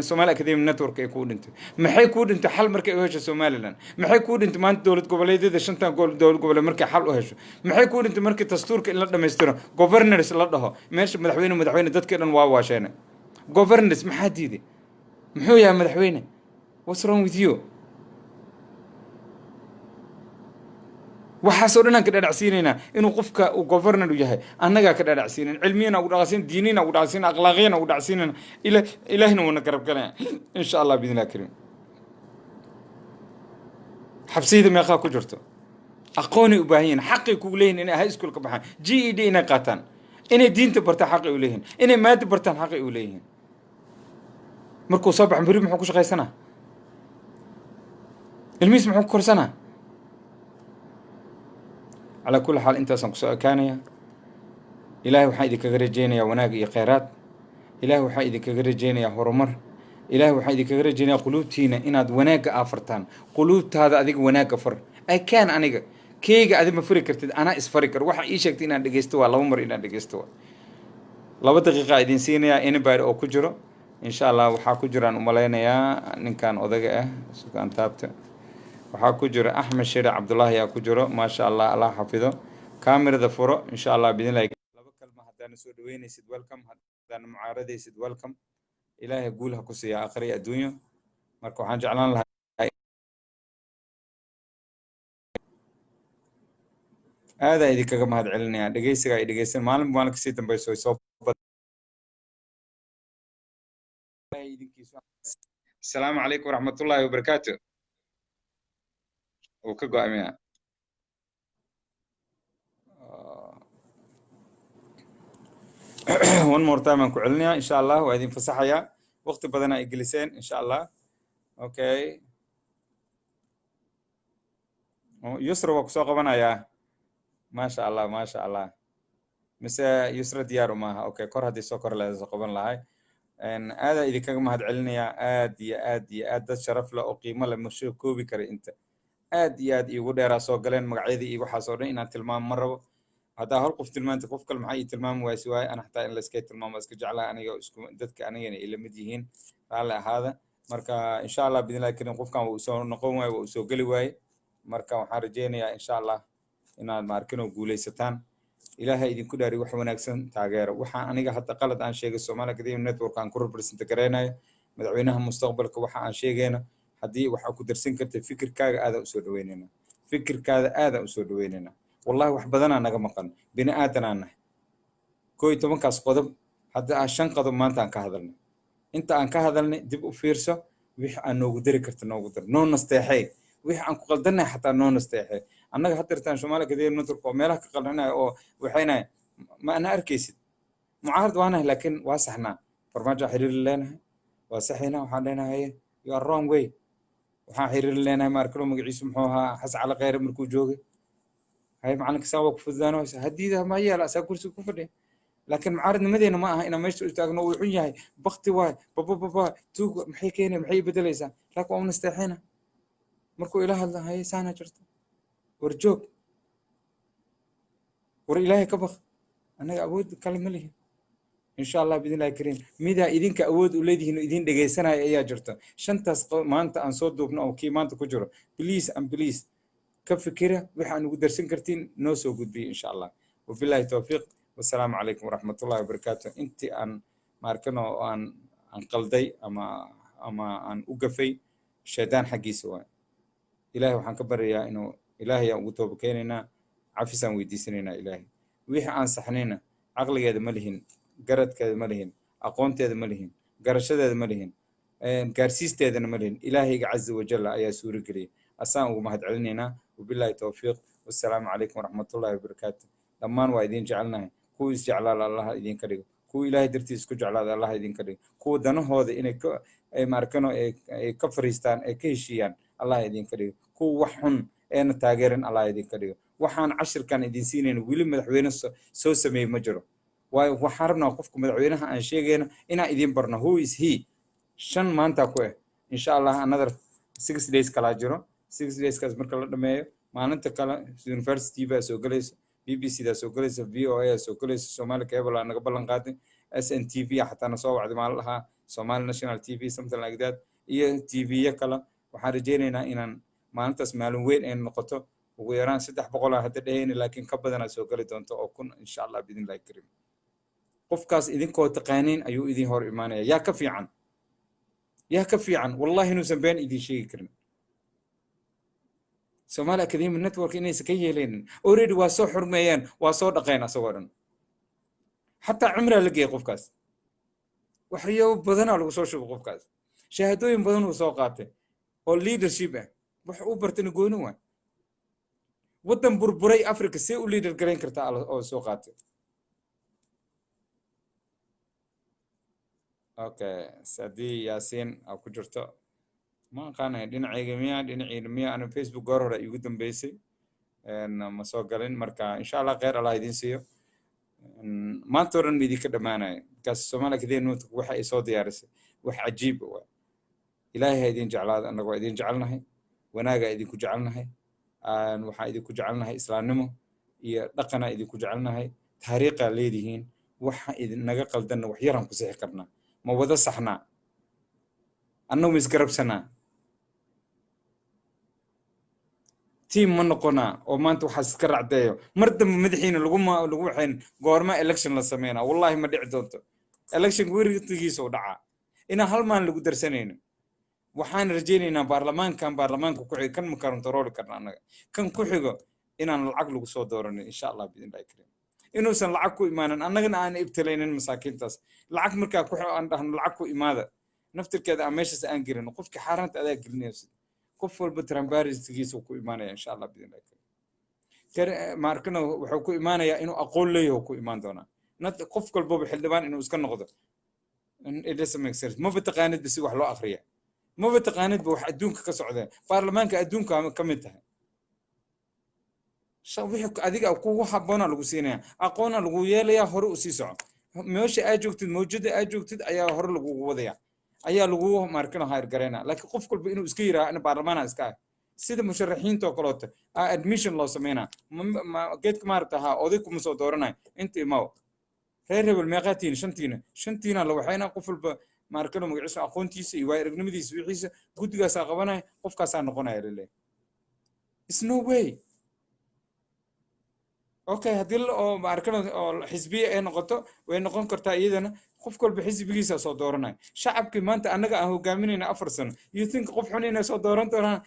Somali Academy Network ay ku dhintay maxay ku dhintay xal markay u hesho Somaliland maxay ku dhintay maanta dawlad goboleedyada shanta dawlad goboleed markay xal u hesho maxay ku dhintay markii dastuurka in la dhameystiro governors la dhaho meesha madaxweyne dadka dhan waa waasheen governors maxaa diiday muxuu yahay madaxweyne what's wrong with you waxaasoo dhan aan ka dhadhacsiinaynaa inuu qofka uu governor yahay annagaa ka dhadhacsiinayn cilmiyana ugu dhaqasiin diinina ugu dhaqasiin akhlaaqiyana ugu dhaqasiinana ilaahina wuuna garab galaya insha Allah biidnillah kariim xabsiyada meeqaa ku jirto aqooni u baahan yihiin xaqi kugu leeyihiin inay high school ka baxaan GED inay qaataan inay diinta bartaan xaqi u leeyihiin inay maada bartaan xaqi u leeyihiin markuu soo baxo bari muxuu ku shaqaysanaa ilmihiis muxuu ku korsanaa على كل حال أنت أصلاً كسؤال كانيا إلهي وحيد كغرجينا يا وناق يا خيرات إلهي وحيد كغرجينا يا هرمر إلهي وحيد كغرجينا قلوب تينا إن هذا وناق أفرتان قلوب هذا أذيك وناق أفر أي كان أنا كيجا أذي مفركر أنا إسفركر واحد إيشك تينا دقيستوا الله عمر إنا دقيستوا لو دقيقة قاعدين سينا إن بعد أو كجرو إن شاء الله وحكجرا وملاينا يا إن كان أذقة سكان تابته waxaa ku jira Axmed Sheere Cabdullaahi yaa ku jiro ma sha Allah Allah xafido kaamirada furo insha Allah bidinlaahi laba kalma hadaan soo dhaweynaysid welcome hadaan mucaaradaysid welcome ilaahay guul ha ku siiya aakhiri adduunyo marka waxaan jeclaan lahaa aad ay idinkaga mahad celinayaan dhageysiga ay dhageysan maalin kasii dambayso soo السلام عليكم ورحمة الله وبركاته وكجو أمينا one more time أنكو علنيا إن شاء الله وهذه فصحية وقت بدنا إجلسين إن شاء الله أوكي يسر وكسوق بنا يا ما شاء الله ما شاء الله مسا يسر ديارو ما أوكي كره هذه سكر لا زقبنا لهاي إن هذا إذا كان مهد علنيا آد شرف له قيمة لمشي كوبي كري أنت آد يقول راسه قلنا مقعدي يقول حصورين إن تلمام مرة هذا هالقف تلمان تقف كل معي تلمام واسواي أنا حتى إن لسكيت تلمام بس كجعله أنا يسكو دتك أنا يعني إلى مديهين على هذا مركا إن شاء الله بإذن الله كنا نقف كان وسو نقوم وسو قلي واي مركا وحرجينا إن شاء الله إن ماركنا وقولي ستان إلهي إذن كل أريح ونكسن تاجر وحا أنا حتى قلت عن شيء الصومال كذي من نتورك عن كل برسنت كرينا مدعوينها مستقبلك وحا عن شيء جينا حدي وحا كدرسين كرت فكر كذا هذا أسود ويننا فكر كذا هذا أسود ويننا والله وحبذنا نجمقن بناءاتنا عنه كوي تمن كاس قدم حتى عشان قدم ما أنت عن كهذلنا أنت عن كهذلنا دب فرصة وح أنه قدر كرت أنه قدر نون نستحي وح عن قلدنا حتى نون نستحي أنا حتى رتان شمالك كثير نترك ومالك قلنا أو وحنا ما أنا أركيس معارض وأنا لكن واسحنا فرماجة حرير لنا واسحنا وحنا هي you are wrong way وحرير لنا ما أركلوا مقعيس محوها حس على غير مركو جوجي هاي معلك ساوك فذانو هديده ما هي لا ساكرسي كفر لكن معارض مدينه ما انا مش تاغنو وحن yahay بختي واي بابا تو maxay keenay maxay bedelaysa laakiin waa nasteexina markuu ilaaha hadla hay saana jirto ورجوك ور إلهي كبخ أنا أود كلمة لي إن شاء الله بإذن الله الكريم ميدا إذن كأود ولادي إنه إذن دقي سنة أي جرتا شنت ما أنت أنصد دوبنا أو كي ما أنت كجرا بليز أم بليز كفكرة وإحنا نقدر سنكرتين نوسو قد بي إن شاء الله وفي الله التوفيق والسلام عليكم ورحمة الله وبركاته أنت أن ماركنا أن قلدي أما أن أوقفي شيطان حقي سواء إلهي وحن كبر يا إنه إلهي أوتوب كيننا عفسا ويديسننا إلهي ويح أنصحنينا عقلي هذا ملهن قرد كذا ملهن أقونت هذا ملهن قرشة هذا ملهن قارسيست هذا ملهن إلهي عز وجل يا سوري كري أسان ومهد علينا وبالله التوفيق والسلام عليكم ورحمة الله وبركاته لما وايدين جعلنا كو جعل الله يدين كريم كو إلهي درتي اسكو جعل الله يدين كريم كو دنو هذا إنك ماركنو كفريستان كيشيان الله يدين كريم كو وحن أنا تاجرن الله يدين كريم وحن عشر كان يدين سنين ويل مدحوين سو سمي مجرو وحرنا وقفكم مدحوينها عن شيء إنا يدين برنا هو is he شن ما أنت كوه إن شاء الله another 6 days كلا جرو 6 days كاز مركلا دمية ما أنت كلا university بس وقليس BBC ده سوكليس VOA سوكليس سومالي كيبل أنا قبل نقاتي SNTV حتى أنا صوب عد مالها سومالي ناشونال TV something like that TV يكلا وحرجينا إن ما أنت سمعلون وين إن نقطة ويران ستة بقولها هذا دين لكن كبدنا سوكلي تونتو أكون إن شاء الله بإذن الله الكريم قفكاس إذن كو تقانين أيو إذن هور إيمانية يا كفي عن والله إنه سنبين إذن شيء كريم سومالي أكاديمي النتورك إني سكيه لين أريد واسو حرميان واسو دقينا صورا حتى عمره لقي قفكاس وحريو بدنا لو سو شوف قفكاس شهادوين بدن وسوقاته او ليدرشيب wax u bartay gooniwa wadan burburay Afrika si u leader gareyn karta oo soo qaatay okay Sadi Yasin oo ku jirto ما كان دينعي مية أنا فيسبوك قرر يقدم بيسي إن مسوقلين مركا إن شاء الله غير الله يدين سيو ما تورن بيدي كده معنا كاس سومالا كده نوت وح يصود يارس وح عجيب هو إلهي هيدين جعلنا أنا قاعدين جعلنا وانا قاعدين كجعلنا أن وح يدين كجعلنا إسلام نمو يدقنا يدين كجعلنا طريقة ليدهين وح يدين نقل دنا وحيرهم كسيح كرنا ما وذا صحنا أنه مسقرب سنة تيم من قنا وما أنتوا حسكر عدايو مرد مدحين لقوا حين قارما إلكشن لسمينا والله ما دعتوته إلكشن قوي تجيسو دعاء إن هالمان لقوا درسنين وحان رجينا برلمان كان برلمان كوحي كان مكرم ترول كرنا كان كوحيجو إن العقل قصو دورني إن شاء الله بإذن الله الكريم إنه سن العقل إيمانا أنا ابتلين المساكين تاس العقل مركا كوحي عندهم العقل إيماذا نفتر كذا أمشي أنجرين وقفك حارنت أداء قلنيس قف البترامباريز تجيس وكو إيمانيا إن شاء الله بإذن الله كر ماركنا وحكو إيمانيا إنه أقول لي هو كو إيمان دونا نت قف كل بوب حلبان إنه إسكان نقدر إن it doesn't make sense ما بتقاند بس وحلو آخرية ما بتقاند بوح أدونك كسعودين برلمان كأدونك كم انتهى شوفي أديك أو كو حبنا لقوسينه أقونا لقويا هرو سيسع ماشي أجوكت موجودة أجوكت أيا هرو لقو وضيع ayaa lagu markana hayr gareena laakiin qof walba inuu iska yiraa in baarlamaanka iska sida musharaxiinta oo kale admission loo sameeyna geedka maartaha oday kuma soo dooranay inta imaw reer hebel meeqatiin shantiina la waxayna qof walba markana magaciisa aqoontiisa iyo waayirnimadiisa wixiisa guddigaas qabanay qofkaas aan noqonaya leeyahay it's no way okay hadii oo markana oo xisbiye ay noqoto way noqon kartaa iyadana qof walba xisbigiisa soo dooranay shacabkii maanta anaga aan hogaaminayna 4 sano you think qof xun inay soo dooran doonaan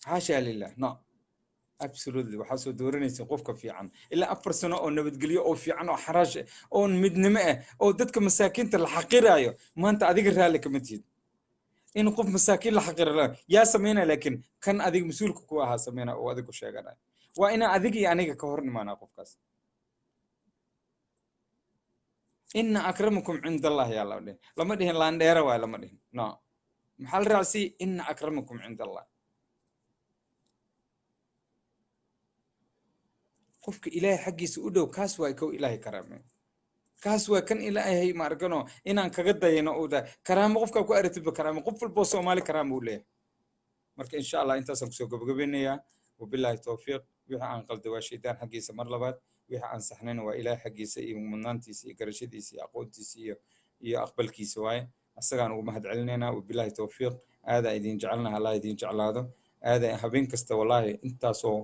حاشا لله no absolutely waxa soo dooranaysa qofka fiican ila 4 sano oo nabadgelyo oo fiican oo xaraash oo midnimo ah oo dadka masaakiinta la xaqirayo maanta adiga raali kama tiid in qof masaakiin la xaqirayo yaa sameeyna laakiin kan adiga mas'uulka ku ahaa sameeyna oo adiga ku sheeganay waa ina adiga iyo aniga ka hor nimaana qofkaas إن أكرمكم عند الله يا الله لما دهن لانديرا ولا لما دهن لا محل رأسي إن أكرمكم عند الله قفك إلهي حقي سؤدو كاسوا يكو إلهي كرامه كاسوا كان إلهي ماركنو إن أنك قد ينقودا كرامه قفك كو أرتب كرامه قف البوسو مالي كرامه وليه marka insha Allah intaasaan kusoo gabagabeynayaa wabillahi tawfiiq wixii aan qalday waa shaydaan xaggiisa mar labaad wixii aan saxnayna waa ilaahay xaggiisa iyo mudnaantiisa iyo garashadiisa iyo aqoontiisa iyo aqbalkiisa waaye asagaan ugu mahad celinaynaa wabillahi tawfiiq aadaa idin jecelnaha allah idin jeclaado aadaa habeen kasta wallaahi intaasoo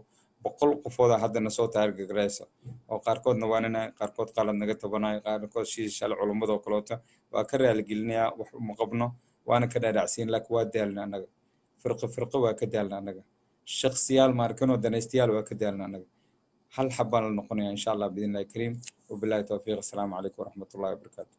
boqol qofooda haddana soo taargagaraysa oo qaarkoodna waanina qaarkood qalad naga tabanayo qaarkood shii shal culumadoo kaloota waa ka raaligelinayaa wax uma qabno waana ka dhaadhacsiin laakiin waa daalna annaga firqo waa ka daalna annaga shakhsiyaal maarkanoo danaystayaal waa ka daalna annaga hal xabbaan la noqonaya insha allah biidnillahi kariim wabillahi tawfiiq assalaamu calaykum waraxmatullahi wabarakaatu